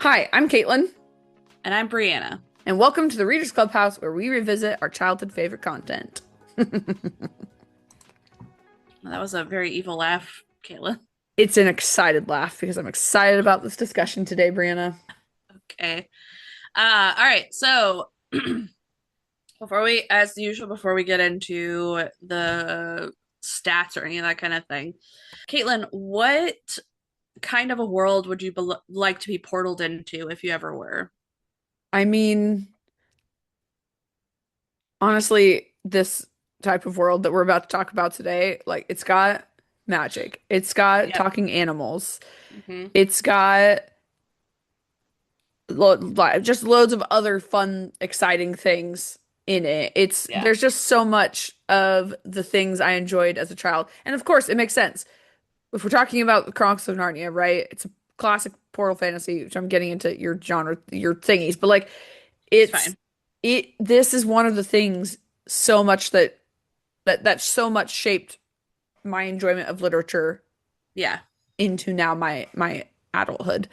Hi, I'm Caitlin, And I'm Brianna. and welcome to the Readers Clubhouse where we revisit our childhood favorite content. That was a very evil laugh, Caitlin. It's an excited laugh because I'm excited about this discussion today, Brianna. Okay. All right. So as usual, before we get into the stats or any of that kind of thing, Caitlin, what kind of a world would you like to be portaled into if you ever were? I mean, honestly, this type of world that we're about to talk about today, like it's got magic, it's got Yep. talking animals, Hmm. it's got just loads of other fun, exciting things in it. It's Yeah. there's just so much of the things I enjoyed as a child. And of course, it makes sense. If we're talking about the Chronicles of Narnia, right? It's a classic portal fantasy, which I'm getting into your genre, your thingies, but like It's it's fine. this is one of the things so much that so much shaped my enjoyment of literature Yeah. into now my adulthood.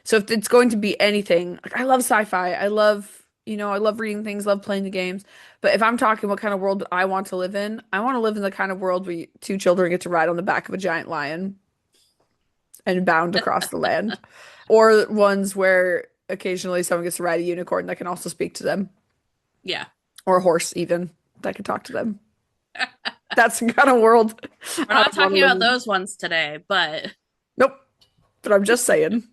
So if it's going to be anything, like I love sci-fi. I love reading things, love playing the games. But if I'm talking what kind of world I want to live in, I want to live in the kind of world where two children get to ride on the back of a giant lion and bound across the land. Or ones where occasionally someone gets to ride a unicorn that can also speak to them. Yeah. Or a horse even that can talk to them. That's the kind of world We're I not would want to talking live about in. those ones today, but Nope. But I'm just saying.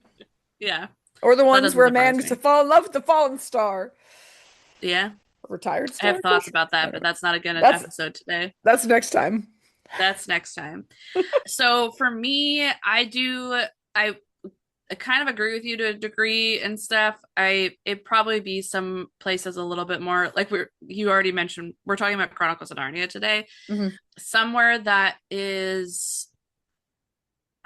yeah, Or the that ones doesn't where a man surprise gets to me. fall in love with the fallen star. Yeah. A retired I have star? thoughts about I that, don't but know. that's not again an That's episode today. that's next time. That's next time. So for me, I kind of agree with you to a degree and stuff. It'd probably be some places a little bit more like you already mentioned, we're talking about Chronicles of Narnia today. Hmm. Somewhere that is,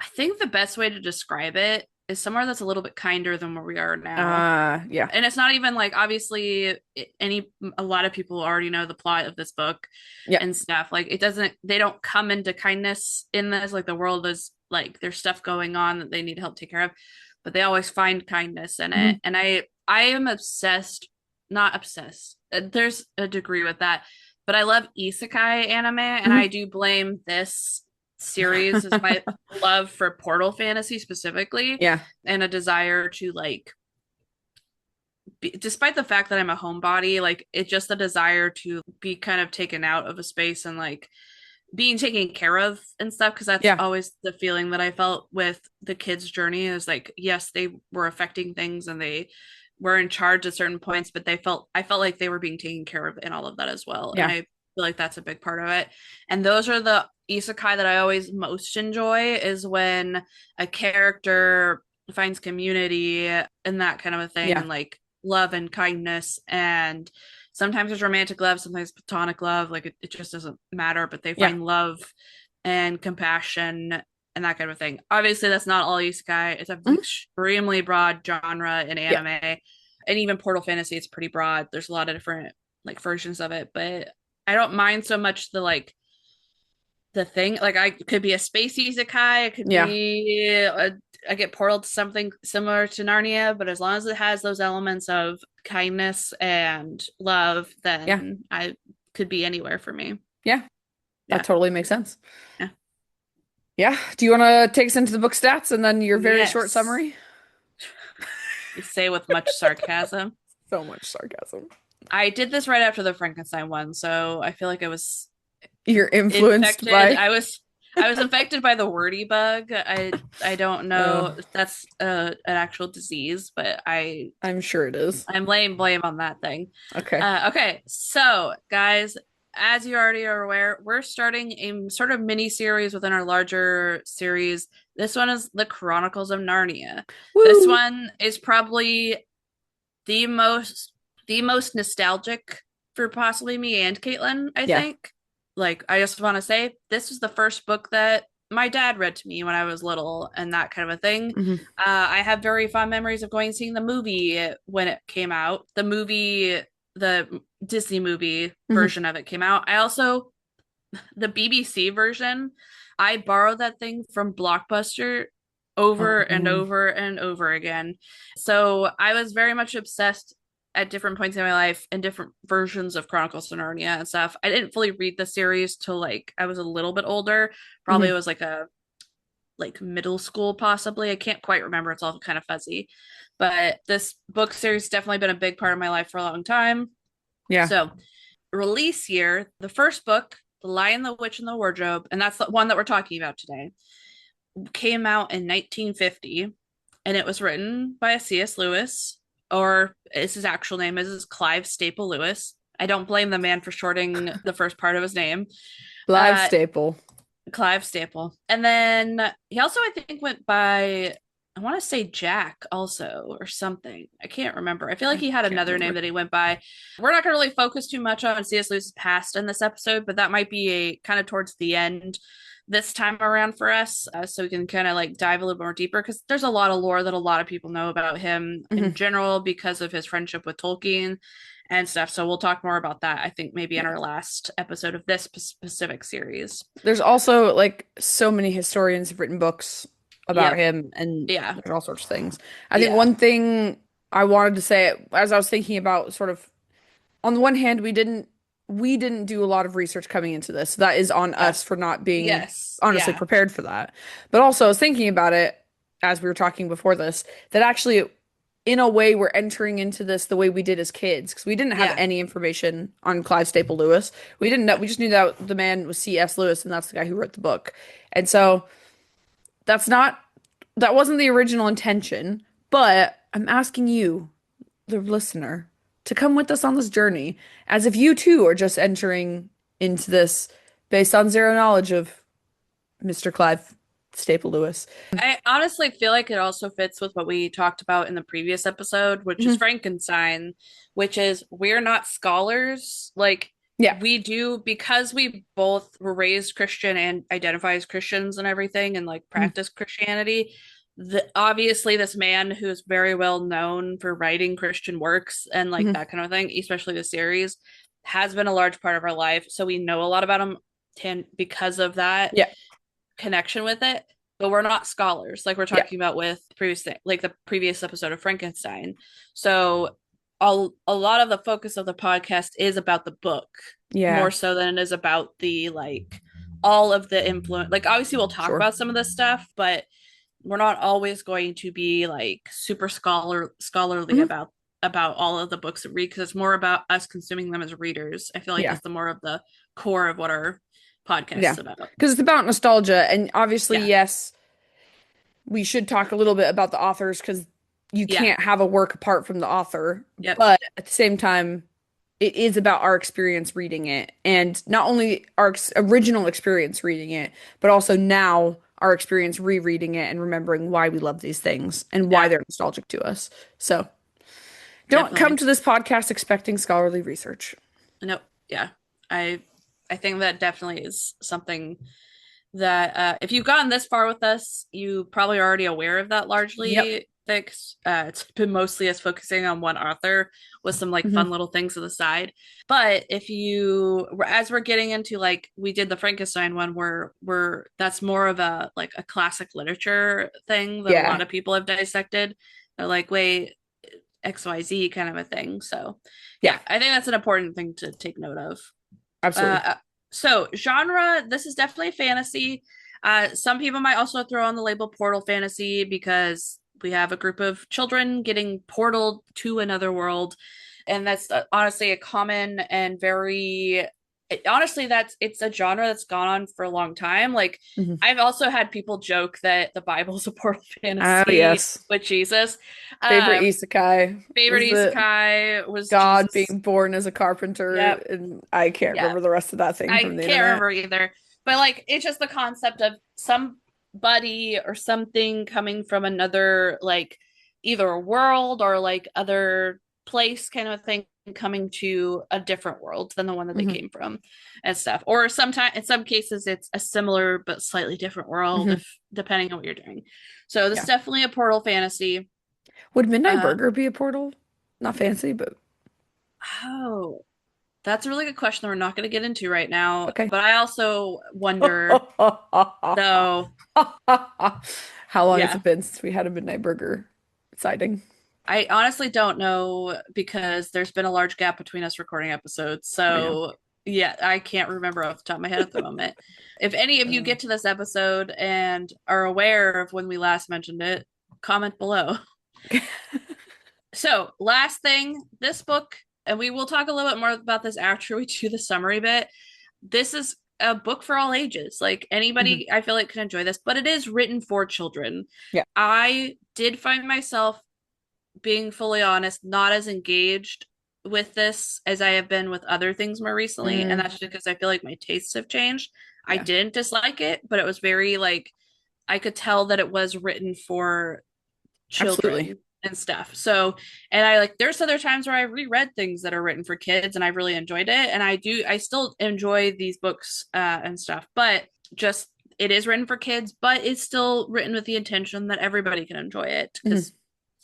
I think the best way to describe it is somewhere that's a little bit kinder than where we are now. Yeah. And it's not even like obviously a lot of people already know the plot of this book Yeah. and stuff. Like they don't come into kindness in this. Like the world is like there's stuff going on that they need help take care of, but they always find kindness in it. Hmm. And I am obsessed, not obsessed. There's a degree with that, but I love isekai anime, and I Hmm. do blame this series as my love for portal fantasy specifically Yeah. and a desire to like despite the fact that I'm a homebody, like it's just the desire to be kind of taken out of a space and like being taken care of and stuff. Cause that's Yeah. always the feeling that I felt with the kids' journey is like, yes, they were affecting things and they were in charge at certain points, but I felt like they were being taken care of in all of that as well. And Yeah. I feel like that's a big part of it. And those are the isekai that I always most enjoy is when a character finds community and that kind of a thing Yeah. and like love and kindness and sometimes it's romantic love, sometimes platonic love, like it just doesn't matter, but they Yeah. find love and compassion and that kind of thing. Obviously that's not all isekai. It's an Hmm. extremely broad genre in Yeah. anime and even portal fantasy it's pretty broad. There's a lot of different like versions of it, but I don't mind so much the thing. Like I could be a space isekai, it could Yeah. be I get portaled to something similar to Narnia, but as long as it has those elements of kindness and love, Yeah. then I could be anywhere for me. Yeah. That Yeah. totally makes sense. Yeah. Yeah. Do you want to take us into the book stats and then your very short Yes. summary? You say with much sarcasm. So much sarcasm. I did this right after the Frankenstein one, so I feel like I was You're influenced infected. by I was infected by the wordy bug. I don't Oh, know if that's an actual disease, but I'm sure it is. I'm laying blame on that thing. Okay. Okay, so guys, as you already are aware, we're starting a sort of mini series within our larger series. This one is the Chronicles of Narnia. This Woo. one is probably the most the most nostalgic for possibly me and Caitlin, I Yeah. think. Like, I just want to say this was the first book that my dad read to me when I was little and that kind of a thing. Hmm. I have very fond memories of going and seeing the movie when it came out. The Disney movie Hmm. version of it came out. I also, the BBC version, I borrowed that thing from Blockbuster over and Um, over and over again. So I was very much obsessed at different points in my life in different versions of Chronicles of Narnia and stuff. I didn't fully read the series till like I was a little bit older. Probably mhm. was like middle school possibly. I can't quite remember. It's all kind of fuzzy. But this book series definitely been a big part of my life for a long time. Yeah. So, release year, the first book, The Lion, the Witch, and the Wardrobe, and that's the one that we're talking about today, came out in 1950, and it was written by a C.S. Lewis, or his actual name is Clive Staple Lewis. I don't blame the man for shorting the first part of his name. Live Uh, staple. Clive Staple. And then he also, I think, went by, I want to say Jack also, or something. I can't remember. I feel like I he had can't another name remember. that he went by. We're not going to really focus too much on C.S. Lewis's past in this episode, but that might be a kind of towards the end this time around for us. So we can kind of like dive a little more deeper because there's a lot of lore that a lot of people know about him in Mhm. general because of his friendship with Tolkien and stuff. So we'll talk more about that, I think, maybe in Yeah. our last episode of this specific series. There's also like so many historians have written books about Yep. him and Yeah. there's all sorts of things. I think Yeah. one thing I wanted to say as I was thinking about sort of on the one hand we didn't do a lot of research coming into this. So that is on Yeah. us for not being Yes. honestly Yeah. prepared for that. But also I was thinking about it as we were talking before this that actually in a way we're entering into this the way we did as kids because we didn't have Yeah. any information on Clive Staple Lewis. We didn't know, we just knew that the man was C.S. Lewis and that's the guy who wrote the book. And so that's not that wasn't the original intention, but I'm asking you, the listener, to come with us on this journey as if you too are just entering into this based on zero knowledge of Mr. Clive Staple Lewis. I honestly feel like it also fits with what we talked about in the previous episode, which is Mhm. Frankenstein, which is we're not scholars. Like, Yeah. we do, because we both were raised Christian and identify as Christians and everything and like Mhm. practice Christianity. Obviously, this man who's very well known for writing Christian works and like Mhm. that kind of thing, especially the series, has been a large part of our life. So we know a lot about him because of that Yeah. connection with it, but we're not scholars like we're Yeah. talking about with the previous episode of Frankenstein. So a lot of the focus of the podcast is about the book more Yeah. so than it is about the like all of the influence. Like obviously we'll talk Sure. about some of this stuff, but we're not always going to be like super scholarly Mhm. about all of the books that read because it's more about us consuming them as readers. I feel like Yeah. is the more of the core of what our podcast Yeah. is about. Because it's about nostalgia and obviously Yeah. yes, we should talk a little bit about the authors because you Yeah. can't have a work apart from the author. Yep. But at the same time, it is about our experience reading it. And not only our original experience reading it, but also now our experience rereading it and remembering why we love these things and why Yeah. they're nostalgic to us. So don't come Definitely. to this podcast expecting scholarly research. Nope. Yeah. I I think that definitely is something that if you've gotten this far with us, you probably are already aware of that Yep. largely. It's been mostly us focusing on one author with some like Hmm. fun little things to the side. But if you, as we're getting into like we did the Frankenstein one, where we're that's more of a like a classic literature thing that a Yeah. lot of people have dissected. They're like, wait, XYZ kind of a thing. So, Yeah. yeah, I think that's an important thing to take note of. Absolutely. Uh, so, genre, this is definitely fantasy. Some people might also throw on the label portal fantasy because we have a group of children getting portaled to another world. And that's honestly a common and very honestly it's a genre that's gone on for a long time. Like Hmm. I've also had people joke that the Bible's a portal Oh, fantasy yes. with Jesus. Favorite Um, isekai favorite is the isekai was God Jesus. being born as a carpenter, Yep. and I can't Yeah. remember the rest of that thing I from the can't internet. remember either. But like it's just the concept of somebody or something coming from another like either a world or like other place kind of thing coming to a different world than the one that they Hmm. came from and stuff. Or sometimes in some cases it's a similar but slightly different world Hmm. if depending on what you're doing. So this is Yeah. definitely a portal fantasy. Would Midnight Uh Burger be a portal? Not fancy, but oh, that's a really good question that we're not going to get into right now. okay. But I also wonder, though, How How long has Yeah. it been since we had a midnight burger sighting? I honestly don't know because there's been a large gap between us recording episodes. I know. So, yeah, I can't remember off the top of my head at the moment. If any of you Uh, get to this episode and are aware of when we last mentioned it, comment below. So, last thing, this book, and we will talk a little bit more about this after we do the summary bit. This is a book for all ages. Like mhm. anybody, I feel like can enjoy this, but it is written for children. Yeah. I did find myself being fully honest, not as engaged with this as I have been with other things more recently. And Mm, that's because I feel like my tastes have changed. I yeah. didn't dislike it, but it was very like, I could tell that it was written for Absolutely. children and stuff. So, and I like, there's other times where I reread things that are written for kids and I really enjoyed it. And I still enjoy these books and stuff, but just, it is written for kids, but it's still written with the intention that everybody can enjoy it Mhm. because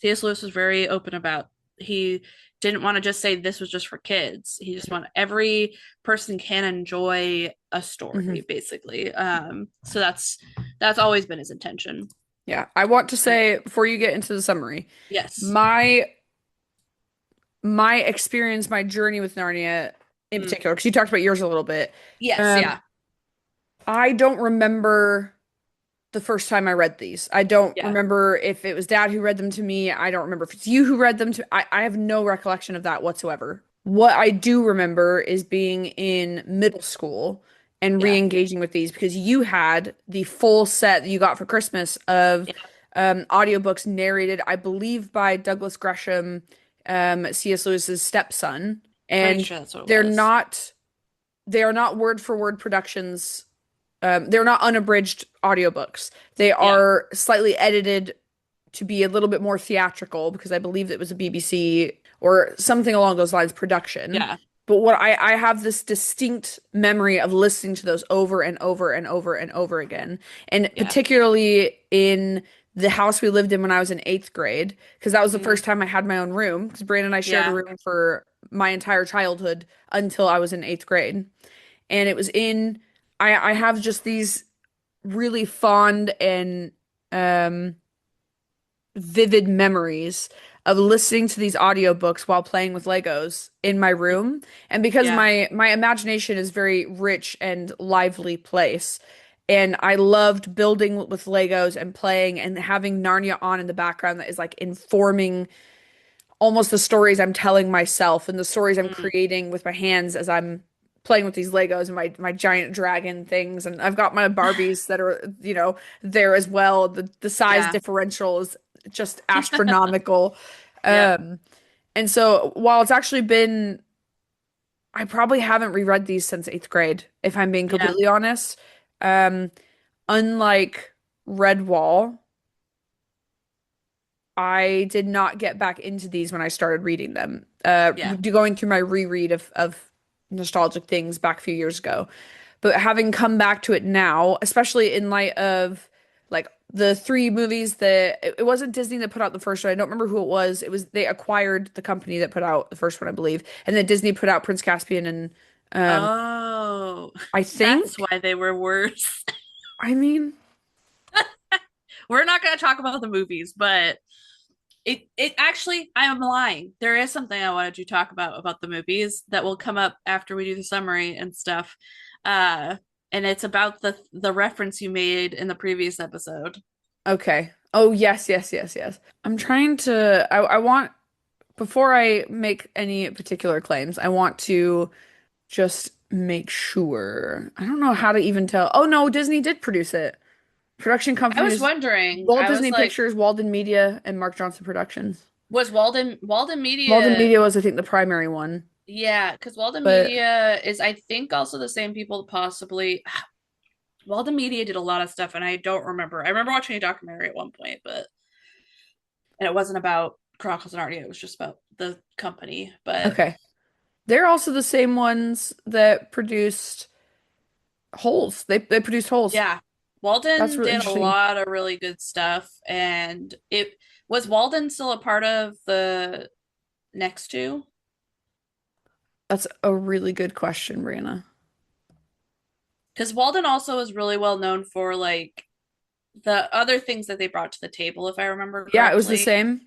C.S. Lewis was very open about he didn't want to just say this was just for kids. He just wanted every person can enjoy a Mhm. story, basically. So that's always been his intention. Yeah. I want to say before you get into the summary, Yes. my my experience, my journey with Narnia in Mm. particular, because you talked about yours a little bit. Yes, Um, yeah. I don't remember the first time I read these. I don't Yeah. remember if it was dad who read them to me. I don't remember if it's you who read them to I have no recollection of that whatsoever. What I do remember is being in middle school and Yeah. re-engaging with these because you had the full set that you got for Christmas of Yeah. audiobooks narrated, I believe, by Douglas Gresham, C.S. Lewis's stepson. Pretty And sure that's what it they're was. not they are not word for word productions, they're not unabridged audiobooks. They Yeah. are slightly edited to be a little bit more theatrical because I believe it was a BBC or something along those lines production. Yeah. But what I have this distinct memory of listening to those over and over and over and over again. And Yeah. particularly in the house we lived in when I was in eighth grade, because that was the Mm. first time I had my own room, because Brandon and I shared a Yeah. room for my entire childhood until I was in eighth grade. And it was in I have just these really fond and um vivid memories of listening to these audiobooks while playing with Legos in my room. And because Yeah. my imagination is very rich and lively place, and I loved building with Legos and playing and having Narnia on in the background that is like informing almost the stories I'm telling myself and the stories I'm Mm. creating with my hands as I'm playing with these Legos and my giant dragon things. And I've got my Barbies that are, there as well. The size Yeah. differential is just astronomical. Yep. Um, and so while it's actually been, I probably haven't reread these since eighth grade, if I'm being Yeah. completely honest. Um, Unlike Redwall, I did not get back into these when I started reading them. Yeah. Going through my reread of nostalgic things back a few years ago, but having come back to it now, especially in light of like the three movies that it wasn't Disney that put out the first one. I don't remember who it was. It was they acquired the company that put out the first one, I believe, and then Disney put out Prince Caspian and um, Oh, I that's think. why they were worse. I mean, We're not going to talk about the movies, but it actually I am lying. There is something I wanted to talk about the movies that will come up after we do the summary and stuff. Uh and it's about the reference you made in the previous episode. okay. Oh yes, yes, yes, yes. I'm trying to. I want before I make any particular claims, I want to just make sure. I don't know how to even tell. Oh no, Disney did produce it. Production I was companies, wondering, Walt I was Disney like, Pictures, Walden Media, and Mark Johnson Productions. was Walden Walden Media? Media was, I think, the primary one. Yeah, because Walden But Media is, I think, also the same people possibly. Walden Media did a lot of stuff, and I don't remember. I remember watching a documentary at one point, but and it wasn't about Chronicles of Narnia. It was just about the company. But okay. They're also the same ones that produced Holes. They produced Holes. yeah, That's Walden really did a interesting. lot of really good stuff, and it was Walden still a part of the next two? That's a really good question, Brianna. Because Walden also is really well known for like the other things that they brought to the table, if I remember Yeah, it was the correctly. same.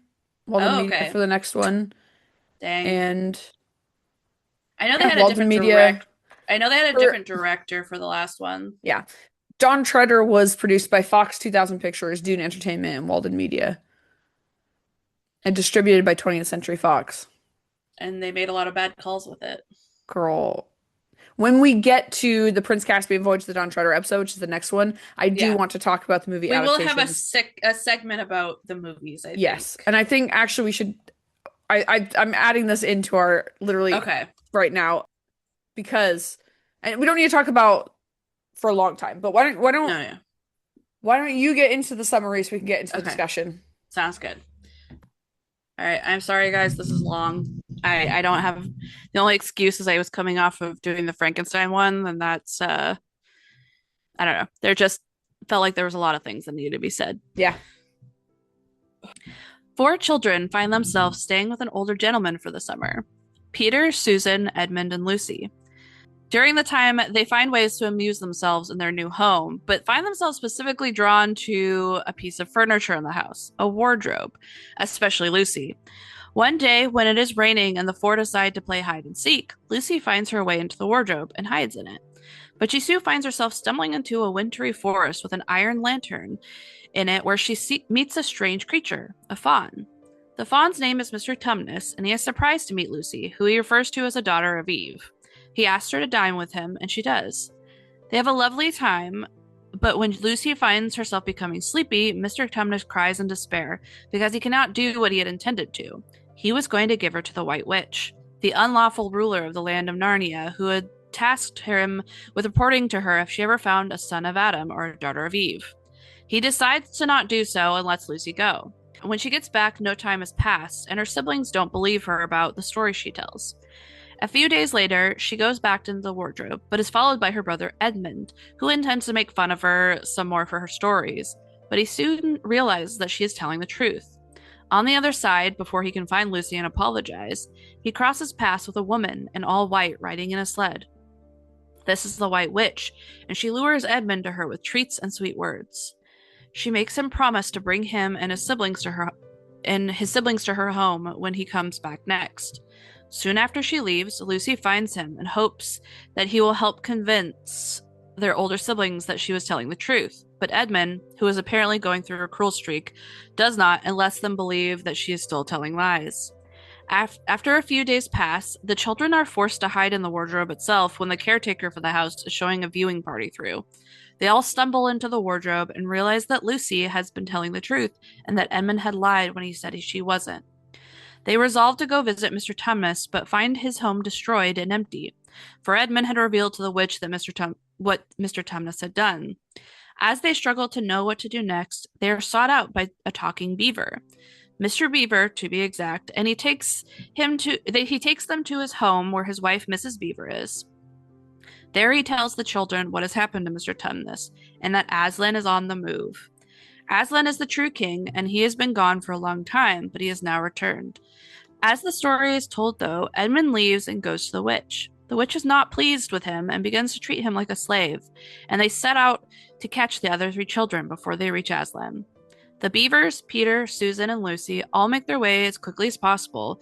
Walden Oh, Media okay. for the next one, Dang. and I know they yeah, had a Walden different Media direct. I know they had a for different director for the last one, yeah. John Treader was produced by Fox 2000 Pictures, Dune Entertainment, and Walden Media, and distributed by 20th Century Fox. and they made a lot of bad calls with it. Girl, when we get to the Prince Caspian Voyage of the Dawn Treader episode, which is the next one, I do Yeah, want to talk about the movie we will have adaptations. a segment about the movies, I Yes, think. and I think actually we should. I'm adding this into our literally Okay. right now because, and we don't need to talk about for a long time. But No, yeah. why don't you get into the summary so we can get into the Okay. discussion? Sounds good. All right. I'm sorry, guys. This is long. I don't have the only excuse is I was coming off of doing the Frankenstein one, and that's I don't know. There just felt like there was a lot of things that needed to be said. Yeah. Four children find themselves staying with an older gentleman for the summer: Peter, Susan, Edmund, and Lucy. During the time, they find ways to amuse themselves in their new home, but find themselves specifically drawn to a piece of furniture in the house, a wardrobe, especially Lucy. One day, when it is raining and the four decide to play hide and seek, Lucy finds her way into the wardrobe and hides in it. But she soon finds herself stumbling into a wintry forest with an iron lantern in it where she meets a strange creature, a faun. The faun's name is Mr. Tumnus, and he is surprised to meet Lucy, who he refers to as a daughter of Eve. He asks her to dine with him, and she does. They have a lovely time, but when Lucy finds herself becoming sleepy, Mr. Tumnus cries in despair because he cannot do what he had intended to. He was going to give her to the White Witch, the unlawful ruler of the Land of Narnia, who had tasked him with reporting to her if she ever found a son of Adam or a daughter of Eve. He decides to not do so and lets Lucy go. When she gets back, no time has passed, and her siblings don't believe her about the story she tells. A few days later, she goes back into the wardrobe, but is followed by her brother Edmund, who intends to make fun of her some more for her stories, but he soon realizes that she is telling the truth. On the other side, before he can find Lucy and apologize, he crosses paths with a woman in all white riding in a sled. This is the White Witch, and she lures Edmund to her with treats and sweet words. She makes him promise to bring him and his siblings to her home when he comes back next. Soon after she leaves, Lucy finds him and hopes that he will help convince their older siblings that she was telling the truth. But Edmund, who is apparently going through a cruel streak, does not and lets them believe that she is still telling lies. After a few days pass, the children are forced to hide in the wardrobe itself when the caretaker for the house is showing a viewing party through. They all stumble into the wardrobe and realize that Lucy has been telling the truth and that Edmund had lied when he said she wasn't. They resolve to go visit Mr. Tumnus, but find his home destroyed and empty, for Edmund had revealed to the witch that what Mr. Tumnus had done. As they struggle to know what to do next, they are sought out by a talking beaver. Mr. Beaver, to be exact, and he takes them to his home where his wife, Mrs. Beaver, is. There he tells the children what has happened to Mr. Tumnus, and that Aslan is on the move. Aslan is the true king, and he has been gone for a long time, but he has now returned. As the story is told, though, Edmund leaves and goes to the witch. The witch is not pleased with him and begins to treat him like a slave, and they set out to catch the other three children before they reach Aslan. The Beavers, Peter, Susan, and Lucy all make their way as quickly as possible,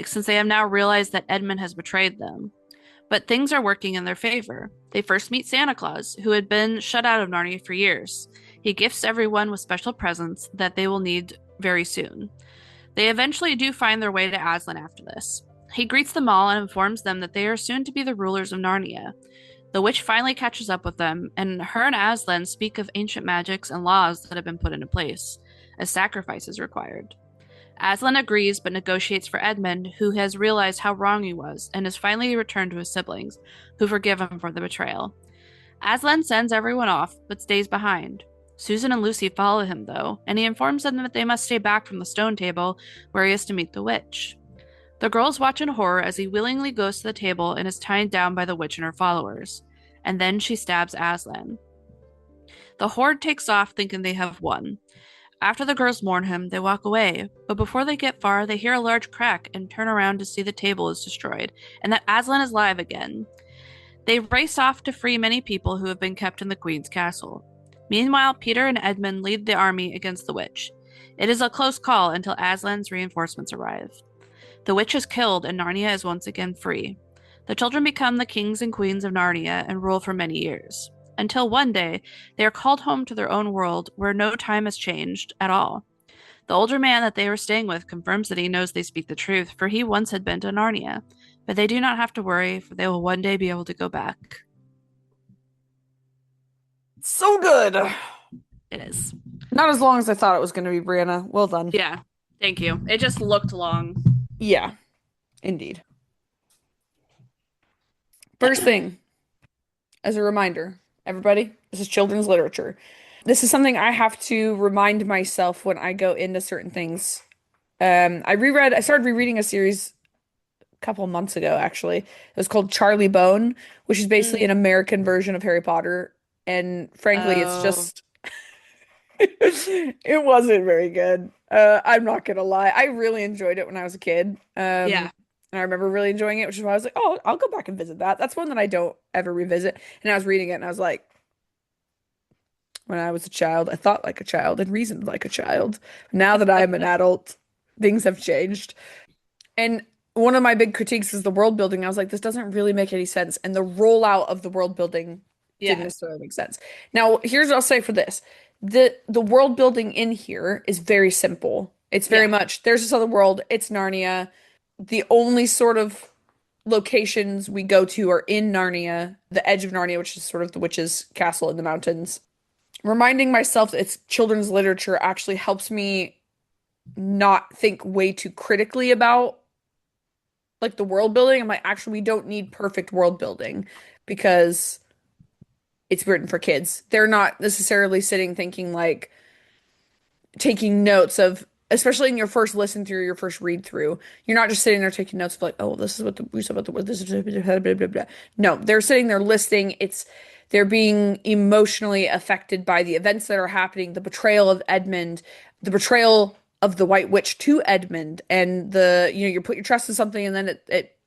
since they have now realized that Edmund has betrayed them. But things are working in their favor. They first meet Santa Claus, who had been shut out of Narnia for years. He gifts everyone with special presents that they will need very soon. They eventually do find their way to Aslan after this. He greets them all and informs them that they are soon to be the rulers of Narnia. The witch finally catches up with them, and her and Aslan speak of ancient magics and laws that have been put into place, as sacrifice is required. Aslan agrees but negotiates for Edmund, who has realized how wrong he was and has finally returned to his siblings, who forgive him for the betrayal. Aslan sends everyone off but stays behind. Susan and Lucy follow him, though, and he informs them that they must stay back from the stone table where he is to meet the witch. The girls watch in horror as he willingly goes to the table and is tied down by the witch and her followers. And then she stabs Aslan. The horde takes off thinking they have won. After the girls mourn him, they walk away, but before they get far, they hear a large crack and turn around to see the table is destroyed and that Aslan is alive again. They race off to free many people who have been kept in the queen's castle. Meanwhile, Peter and Edmund lead the army against the witch. It is a close call until Aslan's reinforcements arrive. The witch is killed, and Narnia is once again free. The children become the kings and queens of Narnia and rule for many years. Until one day, they are called home to their own world where no time has changed at all. The older man that they are staying with confirms that he knows they speak the truth, for he once had been to Narnia. But they do not have to worry, for they will one day be able to go back. So good. It is. Not as long as I thought it was going to be, Brianna. Well done. Yeah. Thank you. It just looked long. Yeah, indeed. First thing, as a reminder, everybody, this is children's literature. This is something I have to remind myself when I go into certain things. I started rereading a series a couple months ago, actually. It was called Charlie Bone, which is basically an Mm. American version of Harry Potter. And frankly, it's Oh, just, it wasn't very good. I'm not gonna lie. I really enjoyed it when I was a kid. yeah. And I remember really enjoying it, which is why I was like, oh, I'll go back and visit that. That's one that I don't ever revisit. And I was reading it and I was like, when I was a child, I thought like a child and reasoned like a child. Now that I am an adult, things have changed. And one of my big critiques is the world building. I was like, this doesn't really make any sense. And the rollout of the world building didn't Yeah. necessarily make sense. Now, here's what I'll say for this. The world building in here is very simple. It's very Yeah. much there's this other world, it's Narnia. The only sort of locations we go to are in Narnia, the edge of Narnia, which is sort of the witch's castle in the mountains. Reminding myself that it's children's literature actually helps me not think way too critically about like the world building. I'm like, actually, we don't need perfect world building because it's written for kids. They're not necessarily sitting thinking like taking notes of, especially in your first listen through, your first read through. You're not just sitting there taking notes of like, oh, this is what we said about the word. This is blah, blah, blah, blah. No, they're sitting there listening. They're being emotionally affected by the events that are happening, the betrayal of Edmund, the betrayal of the White Witch to Edmund, and you put your trust in something and then it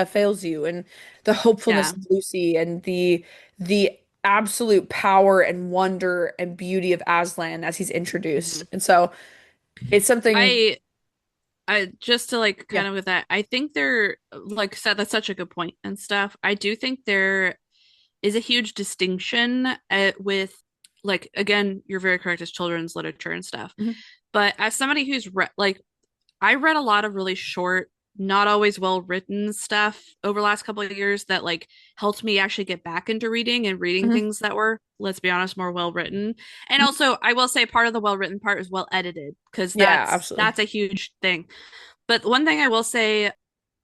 fails you, and the hopefulness Yeah. of Lucy, and the absolute power and wonder and beauty of Aslan as he's introduced. Mhm. And so it's something, I I just to like yeah. kind of with that, I think there, like I said, that's such a good point and stuff. I do think there is a huge distinction with like again, you're very correct as children's literature and stuff. Mhm. But as somebody who's read like I read a lot of really short, not always well written stuff over the last couple of years that like helped me actually get back into reading and reading Mhm. things that were, let's be honest, more well written. And Mhm. also, I will say part of the well written part is well edited because Yeah, that's absolutely. a huge thing. But one thing I will say,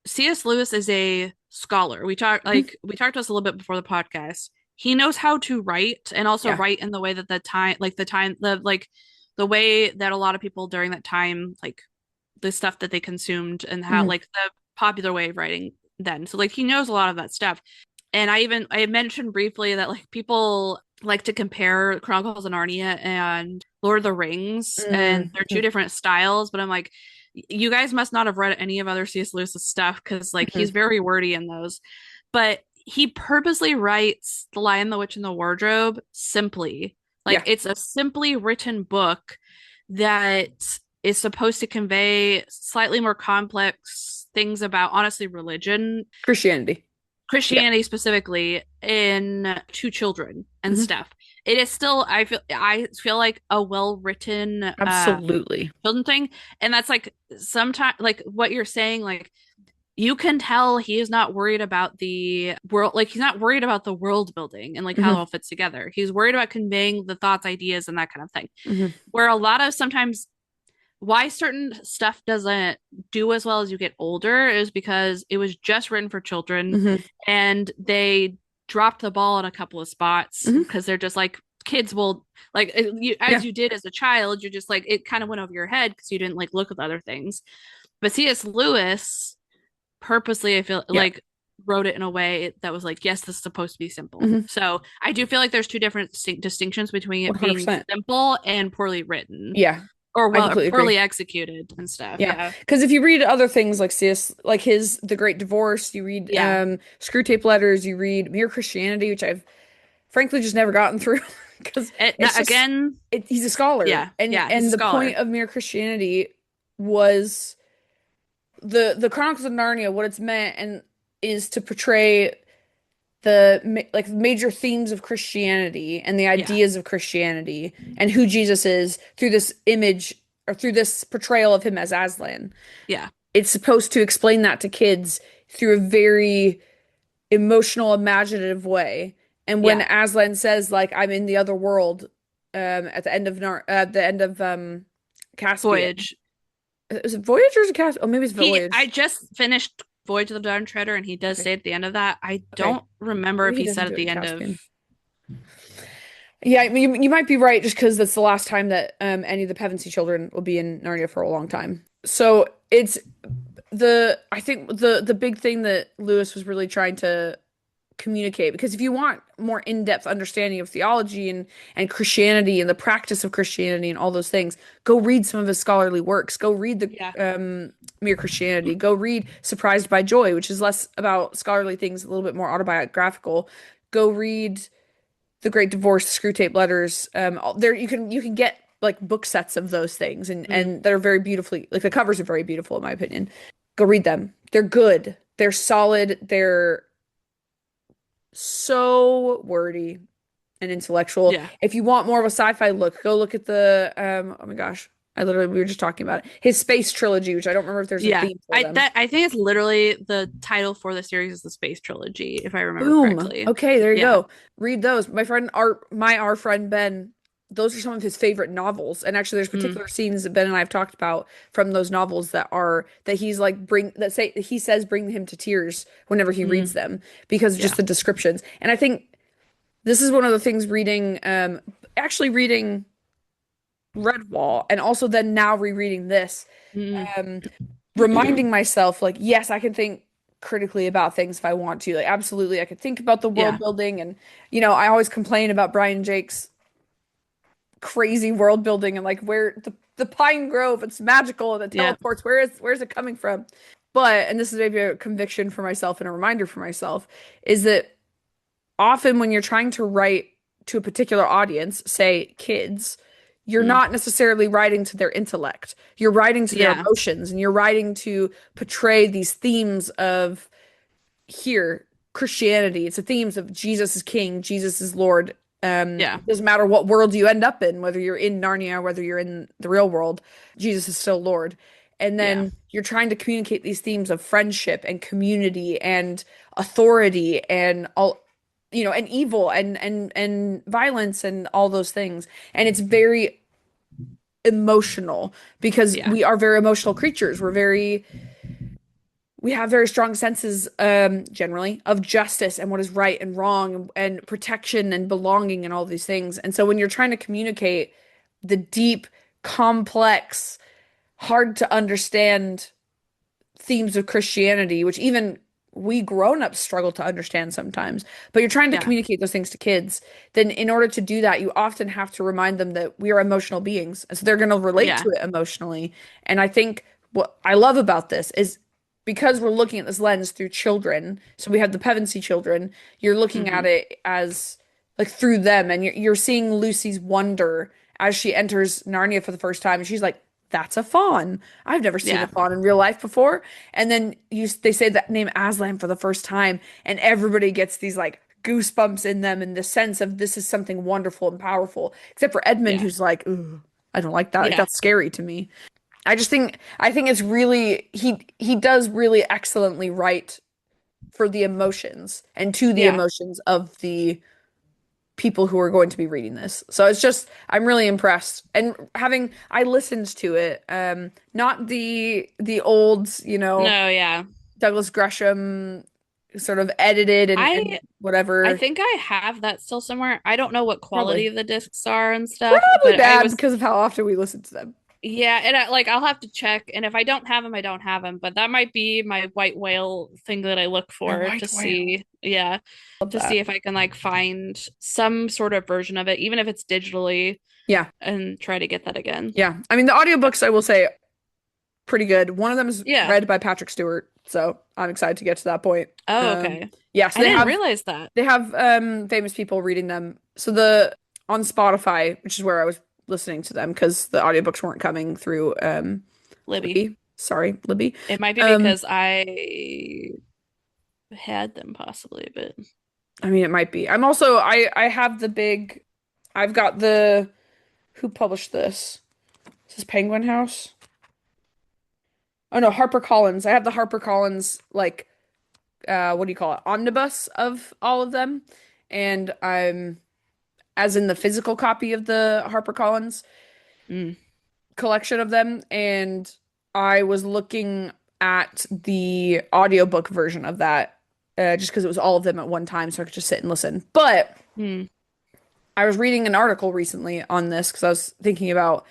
C.S. Lewis is a scholar. Mhm. We talked to us a little bit before the podcast. He knows how to write and also Yeah. write in the way that the way that a lot of people during that time like the stuff that they consumed and how Mhm. like the popular way of writing then. So like he knows a lot of that stuff. And I mentioned briefly that like people like to compare Chronicles of Narnia and Lord of the Rings, and they're two Mhm. different styles. But I'm like, you guys must not have read any of other C.S. Lewis's stuff because like he's Mhm. very wordy in those. But he purposely writes The Lion, the Witch, and the Wardrobe simply. Like Yeah. it's a simply written book that is supposed to convey slightly more complex things about honestly religion, Christianity. Yeah. Christianity specifically, in to children and Mhm. stuff. It is still I feel like a well written Absolutely. children thing, and that's like sometimes like what you're saying like you can tell he is not worried about the world like he's not worried about the world building and like how it Mhm. all fits together. He's worried about conveying the thoughts, ideas, and that kind of thing. Mhm. Where a lot of sometimes why certain stuff doesn't do as well as you get older is because it was just written for children Mhm. and they dropped the ball in a couple of spots Mhm. because they're just like kids will Yeah. as you did as a child you're just like it kind of went over your head because you didn't like look at other things. But C.S. Lewis purposely I feel Yeah. like wrote it in a way that was like yes this is supposed to be simple. Mhm. So I do feel like there's two different distinctions between it being 100%. simple and poorly written Yeah. or I well completely poorly agree. executed and stuff. Yeah. Yeah. Because if you read other things like CS, like his The Great Divorce, you read Yeah. Screw Tape Letters, you read Mere Christianity, which I've frankly just never gotten through. because it's That just again, he's a scholar, yeah, and yeah, he's a the point scholar. of Mere Christianity was the Chronicles of Narnia. What it's meant and is to portray like major themes of Christianity and the Yeah, ideas of Christianity and who Jesus is through this image or through this portrayal of him as Aslan. yeah, It's supposed to explain that to kids through a very emotional, imaginative way. And when yeah. Aslan says, like, I'm in the other world, at the end of Caspian. Voyage. Is it Voyage or is it Caspian? Oh, maybe it's I Voyage. just finished Voyage of the Dawn Treader, and he does Okay. say at the end of that. I Okay. don't remember Maybe if he he doesn't said do at it in the end of. Caspian. Yeah, I mean, you might be right just because that's the last time that any of the Pevensey children will be in Narnia for a long time. So it's I think the big thing that Lewis was really trying to communicate, because if you want more in-depth understanding of theology and Christianity and the practice of Christianity and all those things, go read some of his scholarly works. Go read the Yeah, Mere Christianity. Go read Surprised by Joy, which is less about scholarly things, a little bit more autobiographical. Go read The Great Divorce, Screw Tape Letters. There you can get like book sets of those things, mm, and they're very beautifully, like the covers are very beautiful in my opinion. Go read them. They're good. They're solid. They're so wordy and intellectual. yeah, If you want more of a sci-fi look, go look at the oh my gosh. We were just talking about it. His space trilogy, which I don't remember if there's a yeah. theme for them. I think it's literally the title for the series is the Space Trilogy, if I remember Boom. correctly. Okay, there you Yeah. go. Read those. Our friend Ben, those are some of his favorite novels. And actually there's Mm, particular scenes that Ben and I have talked about from those novels that he's like he says bring him to tears whenever he reads mm, them because of just yeah. the descriptions. And I think this is one of the things actually reading Redwall and also then now rereading this, Mm. um, reminding myself like, yes, I can think critically about things if I want to. Like, absolutely, I could think about the world Yeah. building and, I always complain about Brian Jake's crazy world building and like where the Pine Grove, it's magical and it Yeah. teleports. Where's it coming from? But, and this is maybe a conviction for myself and a reminder for myself, is that often when you're trying to write to a particular audience, say kids, you're Mm. not necessarily writing to their intellect. You're writing to their Yeah. emotions and you're writing to portray these themes of here, Christianity. It's the themes of Jesus is King, Jesus is Lord. Yeah. It doesn't matter what world you end up in, whether you're in Narnia, whether you're in the real world, Jesus is still Lord. And Yeah. then you're trying to communicate these themes of friendship and community and authority and all, and evil and violence and all those things. And it's very emotional because Yeah. we are very emotional creatures. We have very strong senses, generally, of justice and what is right and wrong and protection and belonging and all these things. And so when you're trying to communicate the deep, complex, hard to understand themes of Christianity, which even we grown-ups struggle to understand sometimes, but you're trying to Yeah. communicate those things to kids, then in order to do that, you often have to remind them that we are emotional beings. And so they're going to relate Yeah. to it emotionally. And I think what I love about this is because we're looking at this lens through children, so we have the Pevensey children, you're looking at Hmm. it as like through them, and you're seeing Lucy's wonder as she enters Narnia for the first time, and she's like, "That's a fawn. I've never seen a Yeah. fawn in real life before." And then they say that name Aslan for the first time, and everybody gets these like goosebumps in them and the sense of this is something wonderful and powerful. Except for Edmund, Yeah. who's like, "Ugh, I don't like that. Like Yeah. that's scary to me." I think it's really he does really excellently write for the emotions and to the Yeah. emotions of the people who are going to be reading this. So it's just I'm really impressed. And I listened to it, not the old, No, yeah. Douglas Gresham sort of edited and I I whatever. think I have that still somewhere. I don't know what quality Probably the discs are and stuff, probably but I bad was because of how often we listen to them. yeah, and I'll have to check, and if I don't have them, I don't have them, but that might be my white whale thing that I look Your for to white whale. see, yeah, Love to see that. if I can like find some sort of version of it, even if it's digitally, Yeah. and try to get that again. Yeah. I mean the audiobooks I will say pretty good. One of them is Yeah. read by Patrick Stewart, so I'm excited to get to that point. Oh, Um, okay. yeah, so I didn't realize that. they have famous people reading them. So on Spotify, which is where I was listening to them because the audiobooks weren't coming through Libby. Libby. Sorry, Libby. It might be Um, because I had them possibly, but I mean it might be. I have the big I've got the who published this? Is this Penguin House? Oh no, HarperCollins. I have the HarperCollins like what do you call it? Omnibus of all of them. And I'm as in the physical copy of the HarperCollins mm, collection of them, and I was looking at the audiobook version of that just because it was all of them at one time, so I could just sit and listen. But mm. I was reading an article recently on this because I was thinking about,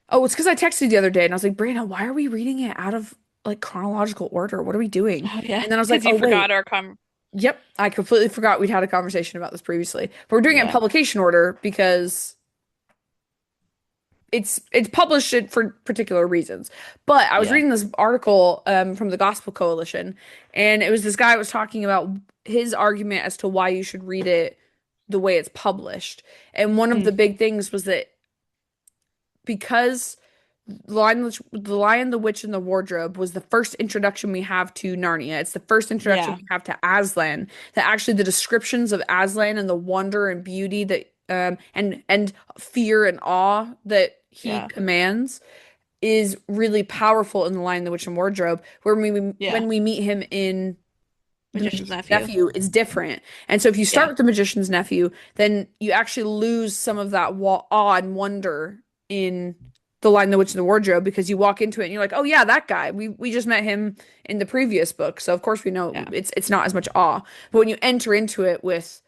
oh, it's because I texted you the other day and I was like, Brandon, why are we reading it out of like chronological order? What are we doing? Oh yeah, And then I was like, because you oh, wait. forgot our com. Yep, I completely forgot we'd had a conversation about this previously. But we're doing it in Yeah, publication order because it's published it for particular reasons. But I was yeah. reading this article from the Gospel Coalition, and it was this guy was talking about his argument as to why you should read it the way it's published. And one of Mm, the big things was that because the Lion, the Witch, and the Wardrobe was the first introduction we have to Narnia. It's the first introduction yeah, we have to Aslan. That actually the descriptions of Aslan and the wonder and beauty that and fear and awe that he yeah, commands is really powerful in the Lion, the Witch, and Wardrobe. Where yeah. when we meet him in the Magician's Magician's nephew. Nephew, it's different. And so if you start Yeah, with the Magician's Nephew, then you actually lose some of that awe and wonder in the Lion, the Witch, and the Wardrobe because you walk into it and you're like, oh yeah, that guy. We just met him in the previous book, so of course we know yeah, it's not as much awe. But when you enter into it with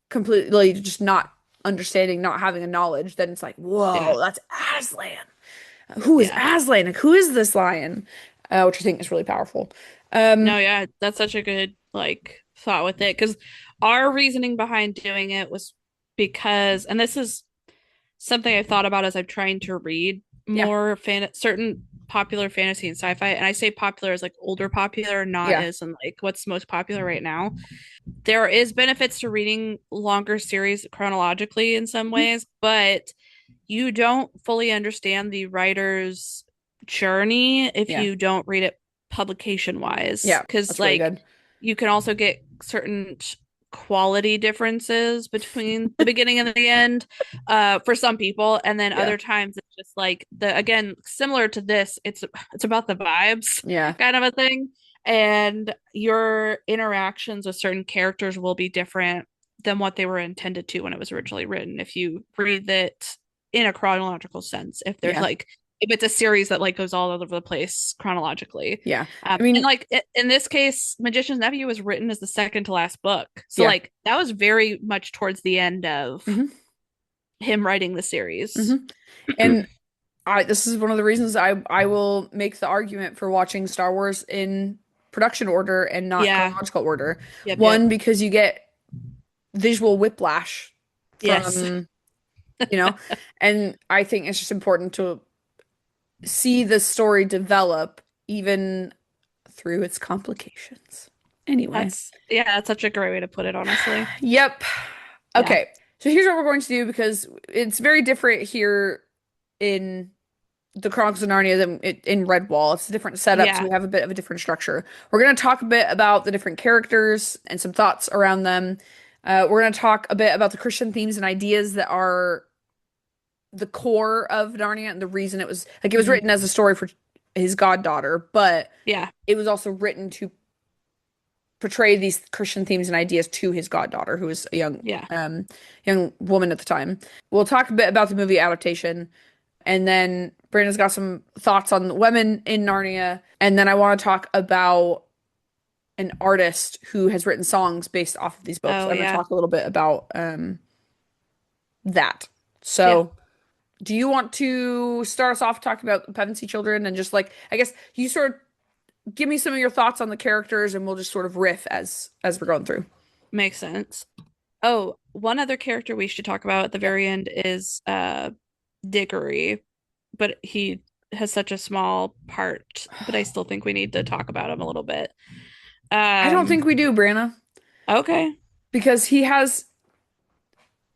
completely just not understanding, not having a knowledge, then it's like, yeah, whoa, that's Aslan. Who is yeah. Aslan? Like, who is this lion? Which I think is really powerful. No, yeah, that's such a good like thought with it because our reasoning behind doing it was because, and this is something I've thought about as I'm trying to read Yeah, more certain popular fantasy and sci-fi, and I say popular as like older popular, not yeah, as in like what's most popular right now. There is benefits to reading longer series chronologically in some mhm, ways, but you don't fully understand the writer's journey if yeah, you don't read it publication wise. yeah. Because, That's really like, good. you can also get certain quality differences between the beginning and the end for some people, and then Yeah, other times it's just like the again similar to this, it's about the vibes yeah, kind of a thing, and your interactions with certain characters will be different than what they were intended to when it was originally written if you read it in a chronological sense. If there's yeah, like if it's a series that like goes all over the place chronologically. yeah. I And mean, like in this case, Magician's Nephew was written as the second to last book. So yeah. like that was very much towards the end of Hmm. him writing the series. Hmm. And I this is one of the reasons I will make the argument for watching Star Wars in production order and not Yeah. chronological order. Yep, yep. One, because you get visual whiplash Yes. from, you know, and I think it's just important to see the story develop even through its complications. Anyway, That's such a great way to put it, honestly. yep. Yeah. Okay. So here's what we're going to do because it's very different here in the Chronicles of Narnia than in Redwall. It's a different setup, so Yeah. we have a bit of a different structure. We're going to talk a bit about the different characters and some thoughts around them. We're going to talk a bit about the Christian themes and ideas that are the core of Narnia and the reason it was Hmm. written as a story for his goddaughter, but Yeah. it was also written to portray these Christian themes and ideas to his goddaughter, who was a Yeah. young woman at the time. We'll talk a bit about the movie adaptation, and then Brandon's got some thoughts on women in Narnia, and then I want to talk about an artist who has written songs based off of these books. Oh I'm going to yeah. talk a little bit about that. Yeah. So, do you want to start us off talking about Pevensey Children and just like I guess you sort of give me some of your thoughts on the characters and we'll just sort of riff as we're going through. Makes sense. Oh, one other character we should talk about at the Yeah. very end is Diggory, but he has such a small part, but I still think we need to talk about him a little bit. I don't Um, think we do, Brianna, okay. because he has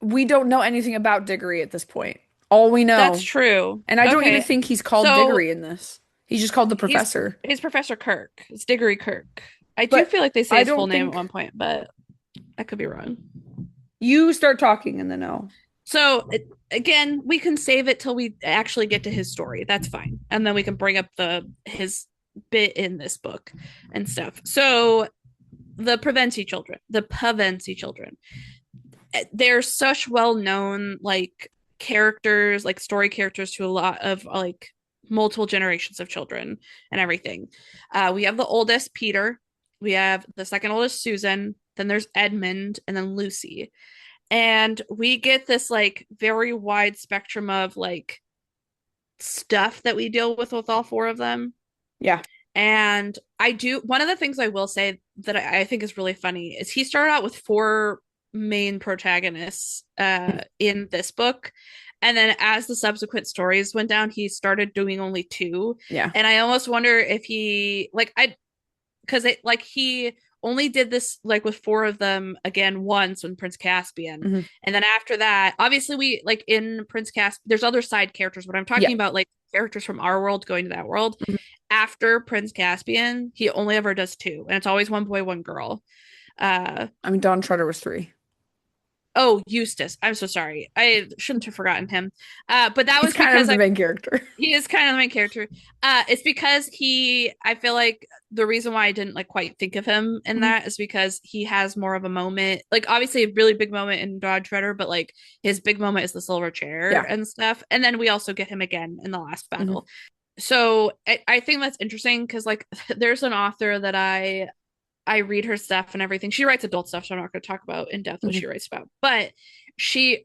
we don't know anything about Diggory at this point. All we That's know, true. and I don't even Okay. think he's called So Diggory in this. He's just called the professor. he's Professor Kirk. It's Diggory Kirk. I do But feel like they say I his full don't name at think one point, but I could be wrong. you start talking and then no. So again, we can save it till we actually get to his story. That's fine, and then we can bring up the his bit in this book and stuff. So the Pevensey children, they're such well known like characters, like story characters to a lot of like multiple generations of children and everything. We have the oldest, Peter. We have the second oldest, Susan. Then there's Edmund, and then Lucy. And we get this like very wide spectrum of like stuff that we deal with all four of them. Yeah. And I do one of the things I will say that I think is really funny is he started out with four main protagonists in this book. And then as the subsequent stories went down, he started doing only two. Yeah. And I almost wonder if he like I because it like he only did this like with four of them again once when Prince Caspian. Hmm. And then after that, obviously we like in Prince Caspian, there's other side characters, but I'm Yeah. talking about like characters from our world going to that world. Mhm. After Prince Caspian, he only ever does two, and it's always one boy, one girl. Uh I mean, Don Trotter was three. oh, Eustace. I'm so sorry. I shouldn't have forgotten him. But that He's was kind of because the I main character. he is kind of the main character. It's because I feel like the reason why I didn't like quite think of him in Mhm. that is because he has more of a moment, like obviously a really big moment in Dodge Shredder, but like his big moment is the silver chair Yeah. and stuff. And then we also get him again in the last Hmm. battle. So I think that's interesting because like there's an author that I read her stuff and everything. She writes adult stuff, so I'm not going to talk about in depth what Hmm. she writes about. But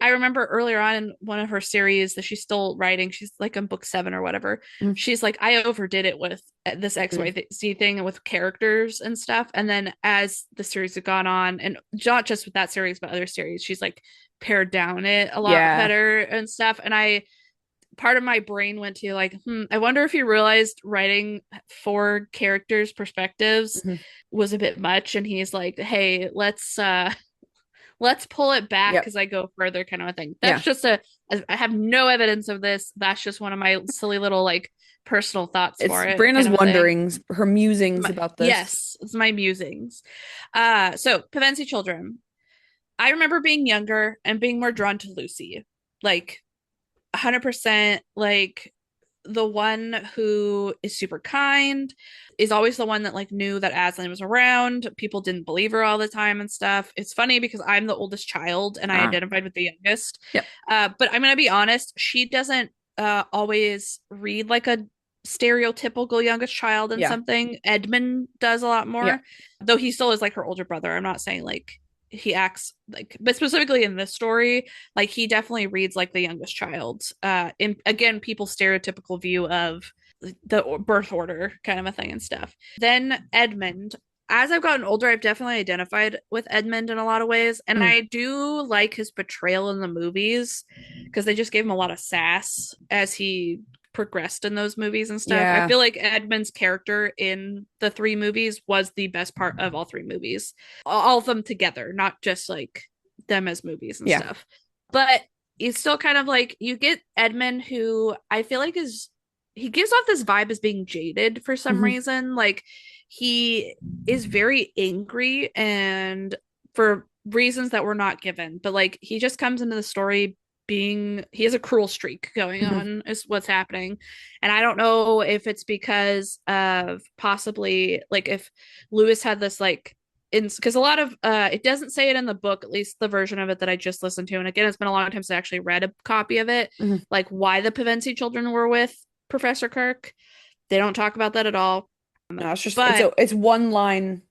I remember earlier on in one of her series that she's still writing. She's like on book 7 or whatever. Hmm. She's like, I overdid it with this XYZ thing and with characters and stuff. And then as the series had gone on, and not just with that series, but other series, she's like pared down it a lot Yeah. better and stuff. And part of my brain went to like, I wonder if he realized writing four characters' perspectives Hmm. was a bit much, and he's like, hey, let's pull it back Yep. because I go further, kind of a thing. That's Yeah. just I have no evidence of this. That's just one of my silly little like personal thoughts It's for it, kind Brianna's of a thing. wonderings, her musings about this. Yes, it's my musings. So Pevensey children. I remember being younger and being more drawn to Lucy. Like 100% like the one who is super kind is always the one that like knew that Aslan was around. People didn't believe her all the time and stuff. It's funny because I'm the oldest child and I Ah. identified with the youngest. Yep. But I'm gonna be honest, she doesn't always read like a stereotypical youngest child in Yeah. something. Edmund does a lot Yeah. more, though he still is like her older brother. I'm not saying like he acts like, but specifically in this story, like he definitely reads like the youngest child. In again, people's stereotypical view of the birth order kind of a thing and stuff. Then Edmund. As I've gotten older, I've definitely identified with Edmund in a lot of ways, and Mm. I do like his portrayal in the movies because they just gave him a lot of sass as he progressed in those movies and stuff. I Yeah. feel like Edmund's character in the three movies was the best part of all three movies, all of them together, not just like them as movies and Yeah. stuff. But it's still kind of like you get Edmund, who I feel like he gives off this vibe as being jaded for some Hmm. reason. Like he is very angry and for reasons that were not given, but like he just comes into the story being he has a cruel streak going Hmm. on is what's happening. And I don't know if it's because of possibly like if Lewis had this like in because a lot of it doesn't say it in the book, at least the version of it that I just listened to, and again it's been a long time since I actually read a copy of it, Hmm. like why the Pevensey children were with Professor Kirk. They don't talk about that at all. No, it's just But it's one line.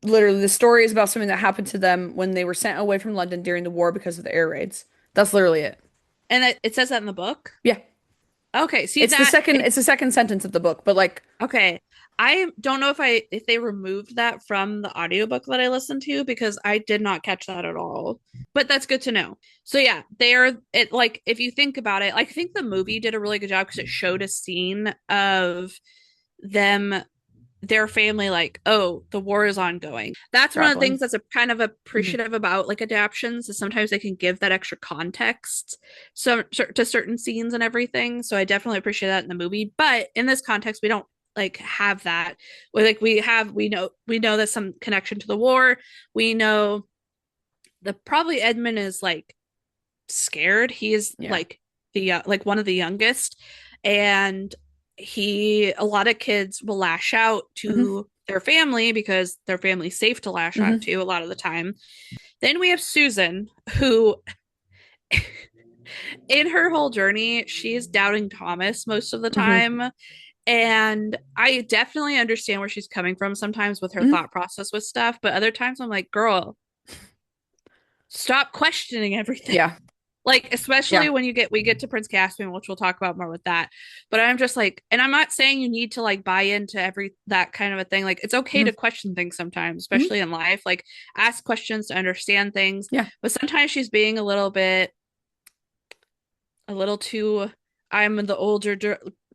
Literally, the story is about something that happened to them when they were sent away from London during the war because of the air raids. That's literally it. and it says that in the book. Yeah. Okay, see It's the that second it's the second sentence of the book, but like okay. I don't know if they removed that from the audiobook that I listened to because I did not catch that at all. But that's good to know. So yeah, they're it like if you think about it, like I think the movie did a really good job because it showed a scene of them their family like, oh, the war is ongoing. That's one of the Traveling. things that's a kind of Hmm. appreciative about like adaptions is sometimes they can give that extra context so to certain scenes and everything. So I definitely appreciate that in the movie. But in this context, we don't like have that. We know there's some connection to the war. We know that probably Edmund is like scared. He is Yeah. like the like one of the youngest, and he a lot of kids will lash out Hmm. to their family because their family's safe to lash out Hmm. to a lot of the time. Then we have Susan, who in her whole journey, she's doubting Thomas most of the Hmm. time. And I definitely understand where she's coming from sometimes with her Hmm. thought process with stuff, but other times I'm like, girl, stop questioning everything. Yeah. Like, especially Yeah. when we get to Prince Caspian, which we'll talk about more with that. But I'm just like, and I'm not saying you need to like buy into every that kind of a thing. Like, it's okay to Hmm. question things sometimes, Hmm. especially in life. Like, ask questions to understand things. Yeah. But sometimes she's being a little too, I'm the older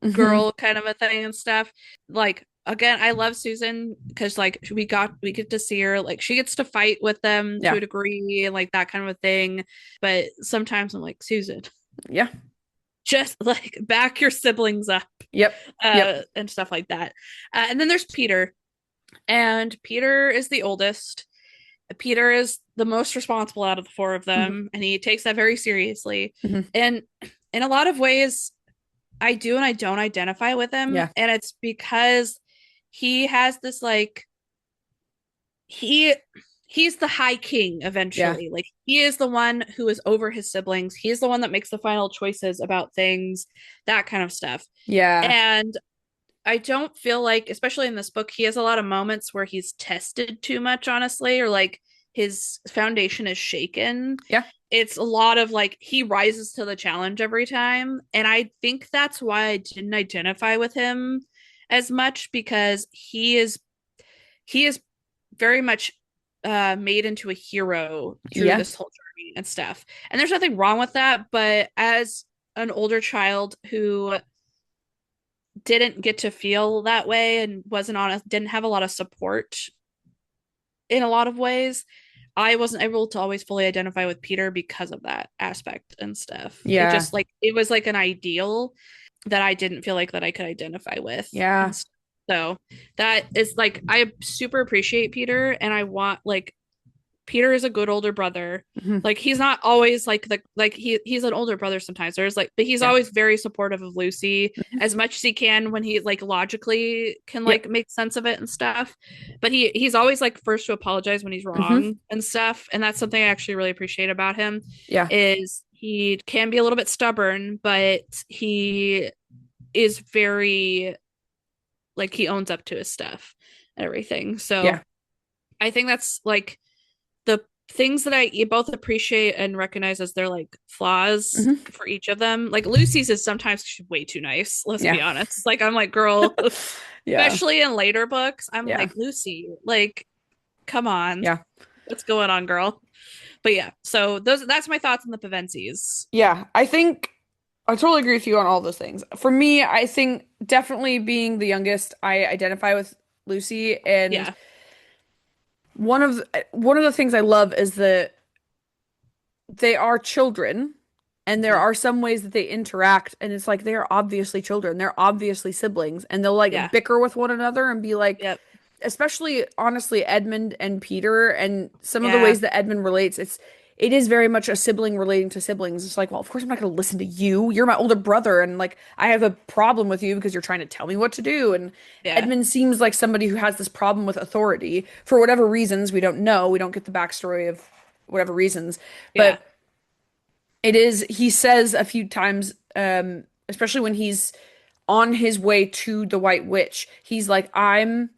Hmm. girl kind of a thing and stuff. Like, again, I love Susan because like we get to see her like she gets to fight with them to Yeah. a degree and like that kind of a thing. But sometimes I'm like, Susan, Yeah. just like back your siblings up Yep. Yep. and stuff like that. And then there's Peter, and Peter is the oldest. Peter is the most responsible out of the four of Hmm. them, and he takes that very seriously. Hmm. And in a lot of ways, I do and I don't identify with him, Yeah. and it's because he has this like he he's the high king Yeah. eventually. Like he is the one who is over his siblings. He's the one that makes the final choices about things, that kind of stuff. Yeah. And I don't feel like, especially in this book, he has a lot of moments where he's tested too much, honestly, or like his foundation is shaken. Yeah. It's a lot of like he rises to the challenge every time. And I think that's why I didn't identify with him as much because he is very much made into a hero through Yeah. this whole journey and stuff. And there's nothing wrong with that, but as an older child who didn't get to feel that way and wasn't on didn't have a lot of support in a lot of ways, I wasn't able to always fully identify with Peter because of that aspect and stuff. It Yeah. just like it was like an ideal that I didn't feel like that I could identify with Yeah. and stuff. So that is like I super appreciate Peter and I want like Peter is a good older brother. Hmm. Like he's not always like he's an older brother sometimes. There's like but he's Yeah. always very supportive of Lucy Hmm. as much as he can when he like logically can Yep. like make sense of it and stuff. But he's always like first to apologize when he's Hmm. wrong and stuff. And that's something I actually really appreciate about him Yeah. is he can be a little bit stubborn, but he is very like he owns up to his stuff and everything. So Yeah. I think that's like the things that I both appreciate and recognize as their like flaws Hmm. for each of them. Like Lucy's is sometimes way too nice. Let's Yeah. be honest. Like I'm like, girl, Yeah. especially in later books, I'm Yeah. like, Lucy, like, come on, Yeah. what's going on, girl? But yeah, so that's my thoughts on the Pevensies. Yeah. I think I totally agree with you on all those things. For me, I think definitely being the youngest, I identify with Lucy, and Yeah, one of the things I love is that they are children, and there mhm, are some ways that they interact, and it's like they are obviously children. They're obviously siblings, and they'll like yeah, bicker with one another and be like, yep, especially honestly, Edmund and Peter, and some of the yeah, ways that Edmund relates, it is very much a sibling relating to siblings. It's like, well, of course I'm not going to listen to you. You're my older brother, and like I have a problem with you because you're trying to tell me what to do. And yeah, Edmund seems like somebody who has this problem with authority for whatever reasons. We don't know. We don't get the backstory of whatever reasons, yeah, but he says a few times, especially when he's on his way to the White Witch, he's like, I'm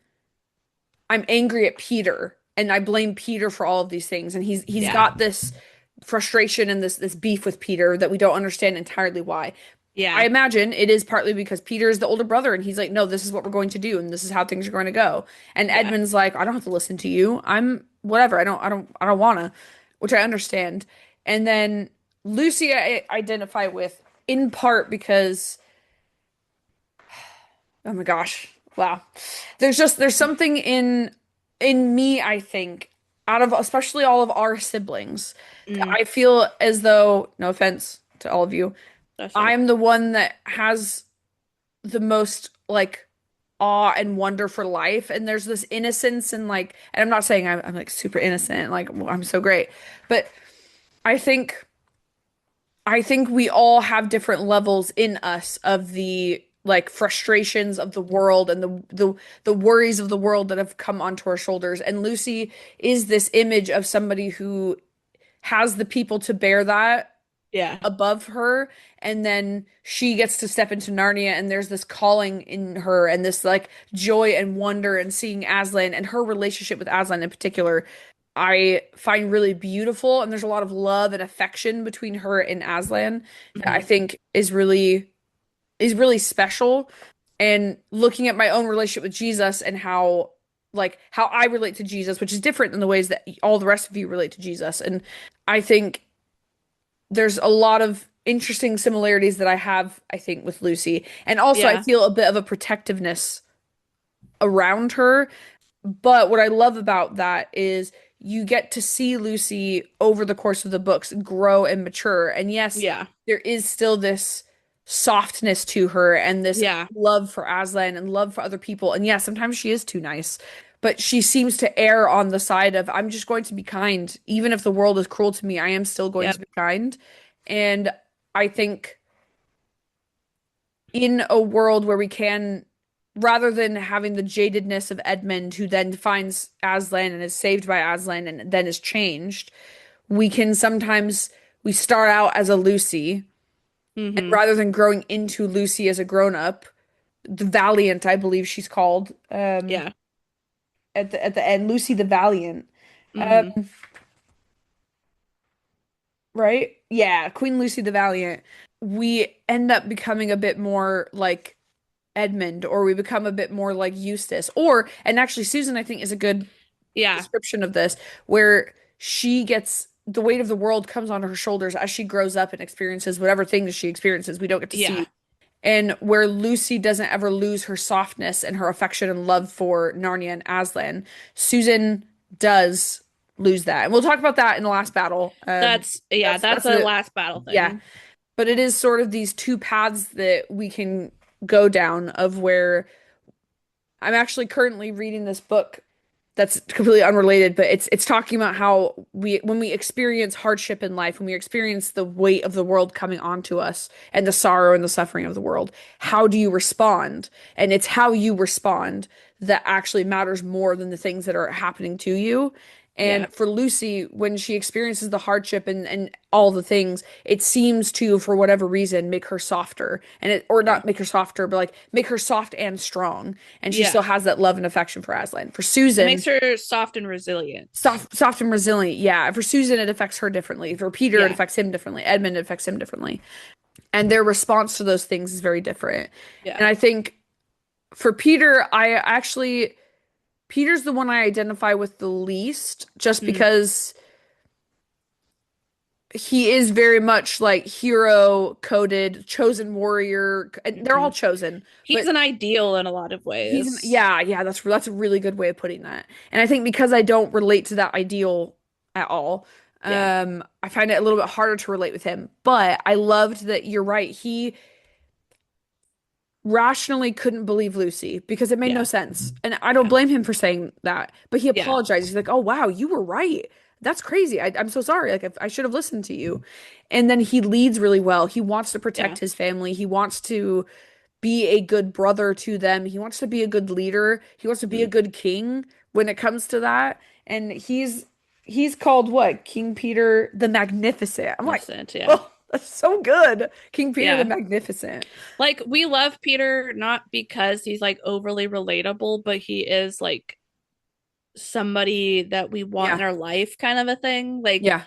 angry at Peter and I blame Peter for all of these things. And he's yeah, got this frustration and this beef with Peter that we don't understand entirely why. I yeah, imagine it is partly because Peter is the older brother and he's like, no, this is what we're going to do and this is how things are going to go. And yeah, Edmund's like, I don't have to listen to you. I'm whatever. I don't wanna, which I understand. And then Lucy I identify with in part because oh my gosh. Wow. There's something in me, I think, out of especially all of our siblings, that Mm, I feel as though, no offense to all of you, that's right. I'm the one that has the most like awe and wonder for life. And there's this innocence and like, and I'm not saying I'm like super innocent, like I'm so great, but I think I think we all have different levels in us of the like frustrations of the world and the worries of the world that have come onto our shoulders. And Lucy is this image of somebody who has the people to bear that Yeah. above her, and then she gets to step into Narnia, and there's this calling in her and this like joy and wonder and seeing Aslan and her relationship with Aslan in particular I find really beautiful, and there's a lot of love and affection between her and Aslan that I Hmm. think is really special. And looking at my own relationship with Jesus and how like how I relate to Jesus, which is different than the ways that all the rest of you relate to Jesus. And I think there's a lot of interesting similarities that I have, I think, with Lucy. And also I Yeah. feel a bit of a protectiveness around her. But what I love about that is you get to see Lucy over the course of the books grow and mature. And yes, Yeah. there is still this softness to her and this Yeah. love for Aslan and love for other people. And yeah, sometimes she is too nice, but she seems to err on the side of I'm just going to be kind. Even if the world is cruel to me, I am still going to Yep. be kind. And I think in a world where we can, rather than having the jadedness of Edmund, who then finds Aslan and is saved by Aslan and then is changed, we can sometimes we start out as a Lucy, and Hmm. rather than growing into Lucy as a grown up, the Valiant, I believe she's called, Yeah. at the end, Lucy the Valiant, Hmm. right? Yeah, Queen Lucy the Valiant. We end up becoming a bit more like Edmund, or we become a bit more like Eustace. Or, and actually, Susan, I think, is a good Yeah. description of this, where she gets the weight of the world comes on her shoulders as she grows up and experiences whatever things she experiences we don't get to Yeah. see. And where Lucy doesn't ever lose her softness and her affection and love for Narnia and Aslan, Susan does lose that. And we'll talk about that in the last battle. That's That's a a last battle yeah, thing. but it is sort of these two paths that we can go down of where I'm actually currently reading this book that's completely unrelated, but it's talking about how we when we experience hardship in life, when we experience the weight of the world coming onto us and the sorrow and the suffering of the world, how do you respond? And it's how you respond that actually matters more than the things that are happening to you. Yeah. And for Lucy, when she experiences the hardship and all the things, it seems to, for whatever reason, make her softer. And it, or Yeah. not make her softer, but like make her soft and strong. And she still Yeah. has that love and affection for Aslan. For It Susan, makes her soft and resilient. soft and resilient. Yeah. For Susan, it affects her differently. For Peter, it Yeah. affects him differently. Edmund, it affects him differently. And their response to those things is very different. Yeah. And I think for Peter, I actually, Peter's the one I identify with the least, just Mm. because he is very much like hero coded, chosen warrior. And they're Hmm. all chosen, He's but an ideal in a lot of ways. yeah, that's a really good way of putting that. And I think because I don't relate to that ideal at all, Yeah. I find it a little bit harder to relate with him. But I loved that you're right. He rationally couldn't believe Lucy because it made no Yeah. sense. And I don't Yeah. blame him for saying that. But he Yeah. apologized. He's like, "Oh wow, you were right. That's crazy. I'm so sorry. Like I should have listened to you." And then he leads really well. He wants to Yeah. protect his family. He wants to be a good brother to them. He wants to be a good leader. He wants to be a Mm. good king when it comes to that. And he's called what? King Peter the Magnificent. I'm like, Innocent. Yeah. oh, that's so good. King Peter the Yeah. Magnificent. Like we love Peter not because he's like overly relatable, but he is like somebody that we want Yeah. in our life kind of a thing. Like Yeah.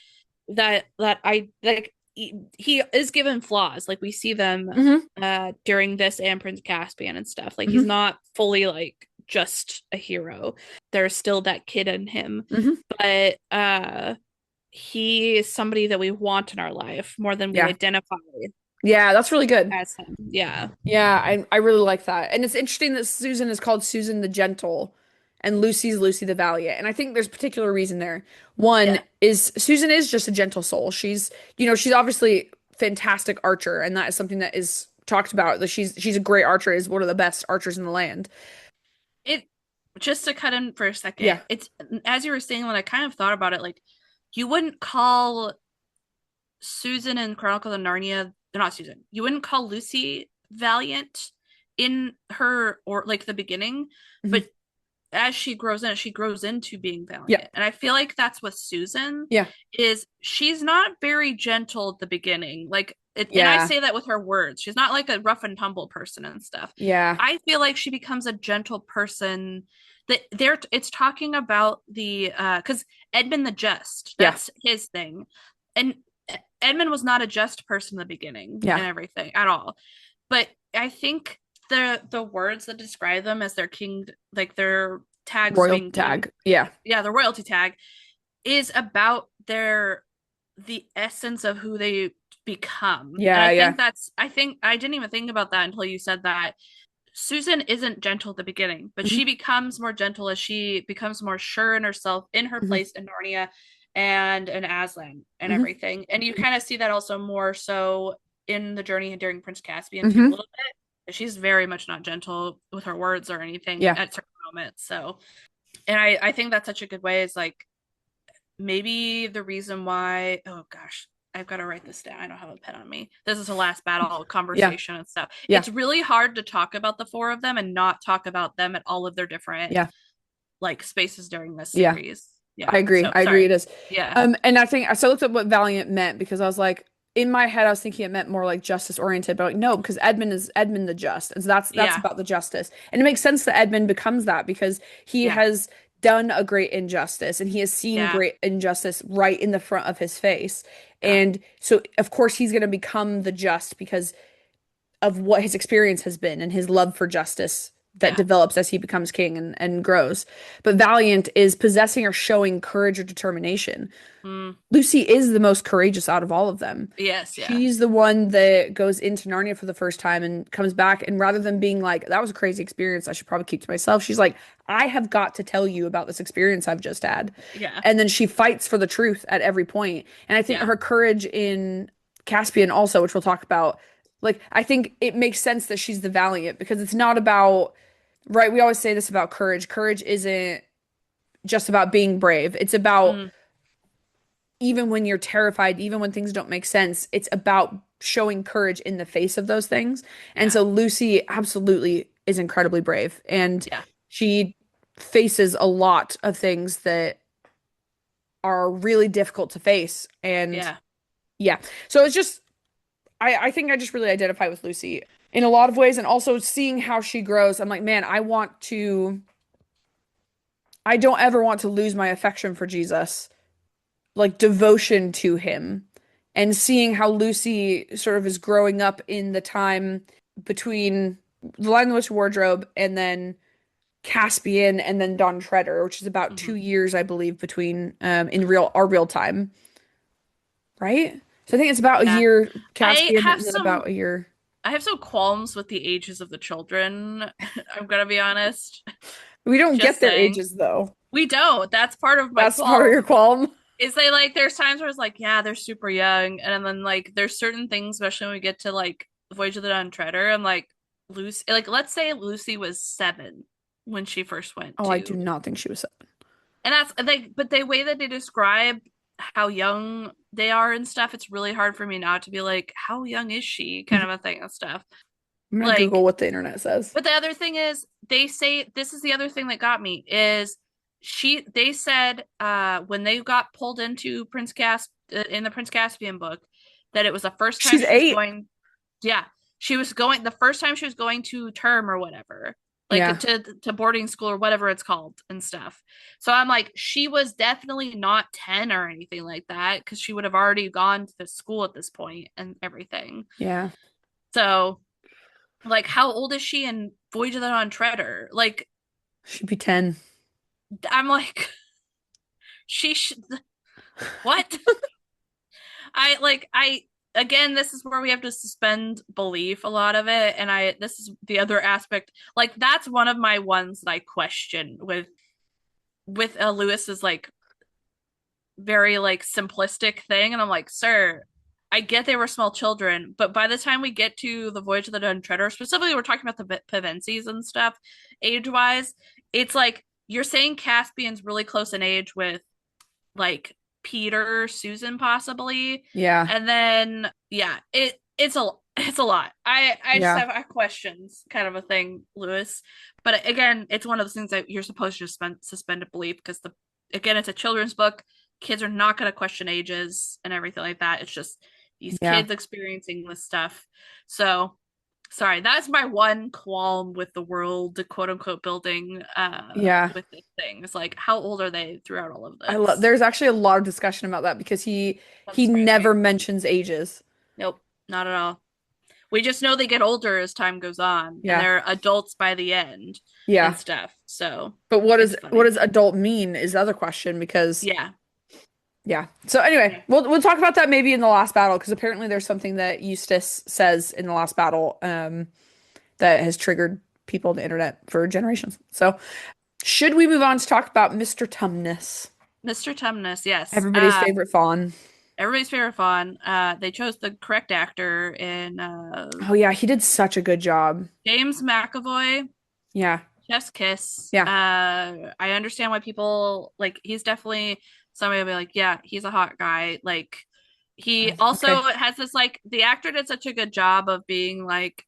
that I like he is given flaws. Like we see them Hmm. during this and Prince Caspian and stuff. Like he's Hmm. not fully like just a hero. There's still that kid in him. Hmm. But he is somebody that we want in our life more than we Yeah. identify Yeah, that's really good. as him. Yeah. Yeah, I really like that. And it's interesting that Susan is called Susan the Gentle and Lucy's Lucy the Valiant. And I think there's particular reason there. One Yeah. is Susan is just a gentle soul. She's obviously fantastic archer, and that is something that is talked about. That she's a great archer, is one of the best archers in the land. It just to cut in for a second, Yeah. it's as you were saying when I kind of thought about it, like you wouldn't call Susan in Chronicles of Narnia, they're not Susan. You wouldn't call Lucy valiant in her or like the beginning, Hmm. but as she grows in, she grows into being Yeah. valiant. And I feel like that's with Susan Yeah. is she's not very gentle at the beginning. Like and I Yeah. say that with her words. She's not like a rough and tumble person and stuff. Yeah. I feel like she becomes a gentle person that there it's talking about the because Edmund the Just, Yeah. that's his thing. And Edmund was not a just person in the beginning Yeah. and everything at all. But I think the words that describe them as their king, like their tags Royal being king, tag. Yeah. yeah, the royalty tag is about their the essence of who they become. And Yeah. Yeah. I think I didn't even think about that until you said that. Susan isn't gentle at the beginning, but Hmm. she becomes more gentle as she becomes more sure in herself in her Hmm. place in Narnia and in Aslan and Hmm. everything. And you kind of see that also more so in the journey during Prince Caspian too, a Hmm. little bit. She's very much not gentle with her words or anything Yeah. at certain moments. So, and I think that's such a good way is like maybe the reason why, oh gosh, I've got to write this down. I don't have a pen on me. This is a last battle Yeah. conversation and stuff. Yeah. It's really hard to talk about the four of them and not talk about them at all of their different Yeah. like spaces during this Yeah. series. I Yeah. agree. So I agree sorry. it is. Yeah. And I think so I looked up what valiant meant because I was like, in my head, I was thinking it meant more like justice oriented, but like no, because Edmund is Edmund the Just. And so that's Yeah. about the justice. And it makes sense that Edmund becomes that because he Yeah. has done a great injustice and he has seen Yeah. great injustice right in the front of his face. Yeah. And so of course he's gonna become the just because of what his experience has been and his love for justice that Yeah. develops as he becomes king and grows. But valiant is possessing or showing courage or determination. Mm. Lucy is the most courageous out of all of them. Yes. Yeah. She's the one that goes into Narnia for the first time and comes back. And rather than being like, that was a crazy experience, I should probably keep to myself, she's like, I have got to tell you about this experience I've just had. Yeah. And then she fights for the truth at every point. And I think Yeah. her courage in Caspian also, which we'll talk about, like, I think it makes sense that she's the valiant because it's not about, right? We always say this about courage. Courage isn't just about being brave. It's about Mm. even when you're terrified, even when things don't make sense, it's about showing courage in the face of those things. And Yeah. so Lucy absolutely is incredibly brave and Yeah. she faces a lot of things that are really difficult to face. And Yeah. yeah, so it's just, I think I just really identify with Lucy in a lot of ways. And also seeing how she grows, I'm like, man, I don't ever want to lose my affection for Jesus, like devotion to him, and seeing how Lucy sort of is growing up in the time between The Lion, the Witch, and Wardrobe and then Caspian and then Dawn Treader, which is about Mm-hmm. 2 years, I believe, between in real time, right? So I think it's about a Yeah. year I Caspian have and then some about a year. I have some qualms with the ages of the children. I'm gonna be honest. We don't Just get their saying. ages though. We don't. That's part of my That's part of your qualm. qualm. Is they like there's times where it's like, yeah, they're super young, and then like there's certain things, especially when we get to like Voyage of the Dawn Treader, I'm like Lucy like let's say Lucy was 7 when she first went Oh, I do to. not think she was. And that's like but the way that they describe how young they are and stuff, it's really hard for me not to be like, how young is she? Kind of a thing and stuff. I'm gonna Google Like what the internet says. but the other thing is, they say this is the other thing that got me is they said when they got pulled into in the Prince Caspian book that it was the first time She's she was 8. going, yeah, she was going the first time she was going to term or whatever, like Yeah. to boarding school or whatever it's called and stuff. So I'm like, she was definitely not 10 or anything like that because she would have already gone to school at this point and everything. Yeah. So like, how old is she in Voyage of the Dawn Treader? Like, She'd be 10. I'm like, she should. What? I like, I. again, this is where we have to suspend belief a lot of it. And this is the other aspect. Like, that's one of my ones that I question with Lewis's like very like simplistic thing. And I'm like, sir, I get they were small children, but by the time we get to the Voyage of the Dawn Treader, specifically, we're talking about the Pevensies and stuff, age wise, it's like you're saying Caspian's really close in age with like Peter, Susan possibly. Yeah. And then yeah, it's a lot. I just Yeah. have questions kind of a thing, Lewis. But again, it's one of those things that you're supposed to suspend a belief because the again, it's a children's book. Kids are not going to question ages and everything like that. It's just these Yeah. kids experiencing this stuff. So sorry, that's my one qualm with the world quote unquote building Yeah. with this thing. It's like how old are they throughout all of I love this? there's actually a lot of discussion about that because Doesn't he surprise me. never mentions ages. Nope, not at all. We just know they get older as time goes on and Yeah. they're adults by the end and Yeah. stuff. So But it's what funny. does adult mean is the other question because Yeah. yeah. So anyway, Yeah. we'll talk about that maybe in the last battle because apparently there's something that Eustace says in the last battle that has triggered people on the internet for generations. So should we move on to talk about Mr. Tumnus, Mr. Tumnus, yes. everybody's favorite fawn? Everybody's favorite fawn. They chose the correct actor in Oh yeah, he did such a good job. James McAvoy, Yeah. Chef's Kiss. Yeah. I understand why people like he's definitely somebody will be like, yeah, he's a hot guy. Like he also Okay. has this like the actor did such a good job of being like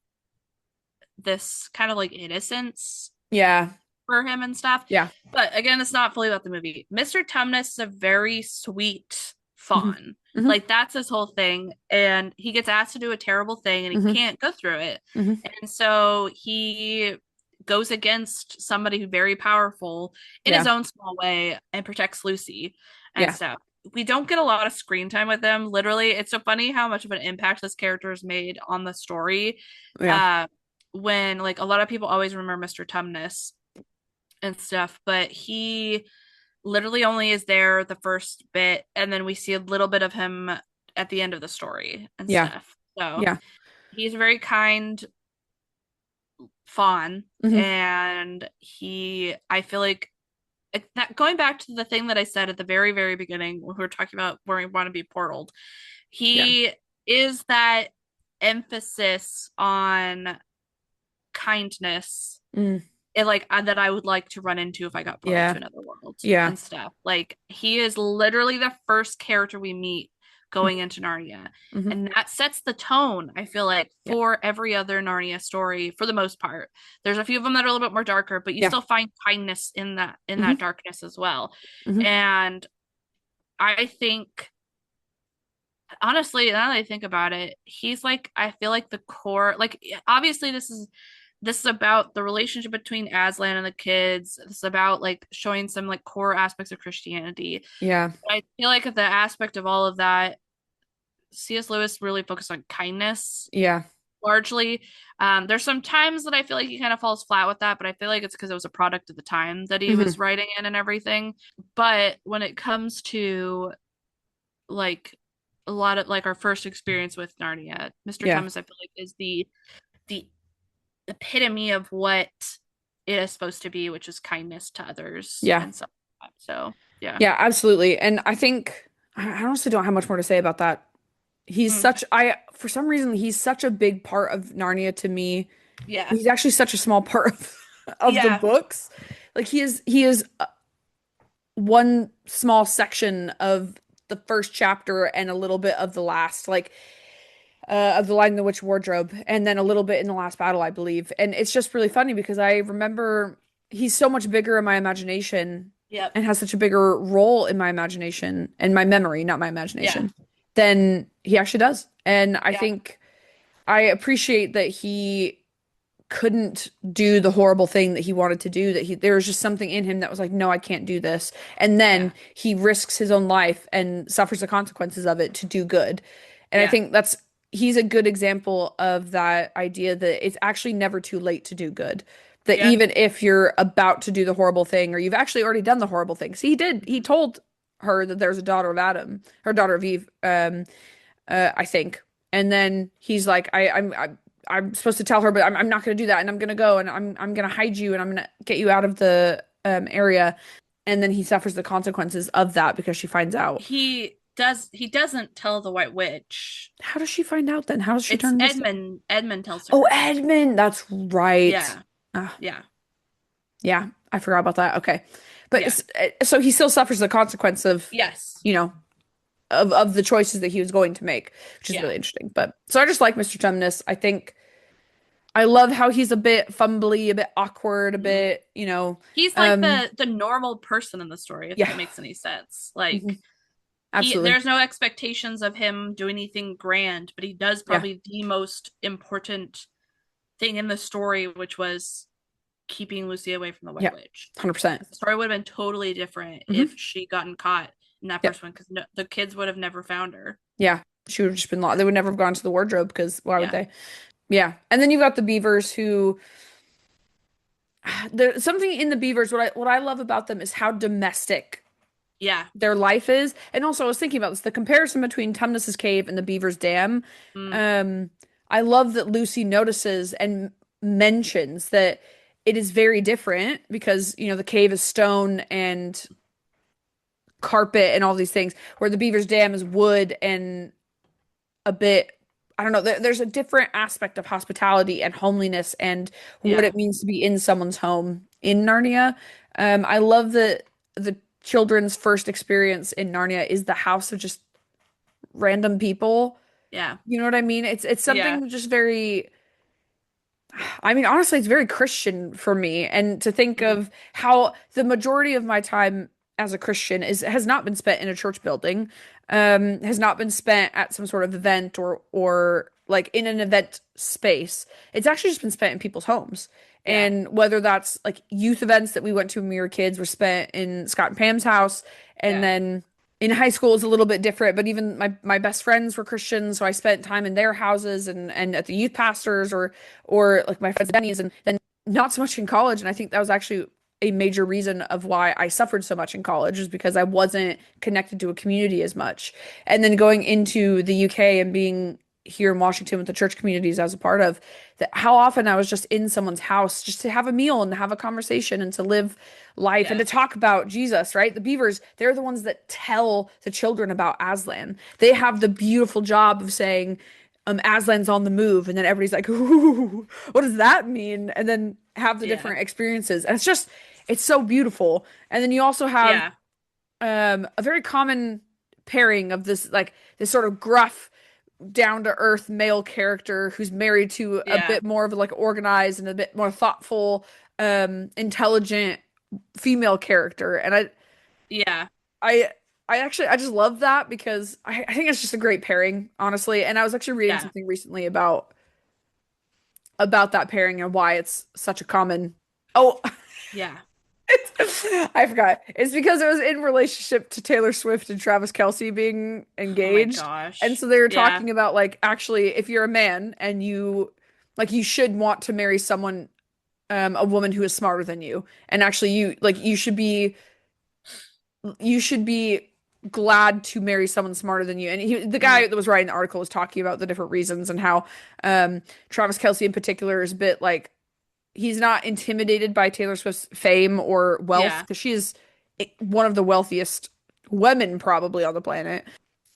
this kind of like innocence Yeah. for him and stuff. Yeah. But again, it's not fully about the movie. Mr. Tumnus is a very sweet Hmm. fawn. Hmm. Like that's his whole thing. And he gets asked to do a terrible thing and he Hmm. can't go through it. Hmm. And so he goes against somebody who's very powerful in his Yeah. own small way and protects Lucy and Yeah. stuff. We don't get a lot of screen time with him. Literally, it's so funny how much of an impact this character has made on the story. Yeah. Uh, when like a lot of people always remember Mr. Tumnus and stuff, but he literally only is there the first bit, and then we see a little bit of him at the end of the story and Yeah. stuff. So Yeah. he's a very kind fawn, Hmm. and I feel like that going back to the thing that I said at the very, very beginning when we were talking about where we want to be portaled, Yeah. he is that emphasis on kindness Mm. like that I would like to run into if I got portaled Yeah. to another world Yeah. and stuff. Like he is literally the first character we meet going into Narnia. Hmm. And that sets the tone, I feel like, Yeah. for every other Narnia story for the most part. There's a few of them that are a little bit more darker, but you Yeah. still find kindness in Hmm. that darkness as well. Hmm. And I think honestly, now that I think about it, he's like I feel like the core like obviously this is about the relationship between Aslan and the kids. This is about like showing some like core aspects of Christianity. Yeah. But I feel like the aspect of all of that, C.S. Lewis really focused on kindness Yeah. largely. There's some times that I feel like he kind of falls flat with that, but I feel like it's because it was a product of the time that he Hmm. was writing in and everything. But when it comes to like a lot of like our first experience with Narnia, Mr. Yeah. Thomas, I feel like is the epitome of what it is supposed to be, which is kindness to others Yeah. and stuff. So yeah. Yeah, absolutely. And I think I honestly don't have much more to say about that. Mm, For some reason, he's such a big part of Narnia to me. yeah. He's actually such a small part of the Yeah. books. Like he is one small section of the first chapter and a little bit of the last, like of the Lion and the Witch Wardrobe, and then a little bit in the last battle, I believe. And it's just really funny because I remember he's so much bigger in my imagination Yep. and has such a bigger role in my imagination and my memory, not my Yeah. imagination, than he actually does. And I Yeah. think I appreciate that he couldn't do the horrible thing that he wanted to do, that there was just something in him that was like, no, I can't do this. And then Yeah. he risks his own life and suffers the consequences of it to do good. And I Yeah. think he's a good example of that idea that it's actually never too late to do good. That Yeah. even if you're about to do the horrible thing or you've actually already done the horrible thing. See, he told her that there's a daughter of Adam, her daughter of Eve, I think. And then he's like, I'm supposed to tell her, but I'm not going to do that, and I'm going to go, and I'm going to hide you, and I'm going to get you out of the area. And then he suffers the consequences of that because she finds out. He doesn't tell the White Witch. How does she find out then? How does she It's turn this? Edmund tells Oh, her. Edmund, that's right. Yeah. Ah, Yeah. yeah, I forgot about that. Okay, but Yeah. so he still suffers the consequence of, Yes. you know, of the choices that he was going to make, which is Yeah. really interesting. But so I just like Mr. Tumnus. I think I love how he's a bit fumbly, a bit awkward, a Mhm. bit, you know, He's like um, the normal person in the story, if yeah, that makes any sense. mhm, Like he absolutely, there's no expectations of him doing anything grand, but he does yeah, probably the most important thing in the story, which was keeping Lucy away from the yeah, White Witch. 100%. The story would have been totally different if Hmm. she gotten caught in that Yeah, first one, because no, the kids would have never found her. yeah. She would have just been lost. They would never have gone to the wardrobe because why would Yeah. they? Yeah. And then you've got the beavers who there's something in the beavers. What I love about them is how domestic Yeah. their life is. And also I was thinking about this, the comparison between Tumnus's cave and the beaver's dam. Mm, Um, I love that Lucy notices and mentions that it is very different because, you know, the cave is stone and carpet and all these things, where the beaver's dam is wood and a bit, I don't know, there's a different aspect of hospitality and homeliness and what yeah. it means to be in someone's home in Narnia. I love that the children's first experience in Narnia is the house of just random people. Yeah. You know what I mean? It's Yeah. something just very, I mean, honestly, it's very Christian for me. And to think Mhm. of how the majority of my time as a Christian is has not been spent in a church building, has not been spent at some sort of event or like in an event space. It's actually just been spent in people's homes. Yeah. And whether that's like youth events that we went to when we were kids were spent in Scott and Pam's house, and Yeah. then in high school it's a little bit different, but even my best friends were Christians, so I spent time in their houses and at the youth pastors or like my friends Denny's, and then not so much in college. And I think that was actually a major reason of why I suffered so much in college, is because I wasn't connected to a community as much. And then going into the UK and being here in Washington with the church communities I was a part of, that how often I was just in someone's house just to have a meal and have a conversation and to live life and Yeah. to talk about Jesus, right? The beavers, they're the ones that tell the children about Aslan. They have the beautiful job of saying, Aslan's on the move, and then everybody's like, "Ooh, what does that mean?" And then have the Yeah. different experiences, and it's so beautiful. And then you also have Yeah. a very common pairing of this like this sort of gruff, down to earth male character who's married to a Yeah. bit more of like organized and a bit more thoughtful, intelligent female character, and Yeah. I I actually I just love that because I think it's just a great pairing, honestly. And I was actually reading Yeah. something recently about that pairing and why it's such a common. Oh, Yeah. I forgot. It's because it was in relationship to Taylor Swift and Travis Kelce being Oh my engaged. And gosh. so they were Yeah. talking about like actually if you're a man and you like you should want to marry someone, a woman who is smarter than you. And actually you like you should be glad to marry someone smarter than you. And the Mm, guy that was writing the article was talking about the different reasons and how Travis Kelce in particular is a bit like he's not intimidated by Taylor Swift's fame or wealth yeah. because she is one of the wealthiest women probably on the planet.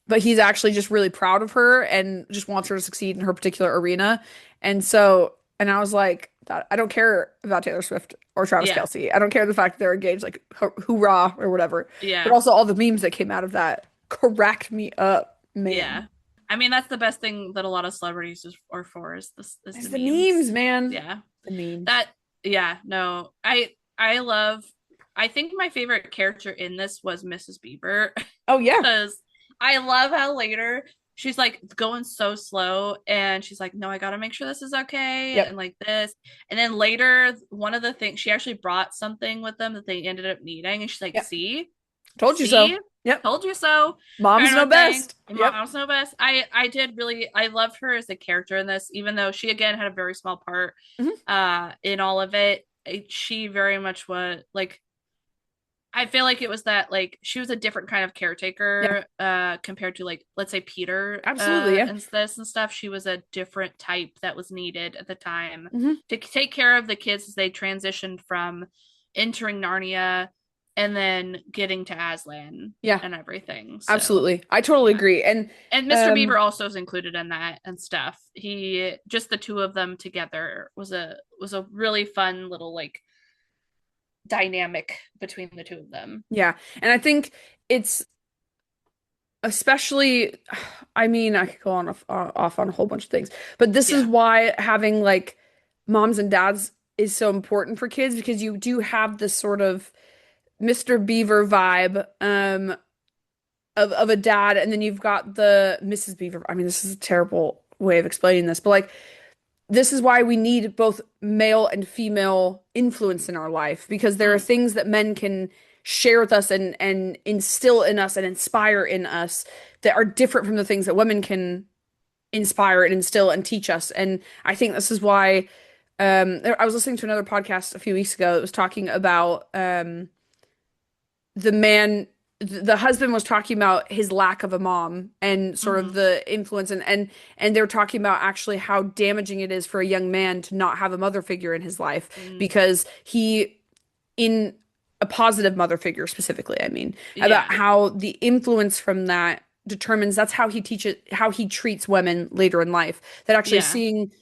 But he's actually just really proud of her and just wants her to succeed in her particular arena. And so, and I was like, I don't care about Taylor Swift or Travis Yeah. Kelce. I don't care the fact that they're engaged, like hoorah or whatever. But Yeah. also all the memes that came out of that cracked me up, Yeah. man. I mean, that's the best thing that a lot of celebrities are for is this is It's the the memes. memes, man. Yeah. The memes. That yeah, no. I love I think my favorite character in this was Mrs. Bieber Oh yeah. because I love how later she's like going so slow and she's like, no, I gotta make sure this is okay and Yep. like this. And then later, one of the things she actually brought something with them that they ended up needing, and she's like, Yep. see, Told you so. see, Yep. told you so, Moms kind know of a thing. best. And Yep. mom's no best. I did really I loved her as a character in this, even though she again had a very small part Mhm. in all of it. She very much was like I feel like it was that like she was a different kind of Yeah, caretaker compared to like let's say Peter absolutely. Yeah. and this and stuff. She was a different type that was needed at the time Hmm. to take care of the kids as they transitioned from entering Narnia and then getting to Aslan Yeah, and everything. So absolutely. I totally yeah. agree. And And Mr. Beaver um also is included in that and stuff. He just the two of them together was a really fun little like dynamic between the two of them. yeah, and I think it's especially, I mean, I could go on off on a whole bunch of things, but this is Yeah. why having like moms and dads is so important for kids because you do have this sort of Mr. Beaver vibe of a dad, and then you've got the Mrs. Beaver. I mean, this is a terrible way of explaining this, but like this is why we need both male and female influence in our life because there are Mm, things that men can share with us and instill in us and inspire in us that are different from the things that women can inspire and instill and teach us. And I think this is why I was listening to another podcast a few weeks ago that was talking about the man the husband was talking about his lack of a mom and sort of hmm the influence and they're talking about actually how damaging it is for a young man to not have a mother figure in his life mm, because he in a positive mother figure specifically, I mean, about yeah. how the influence from that determines that's how he treats women later in life. That actually Yeah. seeing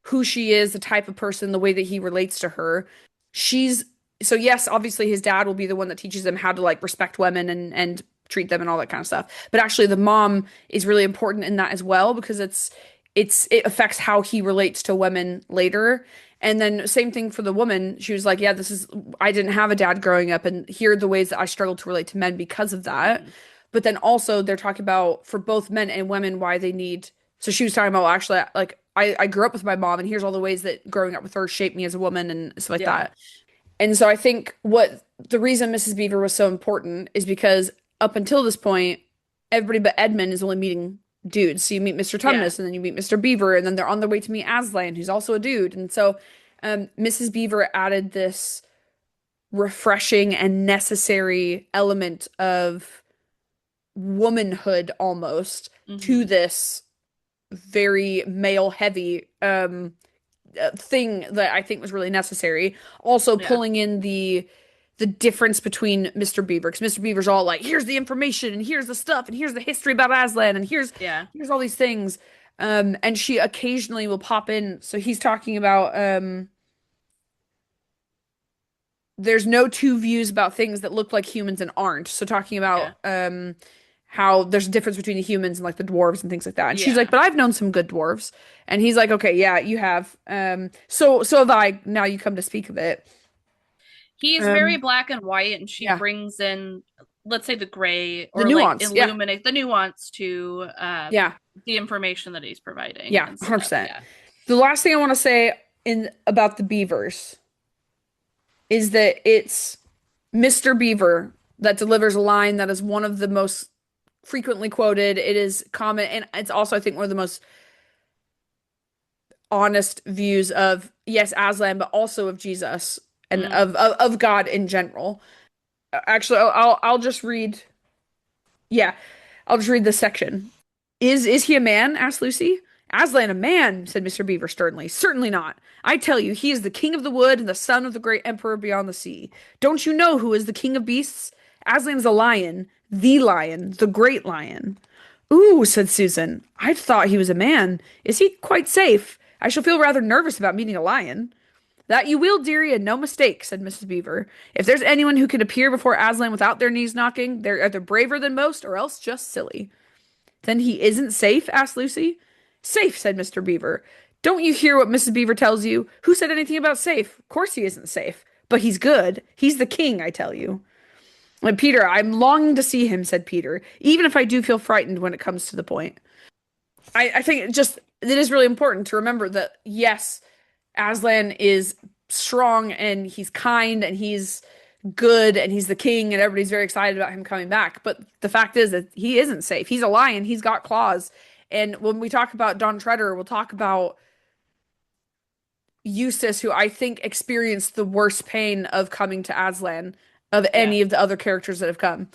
who she is, the type of person, the way that he relates to her. She's so yes, obviously his dad will be the one that teaches him how to like respect women and treat them and all that kind of stuff. But actually the mom is really important in that as well because it affects how he relates to women later. And then same thing for the woman. She was like, "Yeah, this is I didn't have a dad growing up and here are the ways that I struggled to relate to men because of that." Mm, But then also they're talking about for both men and women why they need so she was talking about, well, actually, like I grew up with my mom, and here's all the ways that growing up with her shaped me as a woman and stuff like yeah. that. And so I think what the reason Mrs. Beaver was so important is because up until this point, everybody but Edmund is only meeting dudes. So you meet Mr. Yeah. Tumnus, and then you meet Mr. Beaver, and then they're on their way to meet Aslan, who's also a dude. And so Mrs. Beaver added this refreshing and necessary element of womanhood almost to hmm this very male heavy thing that I think was really necessary. Also Yeah. pulling in the difference between Mr. Beaver because Mr. Beaver's all like, here's the information and here's the stuff and here's the history about Aslan and Yeah. here's all these things. And she occasionally will pop in. So he's talking about there's no two views about things that look like humans and aren't. So talking Yeah. about how there's a difference between the humans and like the dwarves and things like that. And she's like, Yeah. "But I've known some good dwarves." And he's like, "Okay, yeah, you have. So have I. Now you come to speak of it." He's very Um, black and white, and she yeah, brings in, let's say, the gray the or like nuance. Yeah, illuminate the nuance to yeah, the information that he's providing yeah, and stuff. 100%. Yeah. The last thing I want to say in about the beavers is that it's Mr. Beaver that delivers a line that is one of the most frequently quoted. It is common, and it's also, I think, one of the most honest views of yes, Aslan, but also of Jesus and Mm, of God in general. Actually, I'll just read. Yeah, I'll just read this section. Is he a man? Asked Lucy. Aslan a man, said Mr. Beaver sternly. Certainly not. I tell you, he is the king of the wood and the son of the great emperor beyond the sea. Don't you know who is the king of beasts? Aslan's a lion, the great lion. Ooh, said Susan. I thought he was a man. Is he quite safe? I shall feel rather nervous about meeting a lion. That you will, dearie, and no mistake, said Mrs. Beaver. If there's anyone who can appear before Aslan without their knees knocking, they're either braver than most or else just silly. Then he isn't safe? Asked Lucy. Safe, said Mr. Beaver. Don't you hear what Mrs. Beaver tells you? Who said anything about safe? Of course he isn't safe. But he's good. He's the king, I tell you. And Peter, I'm longing to see him, said Peter, even if I do feel frightened when it comes to the point. I think it is really important to remember that yes, Aslan is strong and he's kind and he's good and he's the king and everybody's very excited about him coming back. But the fact is that he isn't safe. He's a lion. He's got claws. And when we talk about Don Treader, we'll talk about Eustace, who I think experienced the worst pain of coming to Aslan. of Yeah. any of the other characters that have come.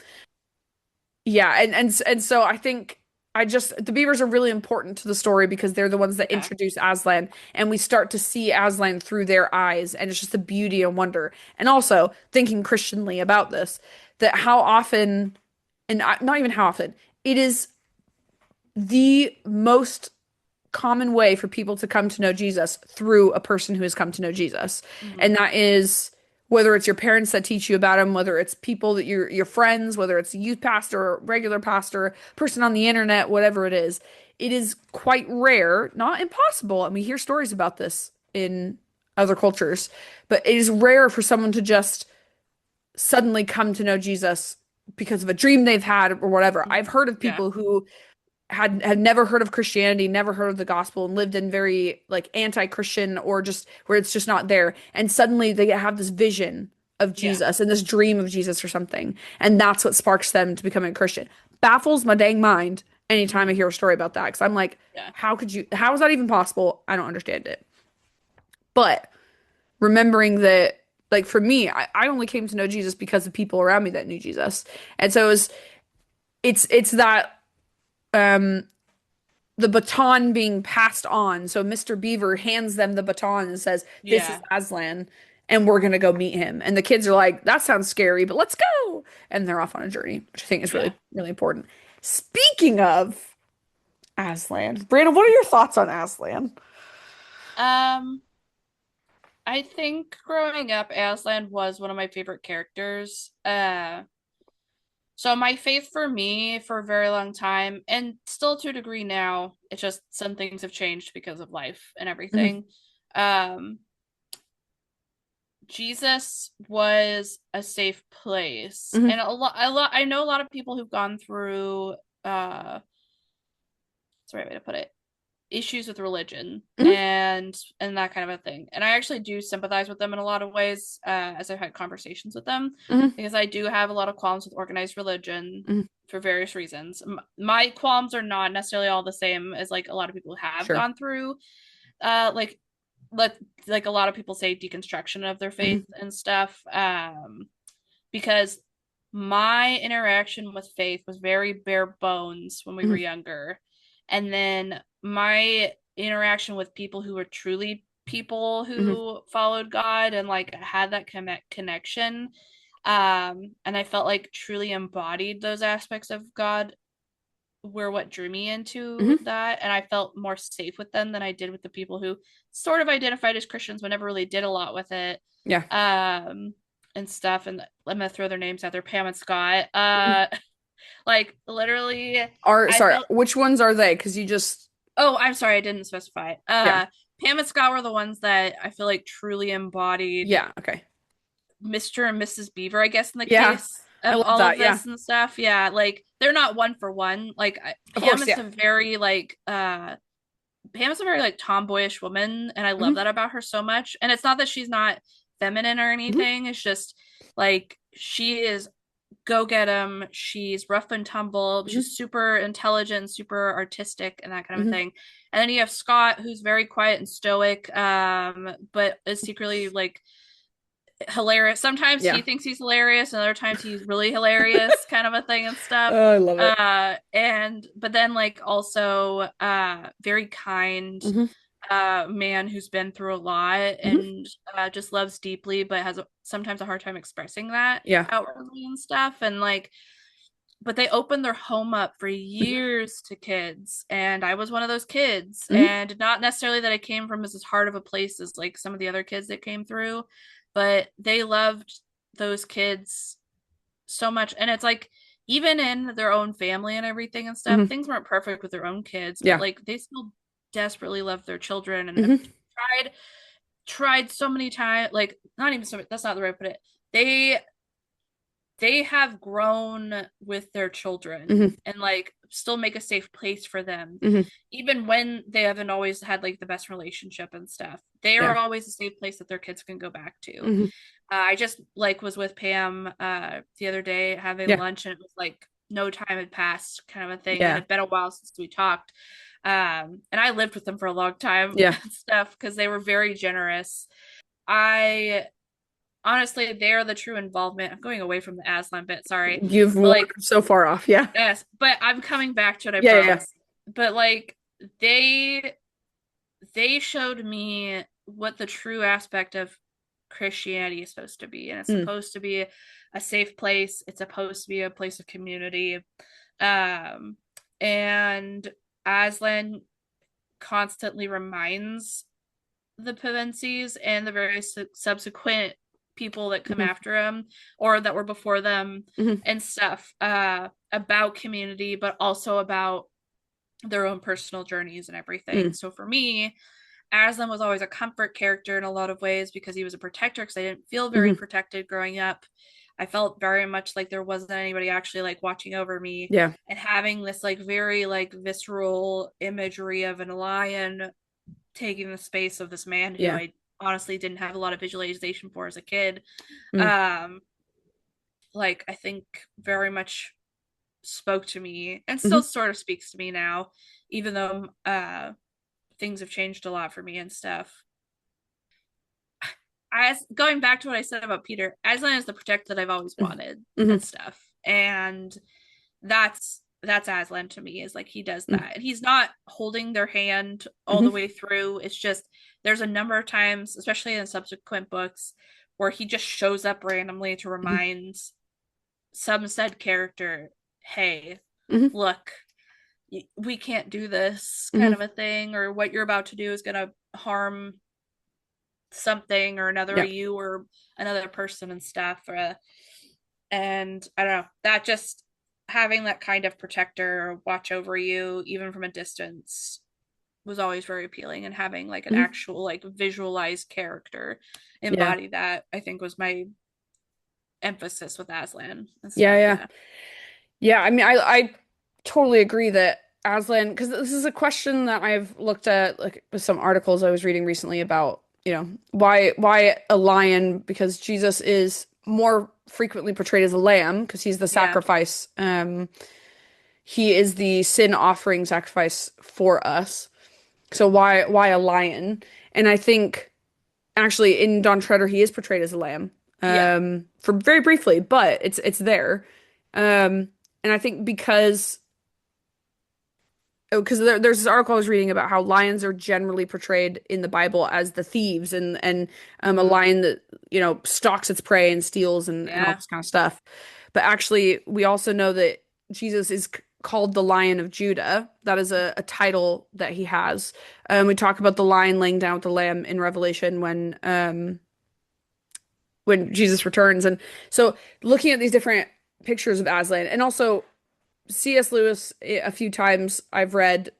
Yeah, and so I think I just the beavers are really important to the story because they're the ones that Yeah. introduce Aslan, and we start to see Aslan through their eyes, and it's just the beauty and wonder. And also thinking Christianly about this, that how often, and not even how often, it is the most common way for people to come to know Jesus through a person who has come to know Jesus. Hmm. And that is whether it's your parents that teach you about him, whether it's people that your friends, whether it's a youth pastor or regular pastor, person on the internet, whatever it is. It is quite rare, not impossible, and we hear stories about this in other cultures, but it is rare for someone to just suddenly come to know Jesus because of a dream they've had or whatever. Hmm. I've heard of Yeah. people who had never heard of Christianity, never heard of the gospel, and lived in very like anti-Christian or just where it's just not there. And suddenly they have this vision of Yeah. Jesus and this dream of Jesus or something. And that's what sparks them to becoming a Christian. Baffles my dang mind anytime I Hmm. hear a story about that. Because I'm like, Yeah. how is that even possible? I don't understand it. But remembering that, like for me, I only came to know Jesus because of people around me that knew Jesus. And so it's that um the baton being passed on. So Mr. Beaver hands them the baton and says, "This is Yeah. Aslan, and we're gonna go meet him." And the kids are like, "That sounds scary, but let's go!" And they're off on a journey, which I think is Yeah. really, really important. Speaking of Aslan, Brandon, what are your thoughts on Aslan? Um, I think growing up, Aslan was one of my favorite characters. So my faith for me for a very long time, and still to a degree now, it's just some things have changed because of life and Hmm. everything. Um, Jesus was a safe place. Hmm. And I know a lot of people who've gone through what's the right way to put it? Issues with religion Hmm. and that kind of a thing. And I actually do sympathize with them in a lot of ways, as I've had conversations with them, Hmm. because I do have a lot of qualms with organized religion Hmm. for various reasons. My qualms are not necessarily all the same as like a lot of people have Sure. gone through, uh, like like like a lot of people say deconstruction of their Hmm. faith and stuff. Because my interaction with faith was very bare bones when we were Hmm. younger. And then my interaction with people who were truly people Hmm. who followed God and like had that connection, and I felt like truly embodied those aspects of God were what drew me into Hmm. that, and I felt more safe with them than I did with the people who sort of identified as Christians but never really did a lot with it. Yeah. Um and stuff, and I'm gonna throw their names out there, Pam and Scott. Mhm. Like literally Are I sorry, felt, which ones are they? Because you just oh, I'm sorry, I didn't specify. yeah. Pam and Scott were the ones that I feel like truly embodied Yeah. Okay. Mr. and Mrs. Beaver, I guess, in the Yeah. case I of love all of that. Yeah. this and stuff. Yeah, like they're not one for one. Like Of Pam course. is Yeah. a very like Pam is a very like tomboyish woman, and I love Hmm. that about her so much. And it's not that she's not feminine or Hmm. anything. It's just like she is go get 'em. She's rough and tumble. She's Hmm. super intelligent, super artistic, and that kind of a Hmm. thing. And then you have Scott, who's very quiet and stoic, but is secretly like hilarious. Sometimes he Yeah. thinks he's hilarious, and other times he's really hilarious, kind of a thing and stuff. Oh, I love it. And but then like also very kind Hmm. man who's been through a lot Hmm. and just loves deeply, but has sometimes a hard time expressing that Yeah. outwardly and stuff. And like, but they opened their home up for Hmm. years to kids, and I was one of those kids, Hmm. and not necessarily that I came from as hard of a place as like some of the other kids that came through, but they loved those kids so much. And it's like even in their own family and everything and stuff, Hmm. things weren't perfect with their own kids, but Yeah. like they still desperately love their children and have Hmm. tried so many times, like not even so, that's not the right way to put it. They have grown with their children Hmm. and like still make a safe place for them, Hmm. even when they haven't always had like the best relationship and stuff. They are Yeah. always a safe place that their kids can go back to. Hmm. I just like was with Pam the other day having Yeah. lunch, and it was like no time had passed, kind of a thing. It Yeah. had been a while since we talked. And I lived with them for a long time Yeah. and stuff because they were very generous. I honestly, they are the true involvement. I'm going away from the Aslan bit, sorry. You've But wandered like, so far off. Yeah. yes, but I'm coming back to it, I Yeah, yeah, yeah. promise. But like they they showed me what the true aspect of Christianity is supposed to be. And it's Mm, supposed to be a safe place. It's supposed to be a place of community. Um, and Aslan constantly reminds the Pevensies and the various subsequent people that come mhm, after him or that were before them mhm, and stuff about community, but also about their own personal journeys and everything. mm, So for me, Aslan was always a comfort character in a lot of ways because he was a protector because I didn't feel very mhm. protected growing up. I felt very much like there wasn't anybody actually like watching over me Yeah, and having this like very like visceral imagery of a lion taking the space of this man who yeah. I honestly didn't have a lot of visualization for as a kid. Mm, Um like I think very much spoke to me and mhm, still sort of speaks to me now even though things have changed a lot for me and stuff. As going back to what I said about Peter, Aslan is the protector that I've always mhm, wanted mhm, and stuff. And that's Aslan to me is like he does mhm, that. And he's not holding their hand all the mhm, way through. It's just there's a number of times, especially in subsequent books, where he just shows up randomly to mhm, remind some said character, hey, mhm, look, we can't do this kind mhm. of a thing, or what you're about to do is gonna harm something or another, Yeah. you or another person and stuff. And I don't know, that just having that kind of protector watch over you, even from a distance, was always very appealing. And having like an Mhm. actual, like, visualized character Yeah. embody that, I think was my emphasis with Aslan and Yeah, stuff. yeah. Yeah. Yeah, I mean, I totally agree that Aslan, because this is a question that I've looked at like with some articles I was reading recently about, why a lion? Because Jesus is more frequently portrayed as a lamb because he's the Yeah. sacrifice. He is the sin offering sacrifice for us. So why a lion? And I think actually in Don Treader he is portrayed as a lamb. Yeah. For very briefly, but it's there. And I think because there's this article I was reading about how lions are generally portrayed in the Bible as the thieves and a Mm-hmm. lion that stalks its prey and steals and all Yeah. this kind of stuff. But actually, we also know that Jesus is called the Lion of Judah. That is a title that he has. We talk about the lion laying down with the lamb in Revelation when Jesus returns, and so looking at these different pictures of Aslan, and also C.S. Lewis a few times I've read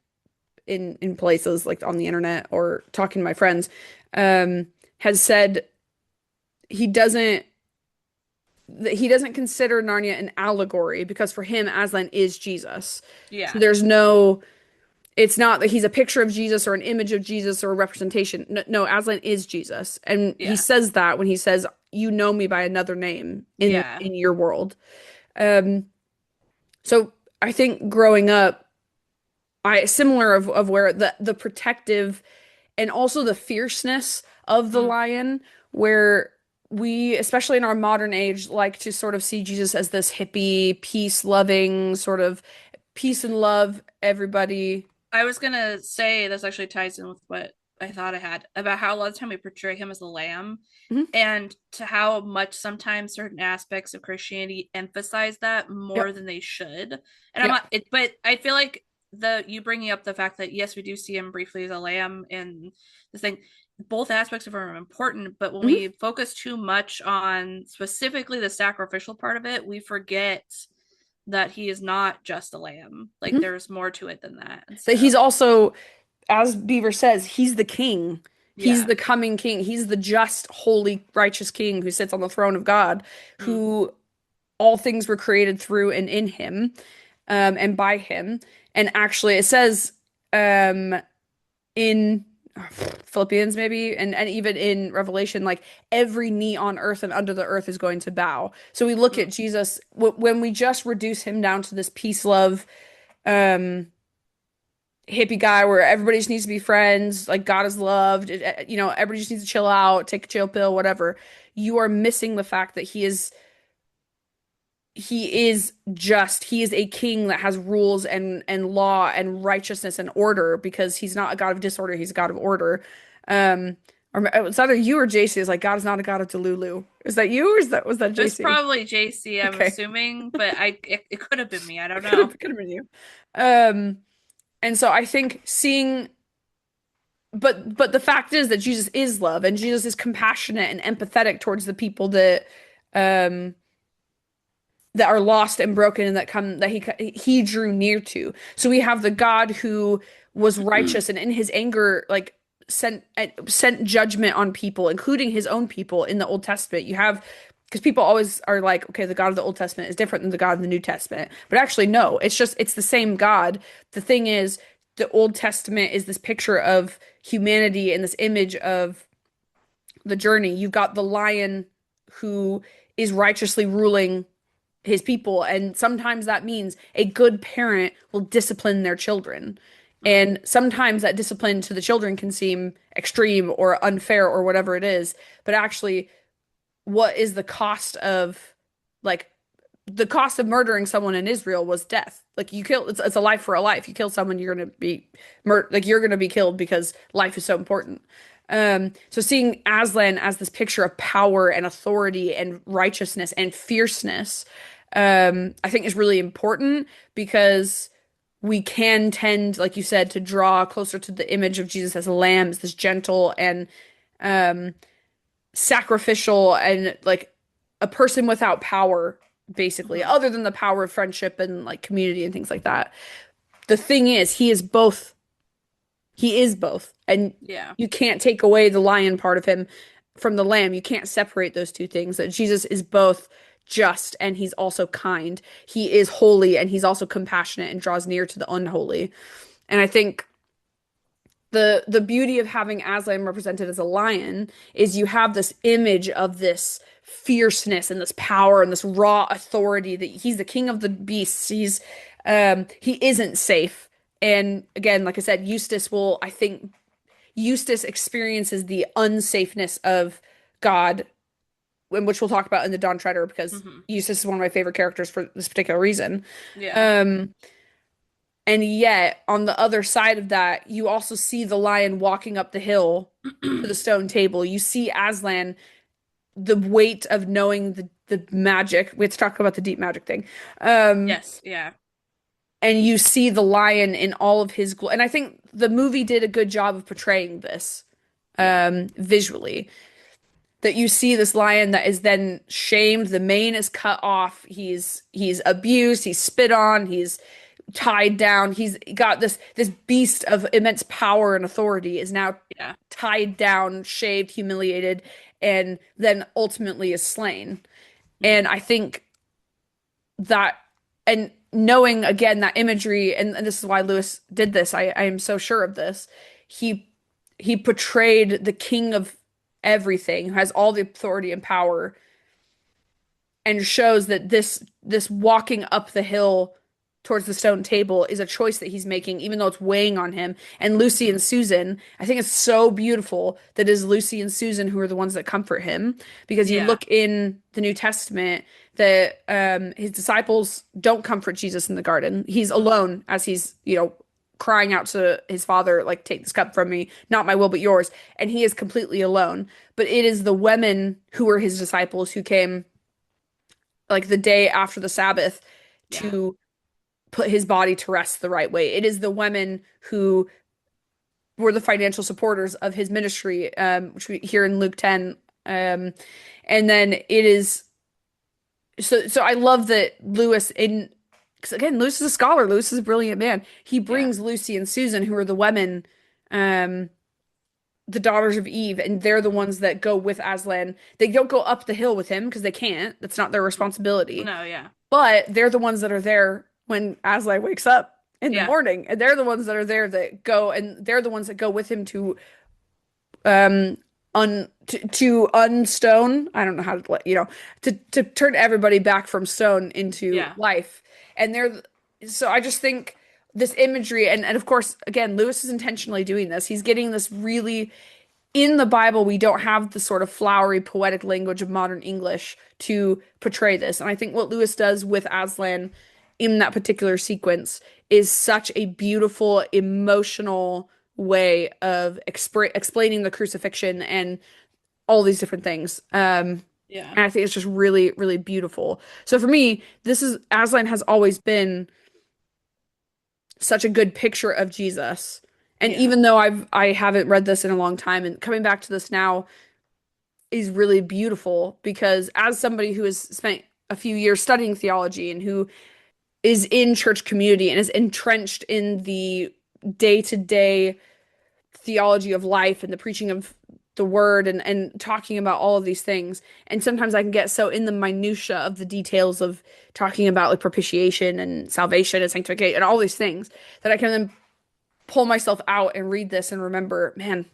in places like on the internet or talking to my friends, um, has said he doesn't he doesn't consider Narnia an allegory because for him Aslan is Jesus. So Yeah. there's no it's not that he's a picture of Jesus or an image of Jesus or a representation. No, no, Aslan is Jesus. And he Yeah. says that when he says, "You know me by another name Yeah. in your world." Um, so I think growing up, I similar of where the protective and also the fierceness of the Mm. lion, where we, especially in our modern age, like to sort of see Jesus as this hippie, peace-loving, sort of peace and love, everybody. I was gonna say this actually ties in with what I thought I had about how a lot of time we portray him as a lamb, Mhm. and to how much sometimes certain aspects of Christianity emphasize that more Yep. than they should. And I'm Yep. not, but I feel like the you bringing up the fact that yes, we do see him briefly as a lamb in this thing. Both aspects of him are important, but when Mhm. we focus too much on specifically the sacrificial part of it, we forget that he is not just a lamb. Like Mhm. there's more to it than that and That he's stuff. also, as Beaver says, he's the king. He's Yeah. the coming king. He's the just, holy, righteous king who sits on the throne of God, Mm. who all things were created through and in him, and by him. And actually, it says um, in Philippians, maybe, and even in Revelation, like every knee on earth and under the earth is going to bow. So we look Mm. at Jesus when we just reduce him down to this peace, love, um, hippie guy where everybody just needs to be friends, like God is loved, everybody just needs to chill out, take a chill pill, whatever. You are missing the fact that he is just, he is a king that has rules and law and righteousness and order because he's not a God of disorder, he's a God of order. Um or it's either you or JC is like God is not a God of Delulu. Is that you or was that It was JC? probably JC, I'm Okay. assuming, but it could have been me. I don't Could have know. could have been you. Um and so I think seeing but the fact is that Jesus is love and Jesus is compassionate and empathetic towards the people um that are lost and broken and that he drew near to. So we have the God who was righteous and in his anger like sent judgment on people, including his own people in the Old Testament. You have because people always are like, okay, the God of the Old Testament is different than the God of the New Testament. But actually, no, it's the same God. The thing is, the Old Testament is this picture of humanity and this image of the journey. You've got the lion who is righteously ruling his people. And sometimes that means a good parent will discipline their children. Mm, And sometimes that discipline to the children can seem extreme or unfair or whatever it is. But actually, what is the cost of like the cost of murdering someone in Israel was death. Like you kill, it's a life for a life. You kill someone, you're gonna be like you're gonna be killed because life is so important. So seeing Aslan as this picture of power and authority and righteousness and fierceness, I think is really important because we can tend, like you said, to draw closer to the image of Jesus as a lamb, as this gentle and um, sacrificial and like a person without power, basically, mhm. other than the power of friendship and like community and things like that. The thing is, he is both. He is both. And Yeah. you can't take away the lion part of him from the lamb. You can't separate those two things. That Jesus is both just and he's also kind. He is holy and he's also compassionate and draws near to the unholy. And I think the beauty of having Aslan represented as a lion is you have this image of this fierceness and this power and this raw authority that he's the king of the beasts. He isn't safe. And again, like I said, I think Eustace experiences the unsafeness of God, which we'll talk about in the Dawn Treader because Hmm. Eustace is one of my favorite characters for this particular reason. Yeah. Um, and yet, on the other side of that, you also see the lion walking up the hill to the stone table. You see Aslan, the weight of knowing the magic. We have to talk about the deep magic thing. Um, Yes, yeah. and you see the lion in all of his glory. And I think the movie did a good job of portraying this Yeah. visually. That you see this lion that is then shamed, the mane is cut off, he's abused, he's spit on, he's tied down. He's got this beast of immense power and authority is now Yeah. tied down, shaved, humiliated, and then ultimately is slain. Mhm. And I think that and knowing again that imagery, and this is why Lewis did this, I am so sure of this. He he portrayed the king of everything, who has all the authority and power, and shows that this walking up the hill towards the stone table is a choice that he's making, even though it's weighing on him. And Lucy Mhm. and Susan, I think it's so beautiful that it is Lucy and Susan who are the ones that comfort him, because you Yeah. look in the New Testament that his disciples don't comfort Jesus in the garden. He's Mhm. alone as he's, crying out to his father, like, take this cup from me, not my will but yours. And he is completely alone. But it is the women who were his disciples who came like the day after the Sabbath Yeah. to put his body to rest the right way. It is the women who were the financial supporters of his ministry, which we hear in Luke 10. And then it is so I love that Lewis in because again, Lewis is a scholar, Lewis is a brilliant man. He Yeah. brings Lucy and Susan, who are the women, um, the daughters of Eve, and they're the Mhm. ones that go with Aslan. They don't go up the hill with him because they can't. That's not their Mhm. responsibility. No, yeah. But they're the ones that are there when Aslan wakes up in the Yeah. morning, and they're the ones that are there that go, and they're the ones that go with him to um to unstone. I don't know how to let to turn everybody back from stone into Yeah. life. And they're so I just think. this imagery, and of course, again, Lewis is intentionally doing this. He's getting this really in the Bible, we don't have the sort of flowery, poetic language of modern English to portray this. And I think what Lewis does with Aslan in that particular sequence is such a beautiful, emotional way of explaining the crucifixion and all these different things. Yeah. And I think it's just really, really beautiful. So for me, this is Aslan has always been such a good picture of Jesus. And Yeah. even though I haven't read this in a long time and coming back to this now is really beautiful because as somebody who has spent a few years studying theology and who is in church community and is entrenched in the day-to-day theology of life and the preaching of the word and talking about all of these things. And sometimes I can get so in the minutia of the details of talking about like propitiation and salvation and sanctification and all these things that I can then pull myself out and read this and remember, man,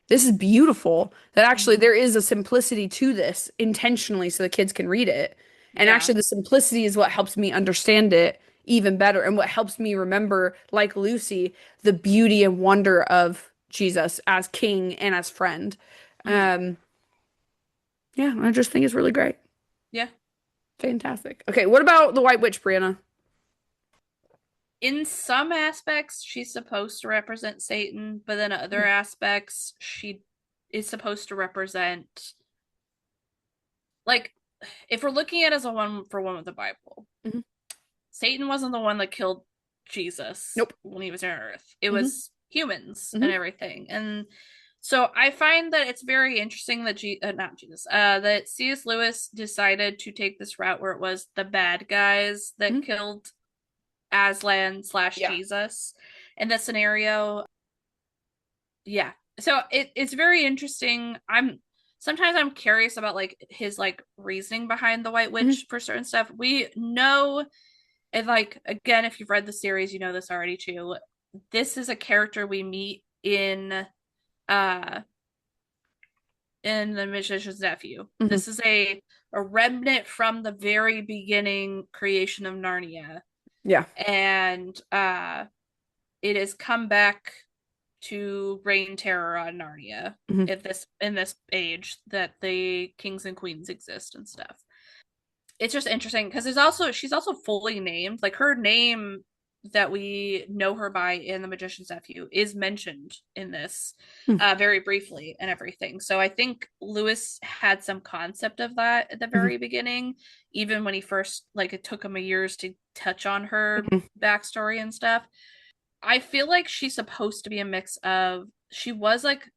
this is beautiful. That actually Mhm. there is a simplicity to this intentionally so the kids can read it. And Yeah. actually the simplicity is what helps me understand it even better and what helps me remember, like Lucy, the beauty and wonder of Jesus as king and as friend. Mhm. Um, yeah, I just think it's really great. Yeah. Fantastic. Okay, what about the White Witch, Brianna? In some aspects, she's supposed to represent Satan, but then other aspects, she is supposed to represent, like, if we're looking at it as a one for one with the Bible, Hmm. Satan wasn't the one that killed Jesus Nope. when he was on Earth. It Hmm. was humans and Hmm. everything. And so I find that it's very interesting that not Jesus, that C.S. Lewis decided to take this route where it was the bad guys that Hmm. killed Aslan slash Yeah. Jesus in this scenario. Yeah. So it's very interesting. I'm curious about like his like reasoning behind the White Hmm. Witch for certain stuff. We know, and like again, if you've read the series, you know this already too. This is a character we meet uh in The Magician's Nephew. Hmm. This is a remnant from the very beginning creation of Narnia. Yeah. And it has come back to reign terror on Narnia Hmm. at this age that the kings and queens exist and stuff. It's just interesting because she's also fully named. Like her name that we know her by in The Magician's Nephew is mentioned in this very briefly and everything. So I think Lewis had some concept of that at the Hmm. very beginning, even when he first like it took him a years to touch on her Hmm. backstory and stuff. I feel like she's supposed to be a mix of she was like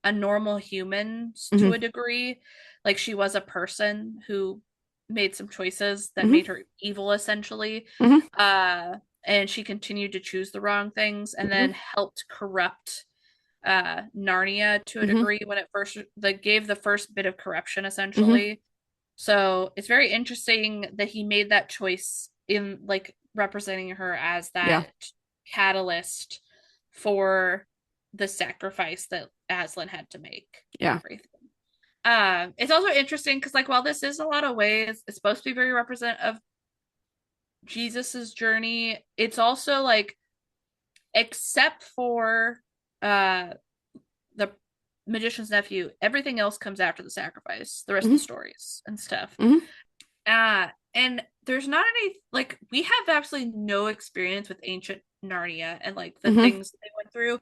a normal human to Hmm. a degree. Like she was a person who made some choices that Hmm. made her evil essentially. Hmm. Uh and she continued to choose the wrong things and Hmm. then helped corrupt Narnia to a Hmm. degree when it first like gave the first bit of corruption Hmm. essentially. So it's very interesting that he made that choice in like representing her as Yeah. that catalyst for the sacrifice that Aslan had to make and Yeah. everything. It's also interesting because like while this is a lot of ways, it's supposed to be very representative of Jesus's journey, it's also like except for uh the magician's nephew, everything else comes after the sacrifice, the rest of the Hmm. stories and stuff. Hmm. And there's not any like we have absolutely no experience with ancient Narnia and like the Hmm. things they went through.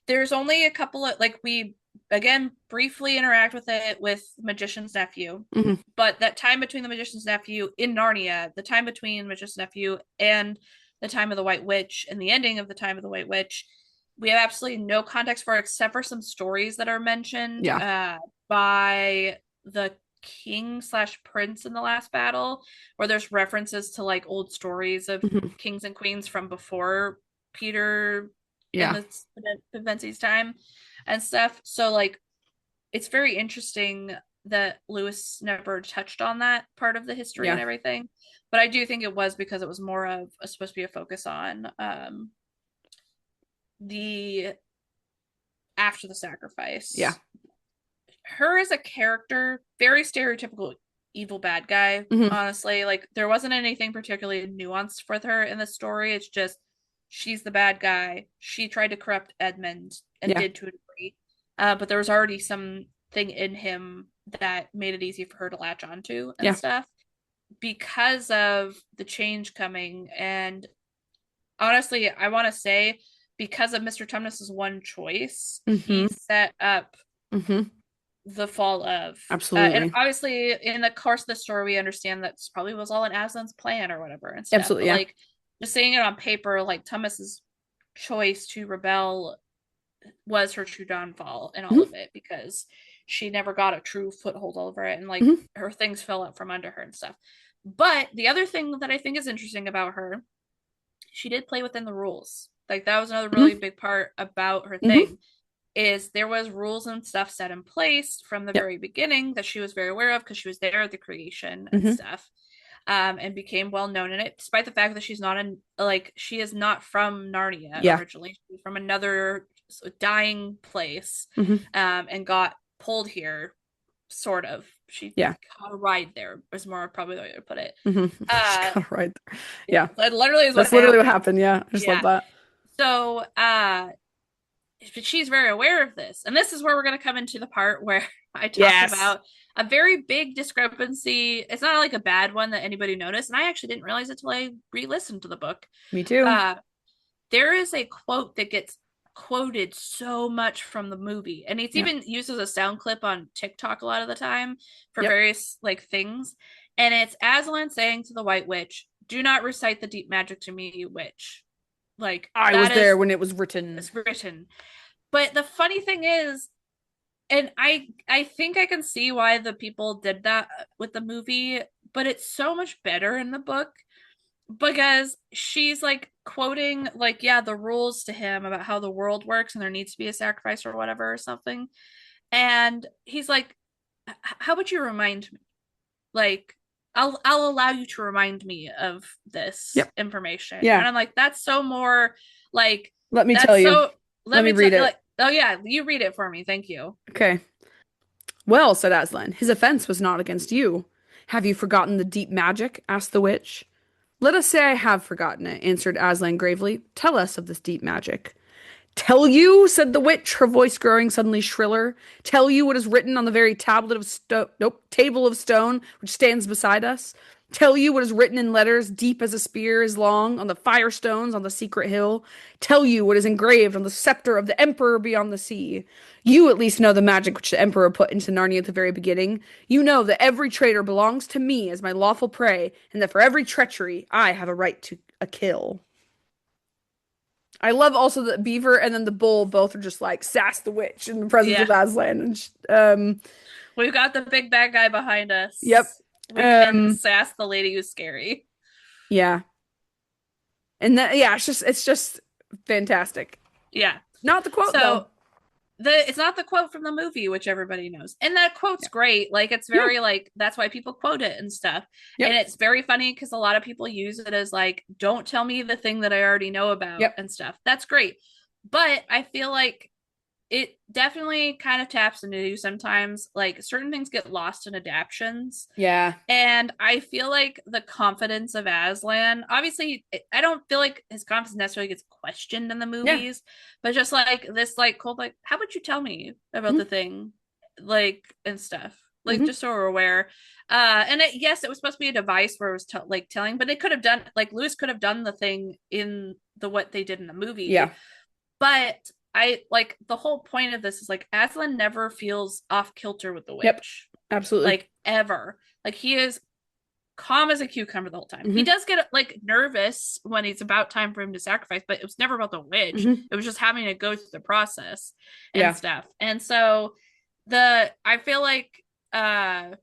There's only a couple of like we again briefly interact with it with Magician's Nephew, Hmm. but that time between the Magician's Nephew in Narnia, the time between Magician's Nephew and the time of the White Witch and the ending of the time of the White Witch, we have absolutely no context for it except for some stories that are mentioned Yeah. by the king slash prince in the last battle, where there's references to like old stories of Hmm. kings and queens from before Peter in Yeah. the Vinci's time and stuff. So like it's very interesting that Lewis never touched on that part of the history and Yeah. everything. But I do think it was because it was more of supposed to be a focus on the after the Yeah. sacrifice. Her as a character, very stereotypical evil bad guy, Hmm. honestly. Like there wasn't anything particularly nuanced with her in the story. It's just she's the bad guy. She tried to corrupt Edmund and Yeah. did to a degree. But there was already something in him that made it easy for her to latch onto and Yeah. stuff because of the change coming. And honestly, I want to say because of Mr. Tumnus's one choice, he Mm-hmm. set up Mm-hmm. the fall of. And Absolutely. obviously, in the course of the story, we understand that this probably was all in Aslan's plan or whatever and stuff. Absolutely. But Yeah. like, just seeing it on paper, like Thomas's choice to rebel was her true downfall in all Mm-hmm. of it because she never got a true foothold over it and like Mm-hmm. her things fell out from under her and stuff. But the other thing that I think is interesting about her, she did play within the rules. Like that was another really Mm-hmm. big part about her Mm-hmm. thing is there was rules and stuff set in place from the Yep. very beginning that she was very aware of because she was there at the creation and Mm-hmm. stuff, and became well known in it, despite the fact that she's not in like she is not from Narnia Yeah. originally. She's from another dying place, Mm-hmm. and got pulled here, sort of. She Yeah. got a ride there, is more probably the way to put it. Mm-hmm. She Uh, got it right there. Yeah. that literally is what That's literally what happened. happened. Yeah. I just love Yeah. that. So, but she's very aware of this. And this is where we're going to come into the part where I talk Yes. about a very big discrepancy. It's not like a bad one that anybody noticed. And I actually didn't realize it till I re listened to the book. Me too. Uh, there is a quote that gets quoted so much from the movie. And it's Yeah. even used as a sound clip on TikTok a lot of the time for Yep. various like things. And it's Aslan saying to the White Witch, "Do not recite the deep magic to me, witch." Like I was that there is when it was written. it's written. But the funny thing is, and I think I can see why the people did that with the movie, but it's so much better in the book because she's like quoting like yeah, the rules to him about how the world works and there needs to be a sacrifice or whatever or something. And he's like, how would you remind me? Like I'll allow you to remind me of this Yep. information. And Yeah. I'm like, that's so more like Let me tell that's you. so Let let me me tell read you it. like oh yeah, you read it for me. Thank you. Okay. Well, said Aslan, his offense was not against you. Have you forgotten the deep magic? Asked the witch. Let us say I have forgotten it, answered Aslan gravely. Tell us of this deep magic. Tell you, said the witch, her voice growing suddenly shriller. Tell you what is written on the very tablet of stone, nope, table of stone which stands beside us. Tell you what is written in letters deep as a spear is long on the firestones on the secret hill. Tell you what is engraved on the scepter of the emperor beyond the sea. You at least know the magic which the emperor put into Narnia at the very beginning. You know that every traitor belongs to me as my lawful prey, and that for every treachery I have a right to a kill. I love also that Beaver and then the Bull both are just like sass the witch in the presence Yeah. of Aslan. We've got the big bad guy behind Yep. us. We can Um, sass the lady who's scary. yeah. And that, yeah, it's just fantastic. Yeah. Not the quote though. So it's not the quote from the movie, which everybody knows. And that quote's Yeah. great. Like it's Yeah. very like that's why people quote it and stuff. And Yep. it's very funny because a lot of people use it as like, don't tell me the thing that I already know about Yep. and stuff. That's great. But I feel like it definitely kind of taps into you sometimes. Like certain things get lost in adaptions. Yeah. And I feel like the confidence of Aslan, obviously, I don't feel like his confidence necessarily gets questioned in the Yeah. movies, but just like this, like, cold, like, how would you tell me about Hmm. the thing, like, and stuff, like, Hmm. just so we're aware. And yes, it was supposed to be a device where it was like telling, but it could have done, like, Lewis could have done the thing in the what they did in the movie, Yeah. but I like the whole point of this is like Aslan never feels off kilter with the Yep. witch, Absolutely. like ever. Like he is calm as a cucumber the whole time. He Hmm. does get like nervous when it's about time for him to sacrifice, but it was never about the witch. Hmm. It was just having to go through the process and Yeah. stuff. And so I feel like uh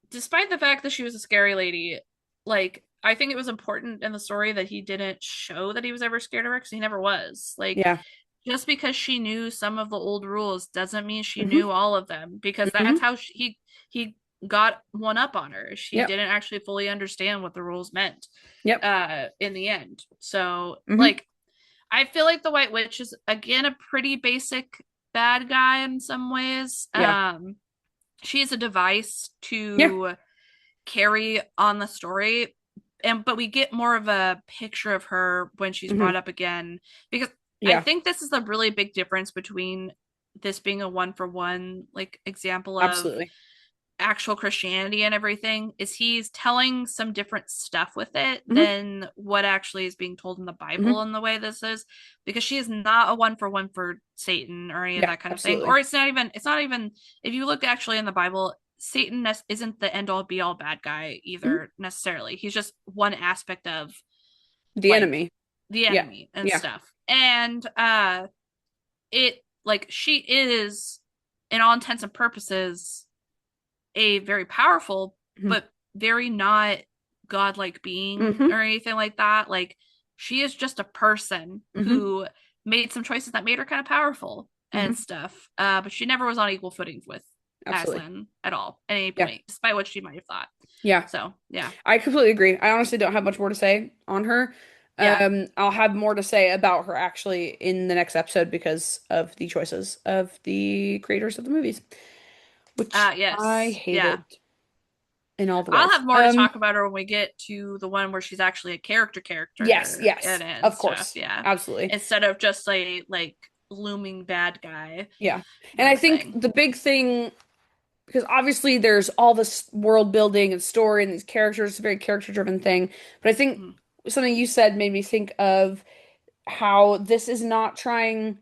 despite the fact that she was a scary lady, like I think it was important in the story that he didn't show that he was ever scared of her because he never was. Like Yeah. just because she knew some of the old rules doesn't mean she Hmm. knew all of them because that's Hmm. how he got one up on her. She Yep. didn't actually fully understand what the rules meant Yep. in the end. So Hmm. like I feel like the White Witch is again a pretty basic bad guy in some ways. Yeah. She is a device Yeah. to carry on the story. but we get more of a picture of her when she's Hmm. brought up again, because I Yeah, think this is a really big difference between this being a one for one like example of absolutely. actual Christianity and everything, is he's telling some different stuff with it Hmm. than what actually is being told in the Hmm. Bible in the way this is, because she is not a one for Satan or any of Yeah, that kind of thing. Or absolutely. it's not even if you look actually in the Bible, Satan isn't the end all be all bad guy Mhm. either necessarily. He's just one aspect of The like enemy. the Yeah, enemy and yeah. stuff. And it like she is in all intents and purposes a very powerful Hmm. but very not godlike being Hmm. or anything like that. Like she is just a person Hmm. who made some choices that made her kind of powerful and Hmm. stuff. But she never was on equal footing with Absolutely. Aslan at all at any Yeah, point, despite what she might have thought. yeah. So yeah, I completely agree. I honestly don't have much more to say on her. yeah, I'll have more to say about her actually in the next episode because of the choices of the creators of the movies, which I yes, yeah. hated in all the I'll ways. have more to talk about her when we get to the one where she's actually a Yes, character in yes, it and of stuff. course. Yeah, Absolutely. instead of just a like looming bad guy Yeah. And I kind of think thing. the big thing, because obviously there's all this world building and story and these characters, it's a very character driven thing. But I think Mm-hmm. something you said made me think of how this is not trying,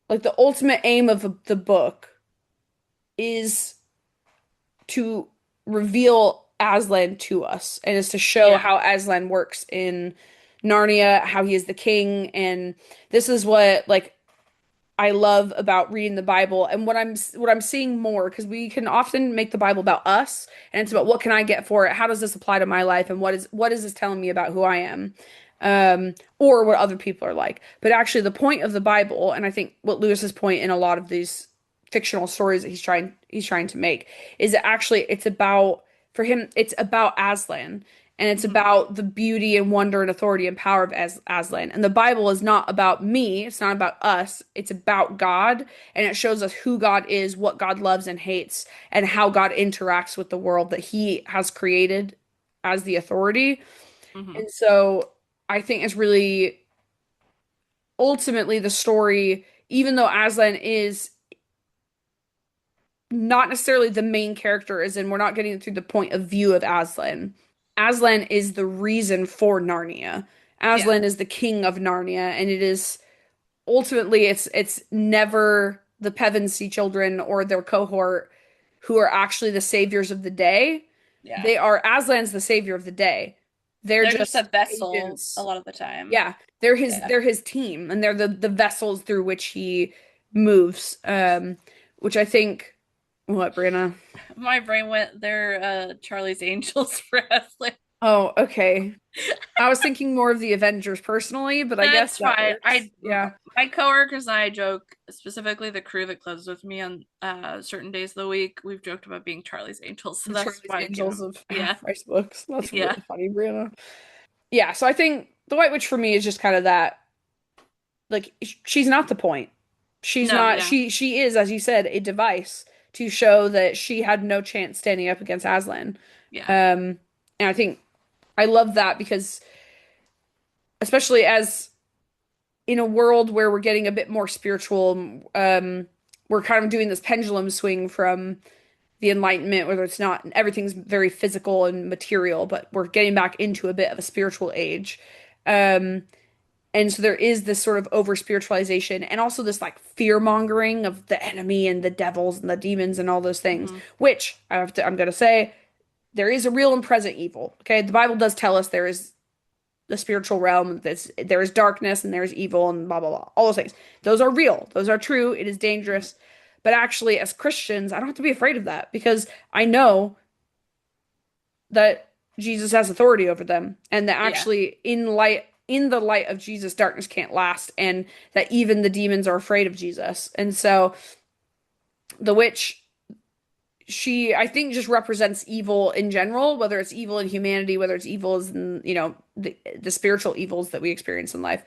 like, the ultimate aim of the book is to reveal Aslan to us and is to show Yeah, how Aslan works in Narnia, how he is the king. And this is what, like, I love about reading the Bible and what I'm seeing more, because we can often make the Bible about us and it's about mm-hmm. what can I get for it? How does this apply to my life? And what is this telling me about who I am? Or what other people are like. But actually the point of the Bible, and I think what Lewis's point in a lot of these fictional stories that he's trying to make, is that actually it's about, for him, it's about Aslan. And it's Mm-hmm. about the beauty and wonder and authority and power of Aslan. And the Bible is not about me. It's not about us. It's about God. And it shows us who God is, what God loves and hates, and how God interacts with the world that he has created as the authority. Mm-hmm. And so I think it's really ultimately the story, even though Aslan is not necessarily the main character, as in we're not getting it through the point of view of Aslan. Aslan is the reason for Narnia. Yeah, Aslan is the king of Narnia, and it is ultimately it's never the Pevensey children or their cohort who are actually the saviors of the day. yeah. They are Aslan's the savior of the day. They're They're just a just vessel a agents. lot of the time. Yeah, they're his Yeah. they're his team, and they're the vessels through which he moves. Which I think, what, Brianna? My brain went there, Charlie's Angels for Aslan. Oh, okay. I was thinking more of the Avengers personally, but I guess That's that fine. works. Yeah. My coworkers and I joke, specifically the crew that closes with me on certain days of the week. We've joked about being Charlie's Angels, so The that's Charlie's why it Angels came. of Yeah, half-price books. That's yeah. really funny, Brianna. Yeah, so I think the White Witch for me is just kind of that, like, she's not the point. She's No, not, yeah, she is, as you said, a device to show that she had no chance standing up against Aslan. yeah, And I think I love that because, especially as in a world where we're getting a bit more spiritual, we're kind of doing this pendulum swing from the Enlightenment, whether it's not everything's very physical and material, but we're getting back into a bit of a spiritual age. Um, and so there is this sort of over spiritualization and also this like fear mongering of the enemy and the devils and the demons and all those things, hmm, which I'm gonna say there is a real and present evil. Okay, the Bible does tell us there is the spiritual realm. There is darkness and there's evil and blah blah blah. All those things. Those are real. Those are true. It is dangerous. But actually, as Christians, I don't have to be afraid of that because I know that Jesus has authority over them, and that yeah, actually in the light of Jesus, darkness can't last, and that even the demons are afraid of Jesus. And so the witch, she, I think, just represents evil in general, whether it's evil in humanity, whether it's evils in, the spiritual evils that we experience in life.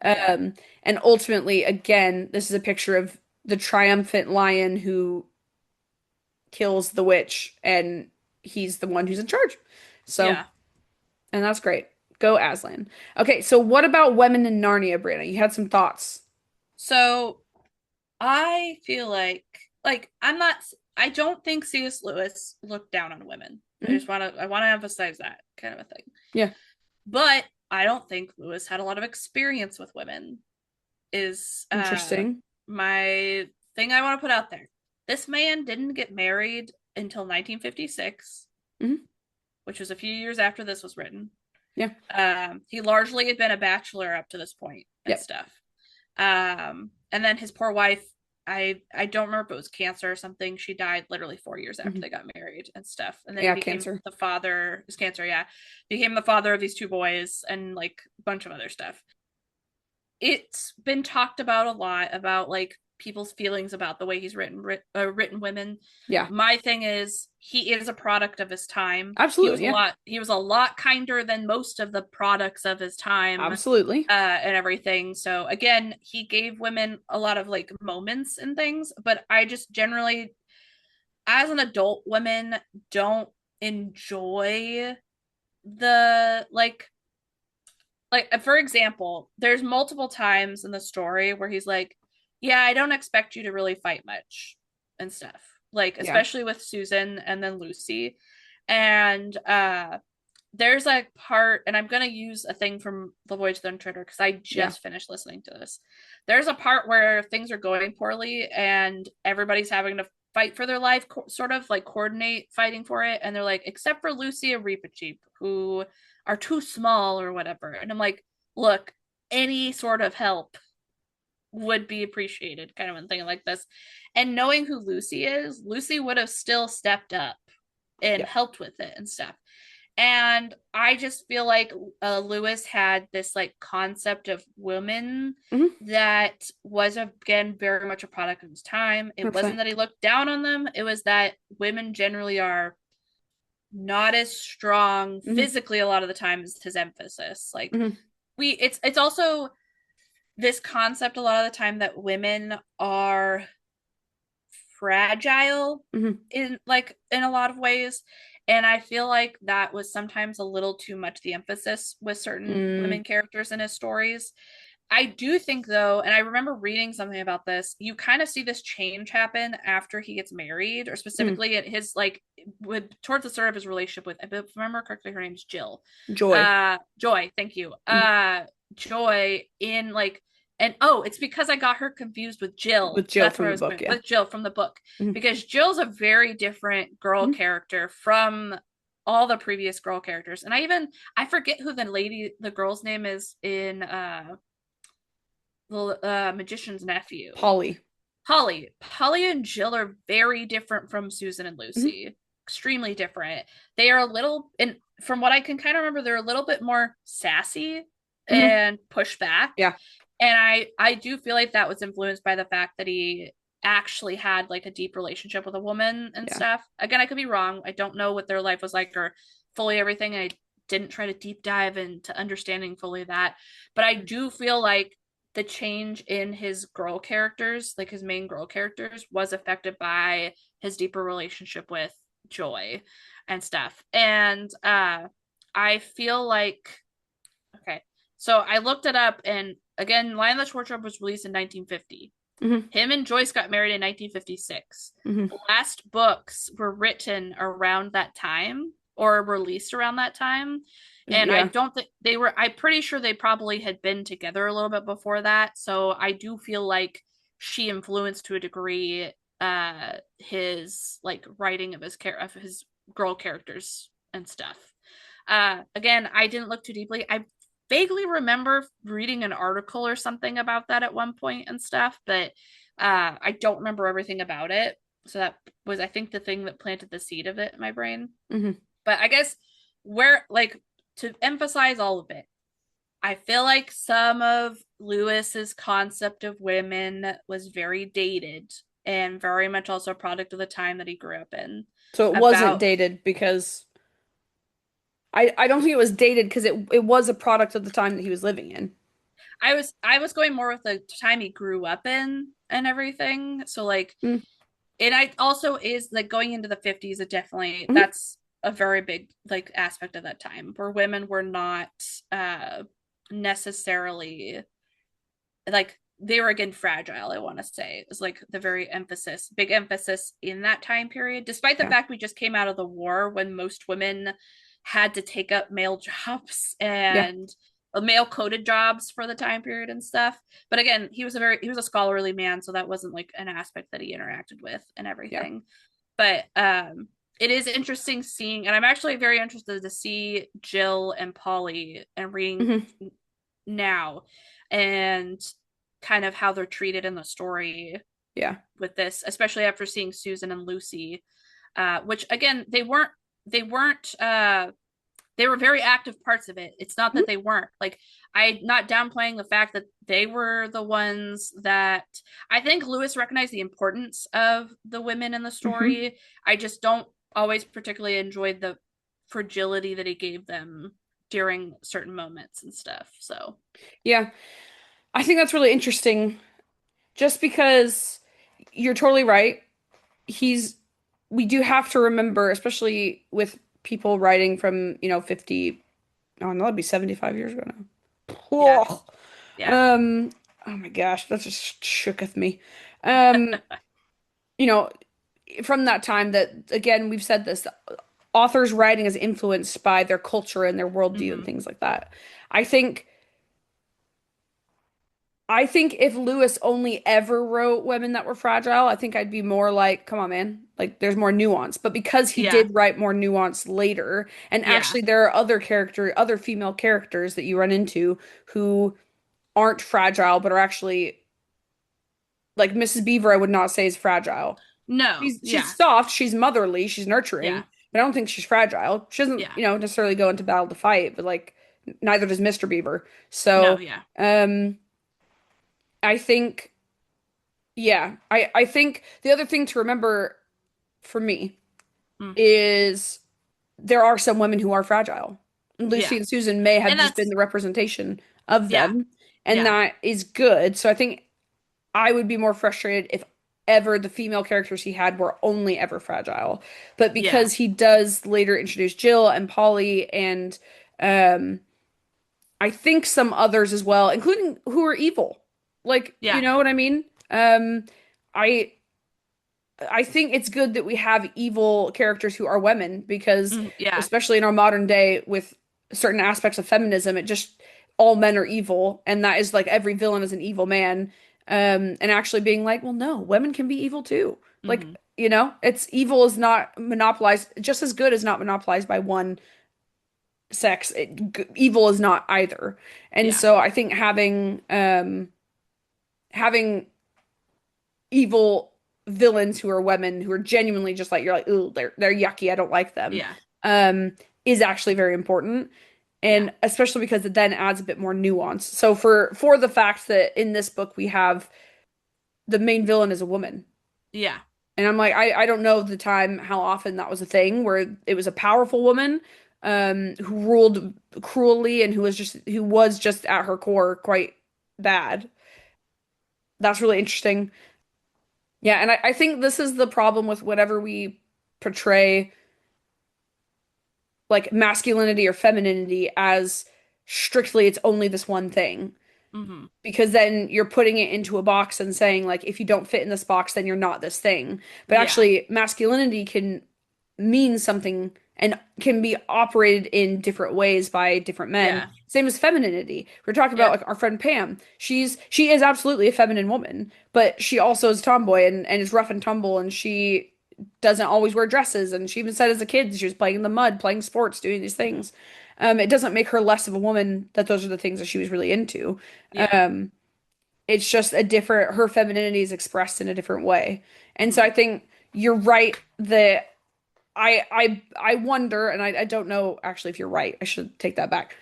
yeah, Um, and ultimately, again, this is a picture of the triumphant lion who kills the witch, and he's the one who's in charge. So yeah. And that's great. Go Aslan. Okay, so what about women in Narnia, Brianna? You had some thoughts. So I feel like I don't think C.S. Lewis looked down on women. Mhm. I want to emphasize that kind of a thing. Yeah, But I don't think Lewis had a lot of experience with women. Is interesting. my thing I want to put out there. This man didn't get married until 1956, Hmm. which was a few years after this was written. Yeah, He largely had been a bachelor up to this point and yeah. stuff. And then his poor wife, I don't remember if it was cancer or something. She died literally 4 years after Hmm. they got married and stuff. And then he Yeah, became Cancer. the father. His cancer, yeah, became the father of these two boys and like a bunch of other stuff. It's been talked about a lot about like people's feelings about the way he's written women. Yeah, My thing is he is a product of his time. absolutely. Yeah, He was a lot kinder than most of the products of his time, absolutely. and everything. So again, he gave women a lot of like moments and things, but I just generally, as an adult, women don't enjoy the for example, there's multiple times in the story where he's like, yeah, I don't expect you to really fight much and stuff, like Yeah, especially with Susan and then Lucy. And there's a part, and I'm gonna use a thing from The Voyage of the Untritter because I yeah. just finished listening to this. There's a part where things are going poorly and everybody's having to fight for their life, sort of like coordinate fighting for it, and they're like, except for Lucy and Reepicheep, who are too small or whatever. And I'm like, look, any sort of help would be appreciated, kind of one thing like this. And knowing who Lucy is, Lucy would have still stepped up and Yeah. helped with it and stuff. And I just feel like Lewis had this like concept of women Hmm. that was again very much a product of his time. It wasn't 100%. that he looked down on them, it was that women generally are not as strong Hmm. physically a lot of the time is his emphasis. Like Hmm. it's also this concept a lot of the time that women are fragile Hmm. in a lot of ways, and I feel like that was sometimes a little too much the emphasis with certain Mm. women characters in his stories. I do think though, and I remember reading something about this, you kind of see this change happen after he gets married, or Mm. specifically at his like towards the start of his relationship with, if I remember correctly, her name's Jill. Joy. Joy, thank you. Mhm. Joy in like, and oh, it's because I got her confused with Jill. With Jill That's from where I the was book, going yeah. with Jill from the book, Hmm. because Jill's a very different girl Hmm. character from all the previous girl characters. And I forget who the girl's name is in the magician's nephew. Polly. Polly and Jill are very different from Susan and Hmm. Lucy. Extremely different. They are a little, and from what I can kind of remember, they're a little bit more sassy Hmm. and push back. Yeah, And I do feel like that was influenced by the fact that he actually had like a deep relationship with a woman and yeah. stuff. Again, I could be wrong. I don't know what their life was like or fully everything. I didn't try to deep dive into understanding fully that. But I do feel like the change in his girl characters, like his main girl characters, was affected by his deeper relationship with Joy and stuff. And I feel like, okay, so I looked it up, and again, Lion the Wardrobe was released in 1950. Hmm. Him and Joyce got married in 1956. Hmm. The last books were written around that time or released around that time. And I Yeah. don't think they were, I'm pretty sure they probably had been together a little bit before that. So I do feel like she influenced to a degree his like writing of his girl characters and stuff. Again, I didn't look too deeply. I vaguely remember reading an article or something about that at one point and stuff, but I don't remember everything about it. So that was, I think, the thing that planted the seed of it in my brain. Hmm. But I guess where, like, to emphasize all of it, I feel like some of Lewis's concept of women was very dated and very much also a product of the time that he grew up in. So it wasn't About dated because I don't think it was dated because it was a product of the time that he was living in. I was going more with the time he grew up in and everything. So like, Mm-hmm. and I also is like going into the 50s, it definitely Hmm. that's a very big like aspect of that time where women were not uh necessarily like they were again fragile, I want to say. It's like the very emphasis, big emphasis in that time period, despite the Yeah. fact we just came out of the war when most women had to take up male jobs Yeah. and male coded jobs for the time period and stuff. But again, he was a scholarly man, so that wasn't like an aspect that he interacted with and Yeah. everything. But it is interesting seeing, and I'm actually very interested to see Jill and Polly and reading Hmm. now and kind of how they're treated in the story Yeah. with this, especially after seeing Susan and Lucy, which again they weren't they were very active parts of it. It's not Mhm. that they weren't. Like I not downplaying the fact that they were the ones that I think Lewis recognized the importance of the women in the Hmm. story. I just don't always particularly enjoy the fragility that he gave them during certain moments and stuff. So, Yeah. I think that's really interesting just because you're totally right. He's, we do have to remember, especially with people writing from, 50, oh no, that'd be 75 years ago now. yeah. Ugh. Yeah. Um, oh my gosh, that just shooketh me. Um, you know, from that time that, again, we've said this, authors' writing is influenced by their culture and their worldview and Hmm. things like that. I think I think if Lewis only ever wrote women that were fragile, I think I'd be more like, come on, man. Like there's more nuance. But because he Yeah. did write more nuance later, and Yeah. actually there are other female characters that you run into who aren't fragile, but are actually like Mrs. Beaver, I would not say is fragile. No. She's Yeah. soft, she's motherly, she's Yeah. nurturing, but I don't think she's fragile. She doesn't, Yeah. necessarily go into battle to fight, but like neither does Mr. Beaver. No. So, Yeah. um, I think, yeah, I think the other thing to remember for me Mm. is there are some women who are fragile. Lucy Yeah. and Susan may have And just been that's the representation of yeah. them, and Yeah. that is good. So I think I would be more frustrated if ever the female characters he had were only ever fragile. But Yeah. because he does later introduce Jill and Polly and um I think some others as well, including who are evil. Like, you Yeah. know what I mean? I I think it's good that we have evil characters who are women because Mm. Yeah. especially in our modern day with certain aspects of feminism, it just all men are evil and that is like every villain is an evil man. And actually being like, well, no, women can be evil too. Like, Hmm. it's evil is not monopolized just as good as not monopolized by one sex. Evil is not either. And Yeah. so I think having evil villains who are women who are genuinely just like you're like, ooh, they're yucky, I don't like them, Yeah. um, is actually very important. Yeah. And especially because it then adds a bit more nuance. So for the fact that in this book we have the main villain is a woman. Yeah. And I'm like, I don't know the time how often that was a thing where it was a powerful woman who ruled cruelly and who was just at her core quite bad. That's really interesting. Yeah, and I think this is the problem with whenever we portray like masculinity or femininity as strictly it's only this one thing. Hmm. Because then you're putting it into a box and saying like if you don't fit in this box, then you're not this thing. But Yeah. actually, masculinity can mean something and can be operated in different ways by different men. Yeah. Same as femininity. We're talking about Yep. like our friend Pam. She is absolutely a feminine woman, but she also is tomboy and is rough and tumble and she doesn't always wear dresses and she even said as a kid she was playing in the mud, playing sports, doing these Hmm. things. It doesn't make her less of a woman that those are the things that she was really into. Yeah. Um, it's just her femininity is expressed in a different way. And so Hmm. I think you're right that I wonder, and I don't know actually if you're right. I should take that back.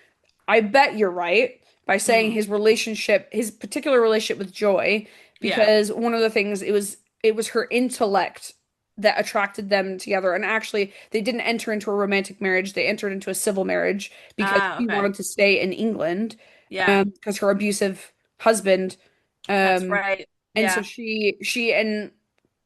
I bet you're right by saying Hmm. his particular relationship with Joy, Yeah. because one of the things it was her intellect that attracted them together. And actually, they didn't enter into a romantic marriage. They entered into a civil marriage because Ah, she okay. wanted to stay in England, Yeah. because her abusive husband, That's um, right. and so Yeah. she and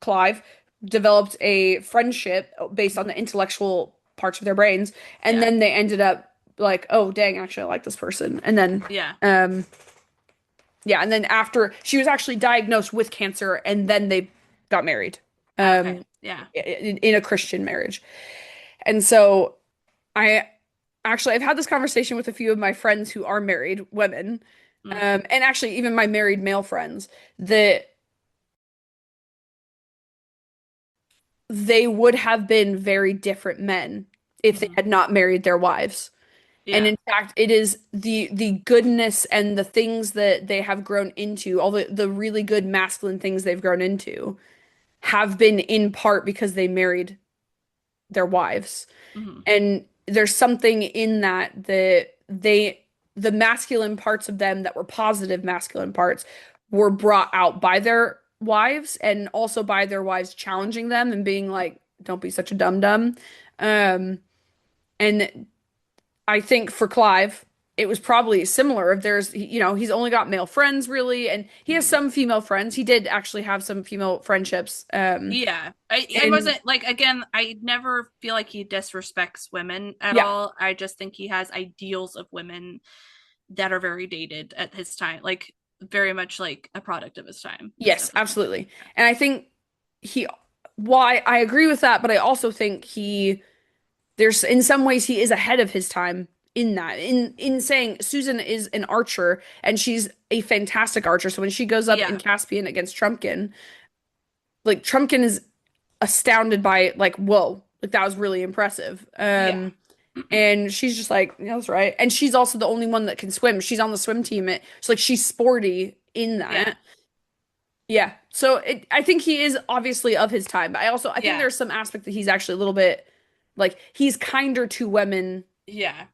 Clive developed a friendship based on the intellectual parts of their brains, and Yeah. then they ended up like, oh dang, actually I like this person, and then Yeah. yeah, and then after she was actually diagnosed with cancer, and then they got married, Okay. um, Yeah. in a Christian marriage. And so I I've had this conversation with a few of my friends who are married women, Mm. and actually even my married male friends, that they would have been very different men if they Hmm. had not married their wives. And Yeah. in fact, it is the goodness and the things that they have grown into, all the really good masculine things they've grown into, have been in part because they married their wives. Hmm. And there's something in that the masculine parts of them that were positive masculine parts were brought out by their wives, and also by their wives challenging them and being like, don't be such a dum dum. And I think for Clive, it was probably similar. If there's, he's only got male friends really, and he has Hmm. some female friends. He did actually have some female friendships. Yeah. I And wasn't like, again, I never feel like he disrespects women at yeah, all. I just think he has ideals of women that are very dated at his time, like very much like a product of his time is yes, definitely. absolutely. And I think he, why I agree with that, but I also think there's in some ways he is ahead of his time in that, in saying Susan is an archer and she's a fantastic archer. So when she goes up in Yeah. Caspian against Trumpkin, like Trumpkin is astounded by like, whoa, like that was really impressive. Yeah. And she's just like, yeah, that's right. And she's also the only one that can swim. She's on the swim team. It's like she's sporty in Yeah. that. Yeah. So I think he is obviously of his time, but I think Yeah. there's some aspect that he's actually a little bit like he's kinder to women Yeah.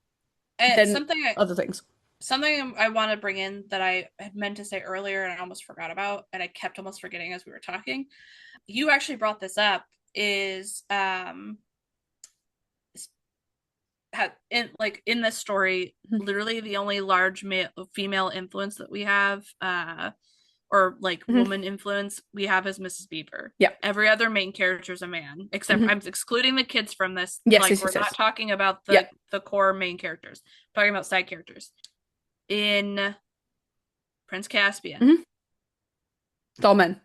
than other things. Something I want to bring in that I had meant to say earlier and I almost forgot about, and I kept almost forgetting as we were talking. You actually brought this up is in like in this story, Mhm. literally the only large male female influence that we have, or like Mhm. woman influence we have is Mrs. Beaver. Yeah. Every other main character is a man, except Mhm. I'm excluding the kids from this. Yes, Like yes, we're yes, not yes. talking about Yeah. the core main characters. I'm talking about side characters. In Prince Caspian, Hmm. It's all men.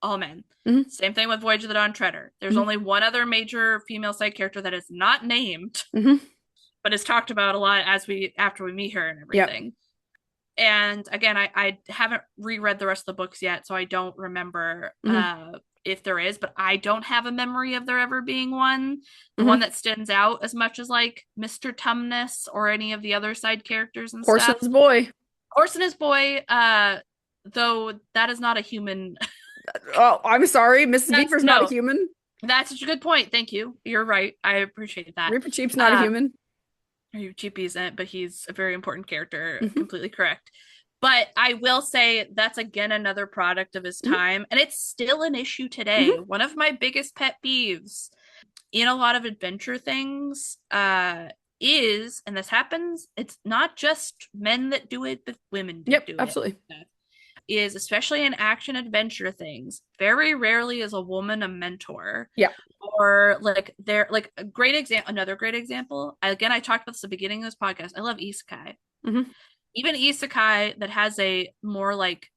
all men. Hmm. Same thing with Voyage of the Dawn Treader. There's Hmm. only one other major female side character that is not named, Hmm. but is talked about a lot as we after we meet her and Yeah. everything. And again, I haven't reread the rest of the books yet, so I don't remember Hmm. if there is, but I don't have a memory of there ever being one. The one Hmm. that stands out as much as like Mr. Tumnus or any of the other side characters and stuff. Horson's boy. Horse and his boy, though that is not a human. Oh, I'm sorry. Mrs. That's Beaver's not a no, human. that's such a good point. Thank you. You're right. I appreciate that. Reaper Cheap's not a Uh, human. Cheapy isn't, but he's a very important character. Hmm. Completely correct. But I will say that's again another product of his Hmm. time, and it's still an issue today. Hmm. One of my biggest pet peeves in a lot of adventure things is, and this happens, it's not just men that do it, but women that Yep, do it. absolutely. Is especially in action adventure things, very rarely is a woman a mentor Yeah. or like they're like a great example. Another great example, again, I talked about this at the beginning of this podcast. I love isekai. Hmm. Even isekai that has a more like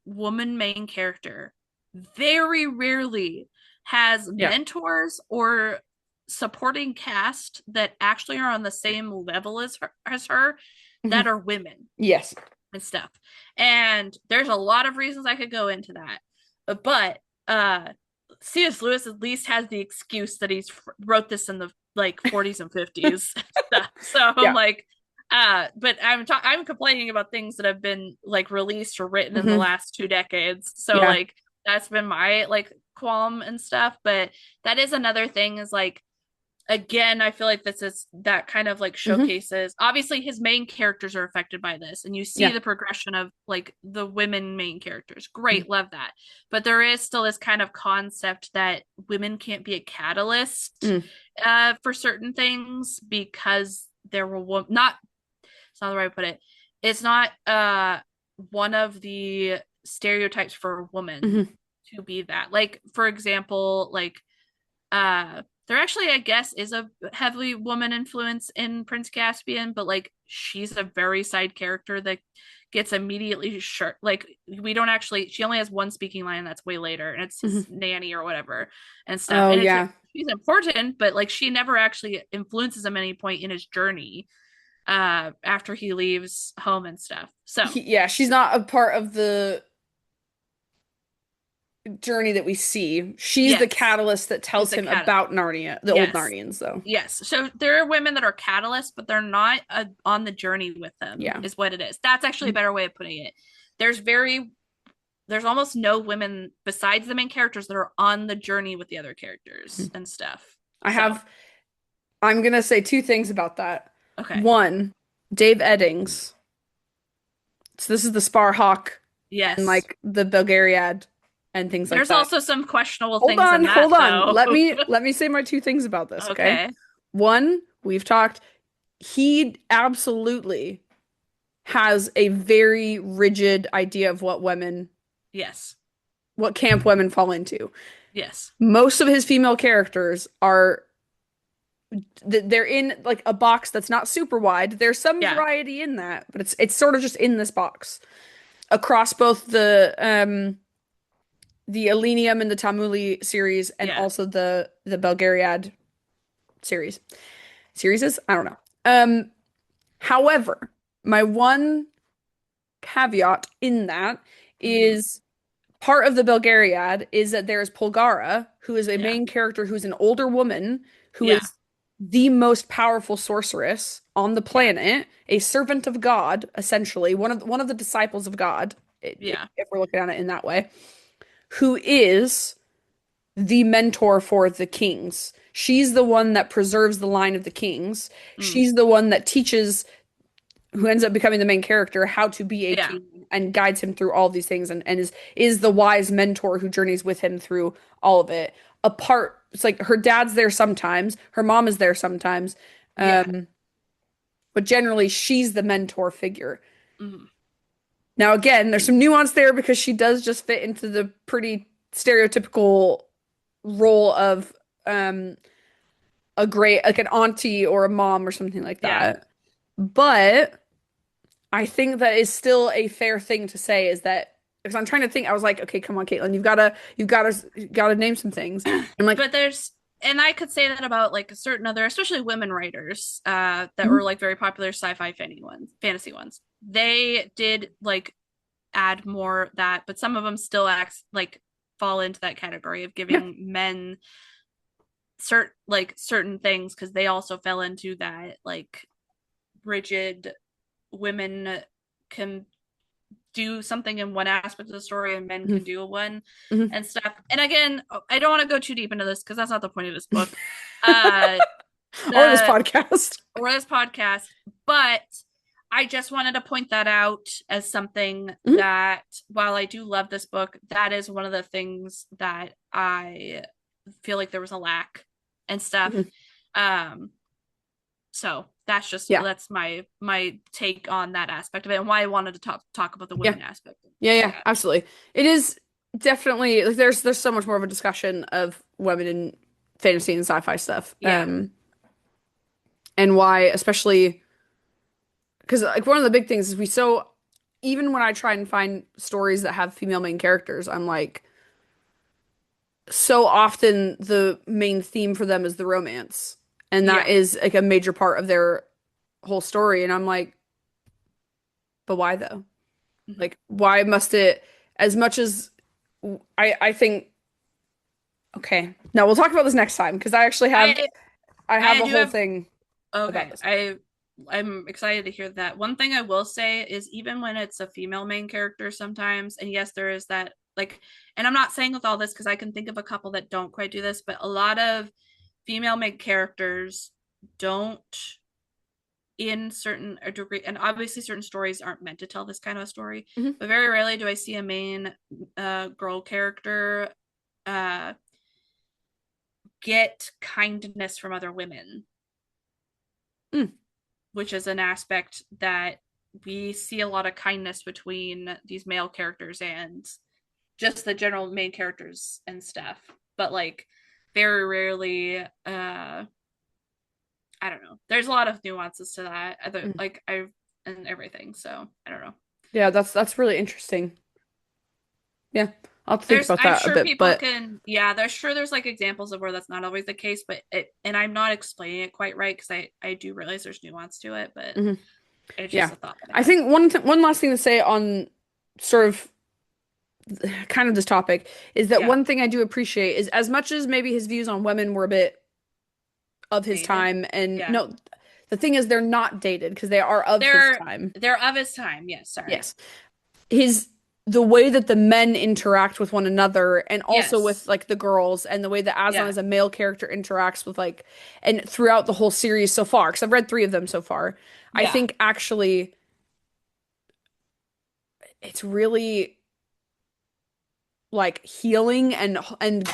woman main character very rarely has Yeah. mentors or supporting cast that actually are on the same level as her Hmm. that are women Yes. and stuff. And there's a lot of reasons I could go into that. But C.S. Lewis at least has the excuse that he's wrote this in the like 40s and 50s stuff. So I'm Yeah. like, but I'm complaining about things that have been like released or written in the Hmm. last 2 decades. So Yeah. like that's been my like qualm and stuff. But that is another thing is like again, I feel like this is that kind of like Hmm. showcases obviously his main characters are affected by this and you see Yeah. the progression of like the women main characters. Mhm. Great, love that. But there is still this kind of concept that women can't be a catalyst Mm. for certain things because there were not it's not the right way to put it. It's not one of the stereotypes for a woman Hmm. to be that. Like for example, like There actually, I guess, is a heavily woman influence in Prince Caspian, but like she's a very side character that gets immediately short. Like we don't actually, she only has one speaking line that's way later, and it's his Mhm. nanny or whatever and stuff. Oh And it's yeah. she's important, but like she never actually influences him at any point in his journey after he leaves home and stuff. So Yeah, she's not a part of the journey that we see. She's the yes, catalyst that she's tells the him cat. about Narnia, the old Yes. Narnians, though. Yes. So there are women that are catalysts, but they're not on the journey with them, Yeah. is what it is. That's actually a better way of putting it. There's very, there's almost no women besides the main characters that are on the journey with the other characters and stuff. I So, have, I'm gonna say two things about that. okay. One, Dave Eddings. So this is the Sparhawk and Yes. like the Belgariad and things like There's that. also some questionable things in that, Hold on. though. Let me say my two things about this, okay? Okay. One, we've talked, he absolutely has a very rigid idea of Yes. what camp women fall into. Yes. Most of his female characters are they're in like a box that's not super wide. There's some Yeah. variety in that, but it's sort of just in this box across both the Elenium and the Tamuli series and Yeah. also the Belgariad series. Series is? I don't know. However, my one caveat in that Hmm. is part of the Belgariad is that there is Polgara, who is a Yeah. main character who's an older woman who Yeah. is the most powerful sorceress on the Yeah. planet, a servant of God, essentially, one of the disciples of God, Yeah. if we're looking at it in that way, who is the mentor for the kings. She's the one that preserves the line of the kings. Mm. She's the one that teaches who ends up becoming the main character how to be a Yeah. king and guides him through all these things and is the wise mentor who journeys with him through all of it. Apart, it's like her dad's there sometimes, her mom is there sometimes, Yeah. um, but generally she's the mentor figure. Mm. Now, again, there's some nuance there because she does just fit into the pretty stereotypical role of um a great like an auntie or a mom or something like Yeah. that. But I think that is still a fair thing to say is that because I'm trying to think, I was like, okay, come on, Caitlin, you gotta name some things. I'm like, But there's, and I could say that about like certain other, especially women writers, that were mhm, like very popular sci-fi fantasy ones. They did like add more that, but some of them still acts like fall into that category of yeah, giving men certain things because they also fell into that like rigid women can do something in one aspect of the story and men mhm, can do one mhm. and stuff. And again, I don't want to go too deep into this because that's not the point of this book. Uh Or this the podcast. or this podcast, but I just wanted to point that out as something Mhm, that while I do love this book, that is one of the things that I feel like there was a lack and stuff. mhm. Um so Yeah, that's my take on that aspect of it and why I wanted to talk about the yeah, women aspect of yeah, that. absolutely. It is definitely like there's so much more of a discussion of women in fantasy and sci-fi stuff. Yeah. And why, especially because like one of the big things is we so even when I try and find stories that have female main characters, I'm like so often the main theme for them is the romance. And that Yeah. is like a major part of their whole story. And I'm like, but why though? Mhm. Like, why must it, as much as I think, okay, no, we'll talk about this next time because I I have I a do whole have thing about okay. this. I'm excited to hear that. One thing I will say is even when it's a female main character sometimes, and yes, there is that like, and I'm not saying with all this because I can think of a couple that don't quite do this, but a lot of female main characters don't in certain a degree, and obviously certain stories aren't meant to tell this kind of a story, Hmm. but very rarely do I see a main girl character uh get kindness from other women, Mm. which is an aspect that we see a lot of kindness between these male characters and just the general main characters and stuff. But like very rarely I don't know. There's a lot of nuances to that. Mm. Like I and everything. So I don't know. Yeah, that's really interesting. Yeah, I'll have to think There's about I'm that a sure bit, people but can yeah, there's sure there's like examples of where that's not always the case, but it and I'm not explaining it quite right because I do realize there's nuance to it, but mhm. it's just Yeah. a thought that I I had. think one last thing to say on sort of kind of this topic is that Yeah. one thing I do appreciate is as much as maybe his views on women were a bit of his Dated. time, and Yeah. no, the thing is they're not dated because they are of his They're time. they're of his time. Yes, sorry. Yes. His the way that the men interact with one another and also with Yes. like the girls and the way that Aslan Yeah. as a male character interacts with like and throughout the whole series so far, because I've read three of them so far, I Yeah. think actually it's really like healing and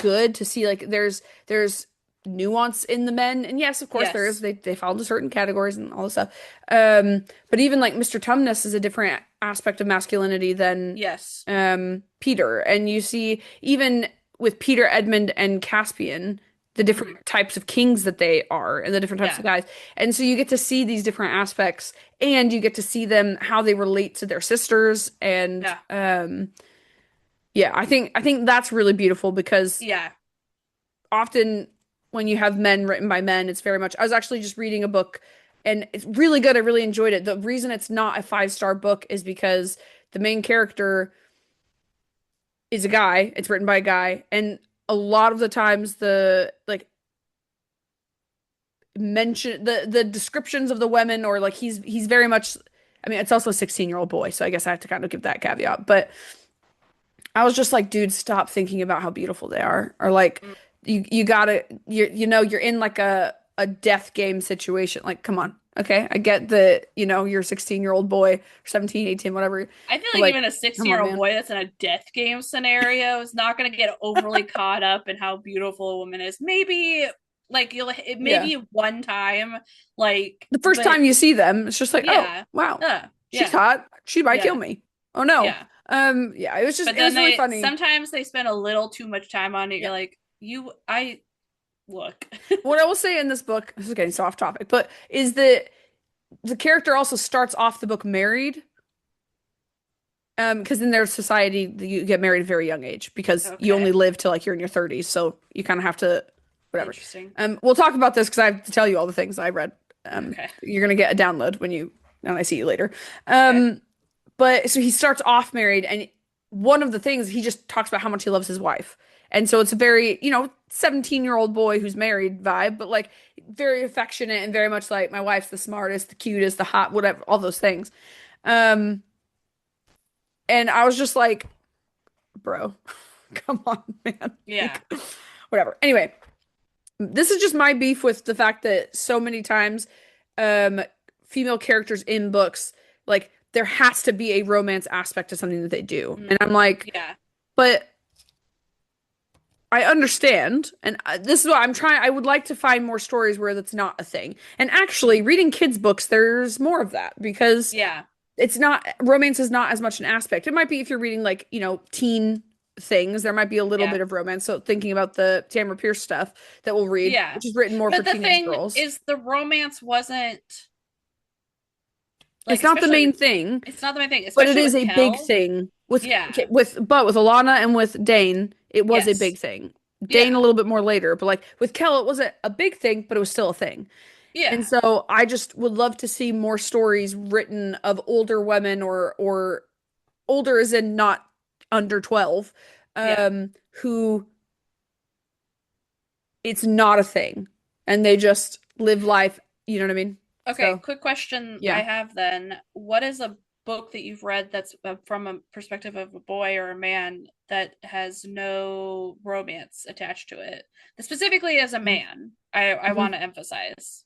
good to see like there's nuance in the men, and yes, of course there is, Yes. they fall into certain categories and all this stuff, but even like Mr. Tumnus is a different aspect of masculinity than Yes. Peter, and you see even with Peter, Edmund, and Caspian the different Hmm. types of kings that they are and the different types of Yeah. guys, and so you get to see these different aspects and you get to see them how they relate to their sisters, and Yeah. yeah, I think that's really beautiful because Yeah. often when you have men written by men, it's very much. I was actually just reading a book and it's really good. I really enjoyed it. The reason it's not a five-star book is because the main character is a guy. It's written by a guy, and a lot of the times the like mention the descriptions of the women or like he's very much. I mean, it's also a 16-year-old boy, so I guess I have to kind of give that caveat, but I was just like, dude, stop thinking about how beautiful they are. Or like Mm. you gotta you're in like a death game situation. Like, come on. Okay. I get that, you're a 16-year-old boy or 17, 18, whatever. I feel But like like, even a come on, 16-year-old man. boy that's in a death game scenario is not going to get overly caught up in how beautiful a woman is. Maybe like you'll it Yeah. maybe one time, like, The first but time you see them, it's just like, oh, yeah, wow, she's yeah, hot. She might kill yeah, me. Oh no. yeah. Yeah, it was just But it then was really they funny. sometimes they spend a little too much time on it. Yeah. You're like, I look. What I will say in this book, this is getting so off topic, but is that the character also starts off the book married. Because in their society, you get married at a very young age because you only Okay, live till like you're in your 30s, so you kind of have to, whatever. interesting. We'll talk about this because I have to tell you all the things I read. Okay, You're gonna get a download when I see you later. okay, Um, but so he starts off married, and one of the things he just talks about how much he loves his wife, and so it's a very 17-year-old boy who's married vibe, but like very affectionate and very much like my wife's the smartest, the cutest, the hot, whatever, all those things. Um, and I was just like, bro. Come on, man. yeah. Like, whatever. Anyway, this is just my beef with the fact that so many times, um, female characters in books, like, there has to be a romance aspect to something that they do. Mm, And I'm like, yeah. but I understand. And this is what I'm trying. I would like to find more stories where that's not a thing. And actually, Mm, reading kids' books, there's more of that because yeah. it's not romance is not as much an aspect. It might be if you're reading like, teen things, there might be a little Yeah. bit of romance. So thinking about the Tamara Pierce stuff that we'll read, Yeah. which is written more for But the teenage thing girls. is the romance wasn't It's like not the especially main thing, it's not the main thing, but it especially is with a big Kel. thing with Yeah. okay, with Alana and with Dane, it was a Yes. big thing. Dane a Yeah. little bit more later, but like with Kel, it wasn't a big thing, but it was still a thing. And Yeah. so I just would love to see more stories written of older women or older as in not under 12, Yeah. who it's not a thing and they just live life, you know what I mean? Okay, So, quick question I yeah. have then. What is a book that you've read that's from a perspective of a boy or a man that has no romance attached to it? Specifically as a man, I Mhm. want to emphasize.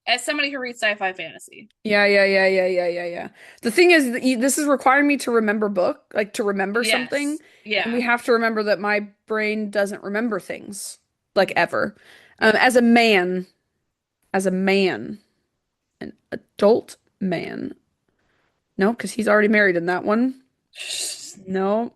As somebody who reads sci-fi fantasy. Yeah, yeah, yeah, yeah, yeah, yeah, yeah. The thing is that this is requiring me to remember like to remember something, Yes. and we Yeah. have to remember that my brain doesn't remember things like Mhm. ever. Yeah. As a man, an adult man. No, because he's already married in that one. No.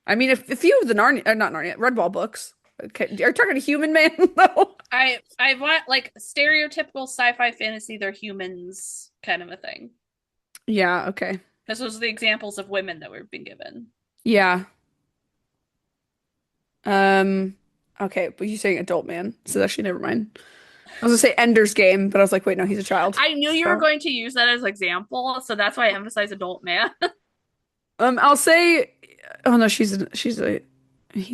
I mean, if a few of the Narnia, not Narnia, Redwall books. Okay, are you talking a human man though? I want like stereotypical sci-fi fantasy, they're humans kind of a thing. Yeah, okay. Because those are the examples of women that we've been given. Yeah. Um, okay, but you're saying adult man, so actually never mind. I was gonna say Ender's Game, but I was like, wait, no, he's a child. I knew you were So, going to use that as example, so that's why I emphasize adult man. I'll say, oh no, he's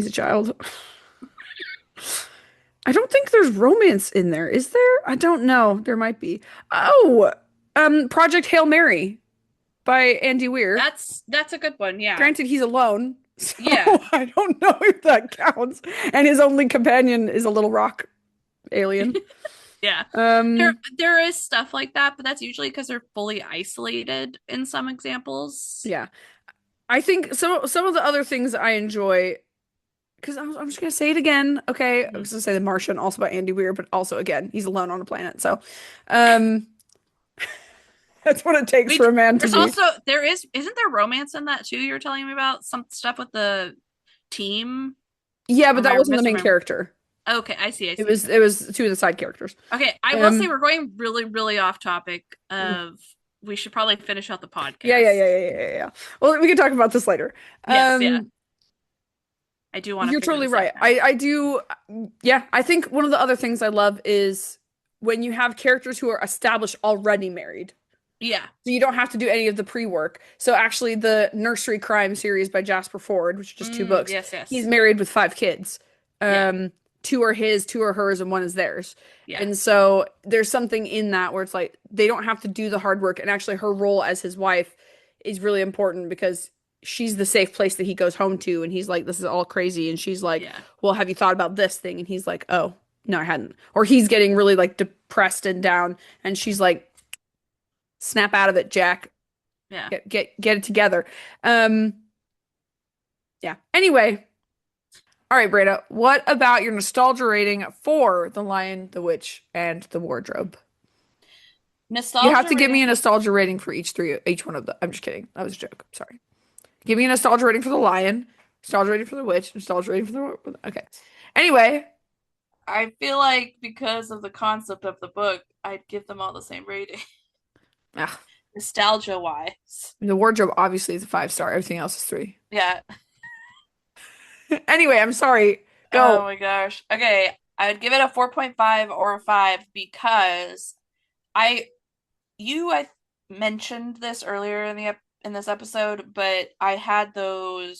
a child. I don't think there's romance in there, is there? I don't know. There might be. Oh, Project Hail Mary by Andy Weir. That's a good one, yeah. Granted, he's alone, so Yeah. I don't know if that counts. And his only companion is a little rock alien. Yeah. There Um, there is stuff like that, but that's usually because they're fully isolated in some examples. yeah. I think some of the other things I enjoy because I'm just gonna say it again. Okay, I Mhm. was gonna say The Martian, also by Andy Weir, but also again, he's alone on a planet. So, um, that's what it takes for Which a man to there's be. also there is isn't there romance in that too? You were telling me about some stuff with the team, Yeah, or but am that I wasn't the main misremembering? character. Okay, I see, I It see. was it was two of the side characters. Okay, I will say Um, we're going really, really off topic of we should probably finish out the yeah, yeah, podcast. yeah, yeah, yeah, yeah. Well, we can talk about this later. Yes, yeah. Um, I do want to you're figure totally this out right. now. I do. Yeah, I think one of the other things I love is when you have characters who are established already married. Yeah. So you don't have to do any of the pre-work. So actually the Nursery Crime series by Jasper Fforde, which is just two books, Yes, he's yes. married with five kids. Yeah, Two are his, two are hers, and one is theirs. yeah, And so there's something in that where it's like they don't have to do the hard work. And actually her role as his wife is really important because she's the safe place that he goes home to. And he's like, this is all crazy. And she's like, yeah, well, have you thought about this thing? And he's like, oh, no, I hadn't. Or he's getting really like depressed and down. And she's like, snap out of it, Jack. yeah. Get it together. Um, yeah. Anyway, all right, Breda, what about your nostalgia rating for The Lion, the Witch, and the Wardrobe? You have Nostalgia to give me a rating. nostalgia rating for each one of them. I'm just kidding. That was a joke. Sorry. Give me a nostalgia rating for The Lion, nostalgia rating for the Witch, nostalgia rating for the okay. Anyway, I feel like because of the concept of the book, I'd give them all the same rating, ah, nostalgia wise. the Wardrobe obviously is a 5 star. Everything else is 3. Yeah. Anyway, I'm sorry. Oh Go. my gosh. Okay, I would give it a 4.5 or a 5 because I I mentioned this earlier in in this episode, but I had the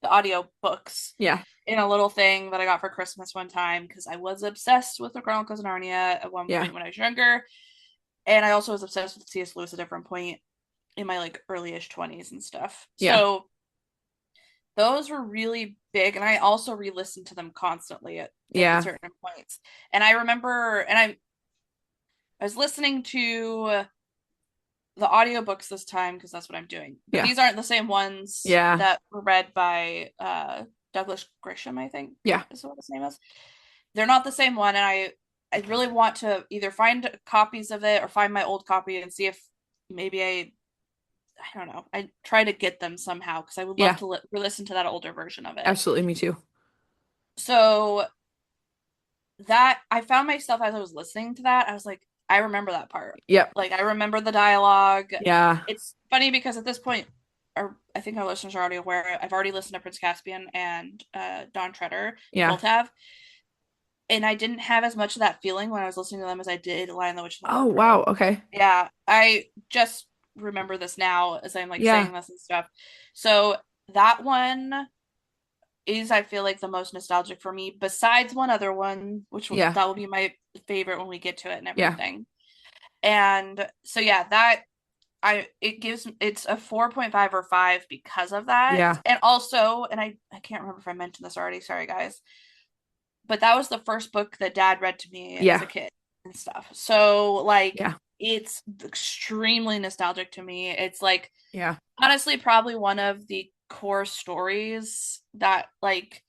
audio books Yeah. in a little thing that I got for Christmas one time because I was obsessed with the Chronicles of Narnia at one Yeah. point when I was younger, and I also was obsessed with C.S. Lewis at a different point in my like early-ish 20s and stuff. Yeah. So those were really big, and I also re-listened to them constantly at the Yeah. certain points. And I remember, and I was listening to the audiobooks this time because that's what I'm doing. But Yeah. these aren't the same ones Yeah. that were read by Douglas Grisham, I think Yeah. is what his name is. They're not the same one, and I really want to either find copies of it or find my old copy and see if maybe I don't know. I try to get them somehow because I would love Yeah. to re-listen to that older version of it. Absolutely. Me too. So that I found myself as I was listening to that, I was like, I remember that part. Yep. Like I remember the dialogue. Yeah. It's funny because at this point, or I think our listeners are already aware, I've already listened to Prince Caspian and Don Treader, Yeah. both have. And I didn't have as much of that feeling when I was listening to them as I did Lion the Witch and the Oh, wow. Wardrobe. Okay. Yeah, I just remember this now as I'm like Yeah. saying this and stuff. So that one is I feel like the most nostalgic for me, besides one other one, Yeah. that will be my favorite when we get to it and Yeah. everything. And so yeah, that it's a 4.5 or 5 because of that. Yeah. And also, and I can't remember if I mentioned this already, sorry guys, but that was the first book that dad read to me as Yeah. a kid and stuff. So like Yeah. it's extremely nostalgic to me. It's like Yeah. honestly probably one of the core stories that like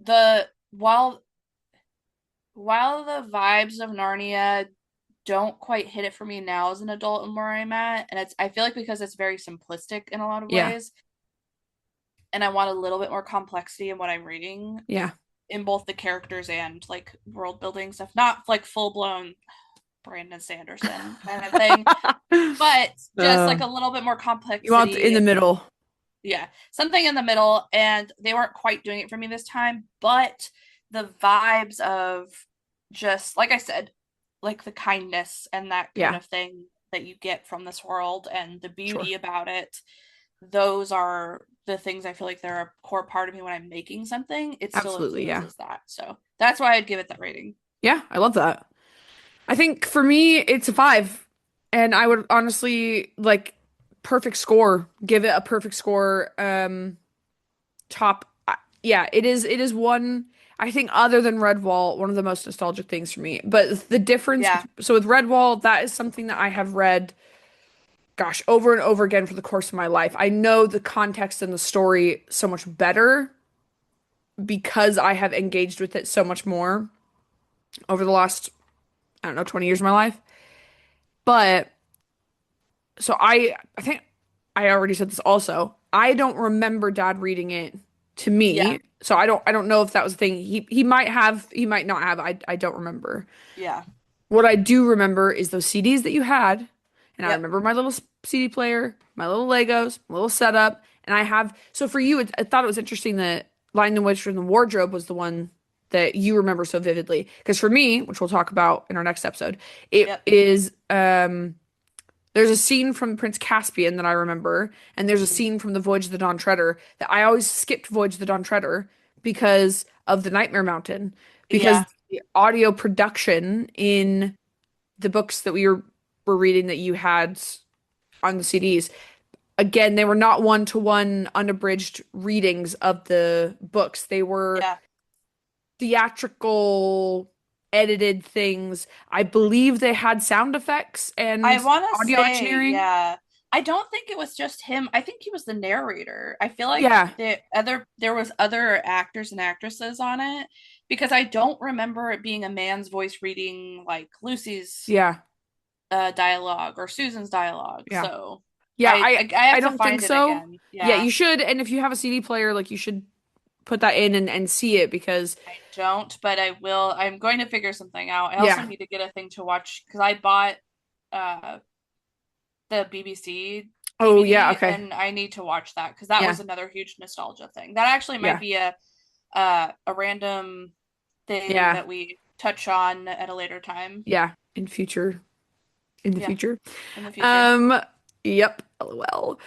the while the vibes of Narnia don't quite hit it for me now as an adult and where I'm at, and it's I feel like because it's very simplistic in a lot of Yeah. ways, and I want a little bit more complexity in what I'm reading Yeah. in both the characters and like world building stuff. Not like full blown Brandon Sanderson kind of thing, but just like Uh, a little bit more you want in complexity. the middle. Yeah, something in the middle. And they weren't quite doing it for me this time, but the vibes of just, like I said, like the kindness and that kind Yeah, of thing that you get from this world and the sure. beauty about it, those are the things I feel like they're a core part of me when I'm making something. It still Absolutely, yeah. influences that. So that's why I'd give it that rating. Yeah, I love that. I think for me, it's a five. And I would honestly like perfect score, give it a perfect score. Top, yeah, it is one, I think other than Redwall, one of the most nostalgic things for me. But the difference, Yeah, so with Redwall, that is something that I have read, gosh, over and over again for the course of my life. I know the context and the story so much better because I have engaged with it so much more over the last, I don't know, 20 years of my life. But so I think I already said this also. I don't remember dad reading it to yeah, me. So I don't know if that was a thing. He might have, he might not have. I don't remember. yeah, What I do remember is those CDs that you had, and I yep, remember my little CD player, my little Legos, my little setup, and I have. So for you, I thought it was interesting that Lion the Witch from the Wardrobe was the one that you remember so vividly. Because for me, which we'll talk about in our next episode, it yep. is there's a scene from Prince Caspian that I remember, and there's a Mhm. scene from the Voyage of the Dawn Treader that I always skipped Voyage of the Dawn Treader because of the Nightmare Mountain, because Yeah, the audio production in the books that we were reading that you had on the CDs, again, they were not one-to-one unabridged readings of the books. They were yeah. theatrical edited things. I believe they had sound effects I and want to audio say, engineering. yeah. I don't think it was just him. I think he was the narrator. I feel like Yeah. there was other actors and actresses on it because I don't remember it being a man's voice reading like Lucy's Yeah. dialogue or Susan's dialogue. Yeah. So Yeah, I I I have to don't think find it so. again. Yeah, Yeah, you should, and if you have a CD player, like you should put that in and see it because I don't, but I will. I'm going to figure something out. I also yeah. need to get a thing to watch because I bought uh the BBC Oh yeah, DVD okay. and I need to watch that because that Yeah. was another huge nostalgia thing. That actually might Yeah. be a random thing Yeah. that we touch on at a later time. Yeah. In the Yeah, future. in the future. Um, yep, LOL.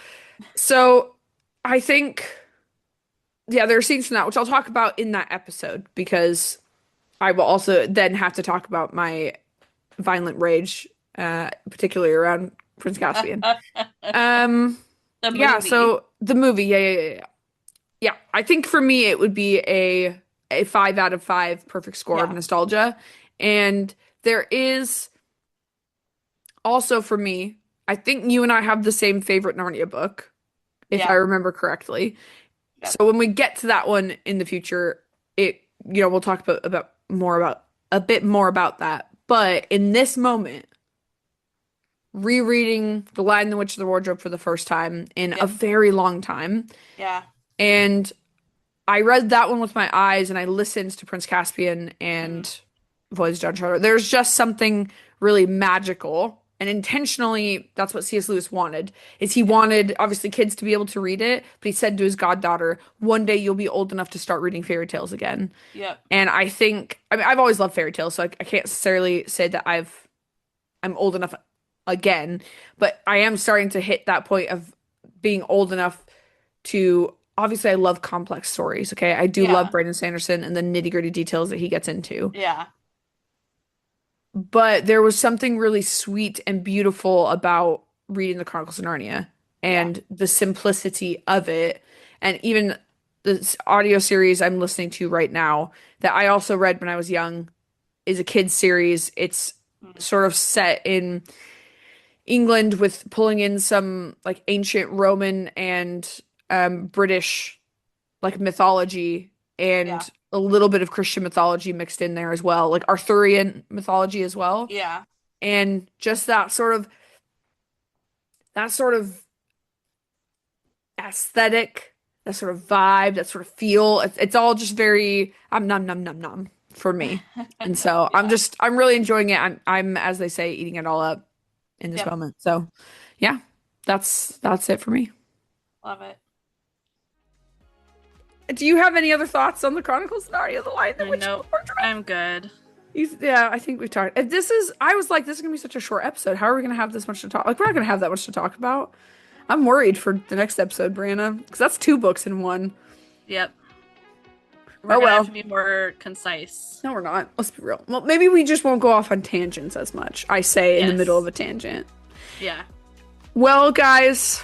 So I think yeah, there are scenes from that, which I'll talk about in that episode because I will also then have to talk about my violent rage, particularly around Prince Caspian. Um, The yeah, movie. so the movie, yeah. Yeah, I think for me it would be a 5 out of 5 perfect score of Yeah. nostalgia. And there is also for me, I think you and I have the same favorite Narnia book, if I Yeah. remember correctly. Yep. So when we get to that one in the future, we'll talk about more about a bit more about that. But in this moment, rereading The Lion, the Witch, and the Wardrobe for the first time in a Yep. very long time, Yeah. and I read that one with my eyes and I listened to Prince Caspian Mm. and Voyage John Charter. There's just something really magical. And intentionally, that's what C.S. Lewis wanted. Is he Yep. wanted obviously kids to be able to read it, but he said to his goddaughter, "One day you'll be old enough to start reading fairy tales again." Yep. And I think, I mean, I've always loved fairy tales, so I can't necessarily say that I'm old enough again, but I am starting to hit that point of being old enough to obviously I love complex stories, okay? I do love Yeah. Brandon Sanderson and the nitty-gritty details that he gets into. Yeah. But there was something really sweet and beautiful about reading the Chronicles of Narnia Yeah. and the simplicity of it. And even this audio series I'm listening to right now that I also read when I was young is a kids series. It's Mm. sort of set in England with pulling in some like ancient Roman and British like mythology Yeah. and a little bit of Christian mythology mixed in there as well, like Arthurian mythology as well. Yeah. And just that sort of aesthetic, that sort of vibe, that sort of feel. It's all just very nom nom nom nom for me. And so Yeah. I'm really enjoying it. I'm as they say, eating it all up in this Yep. moment. So yeah, that's it for me. Love it. Do you have any other thoughts on the Chronicles of Narnia, the Lion, the Witch, and the Nope. Wardrobe? I'm good. Yeah, I think we talked. If this is, I was like, this is gonna be such a short episode. How are we gonna have this much to talk? Like, we're not gonna have that much to talk about. I'm worried for the next episode, Brianna, because that's two books in one. Yep. We're Oh gonna have well. to be more concise. No, we're not. Let's be real. Well, maybe we just won't go off on tangents as much. I say in the middle of Yes. a tangent. Yeah. Well, guys,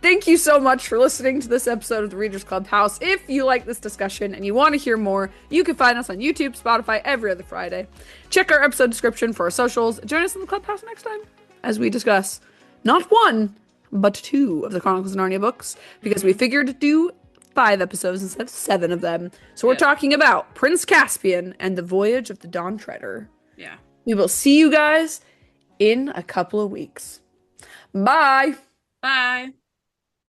thank you so much for listening to this episode of the Readers Clubhouse. If you like this discussion and you want to hear more, you can find us on YouTube, Spotify, every other Friday. Check our episode description for our socials. Join us in the Clubhouse next time as we discuss not one, but two of the Chronicles of Narnia books, because we figured to do 5 episodes instead of 7 of them. So we're Yep. talking about Prince Caspian and the Voyage of the Dawn Treader. Yeah. We will see you guys in a couple of weeks. Bye! Bye.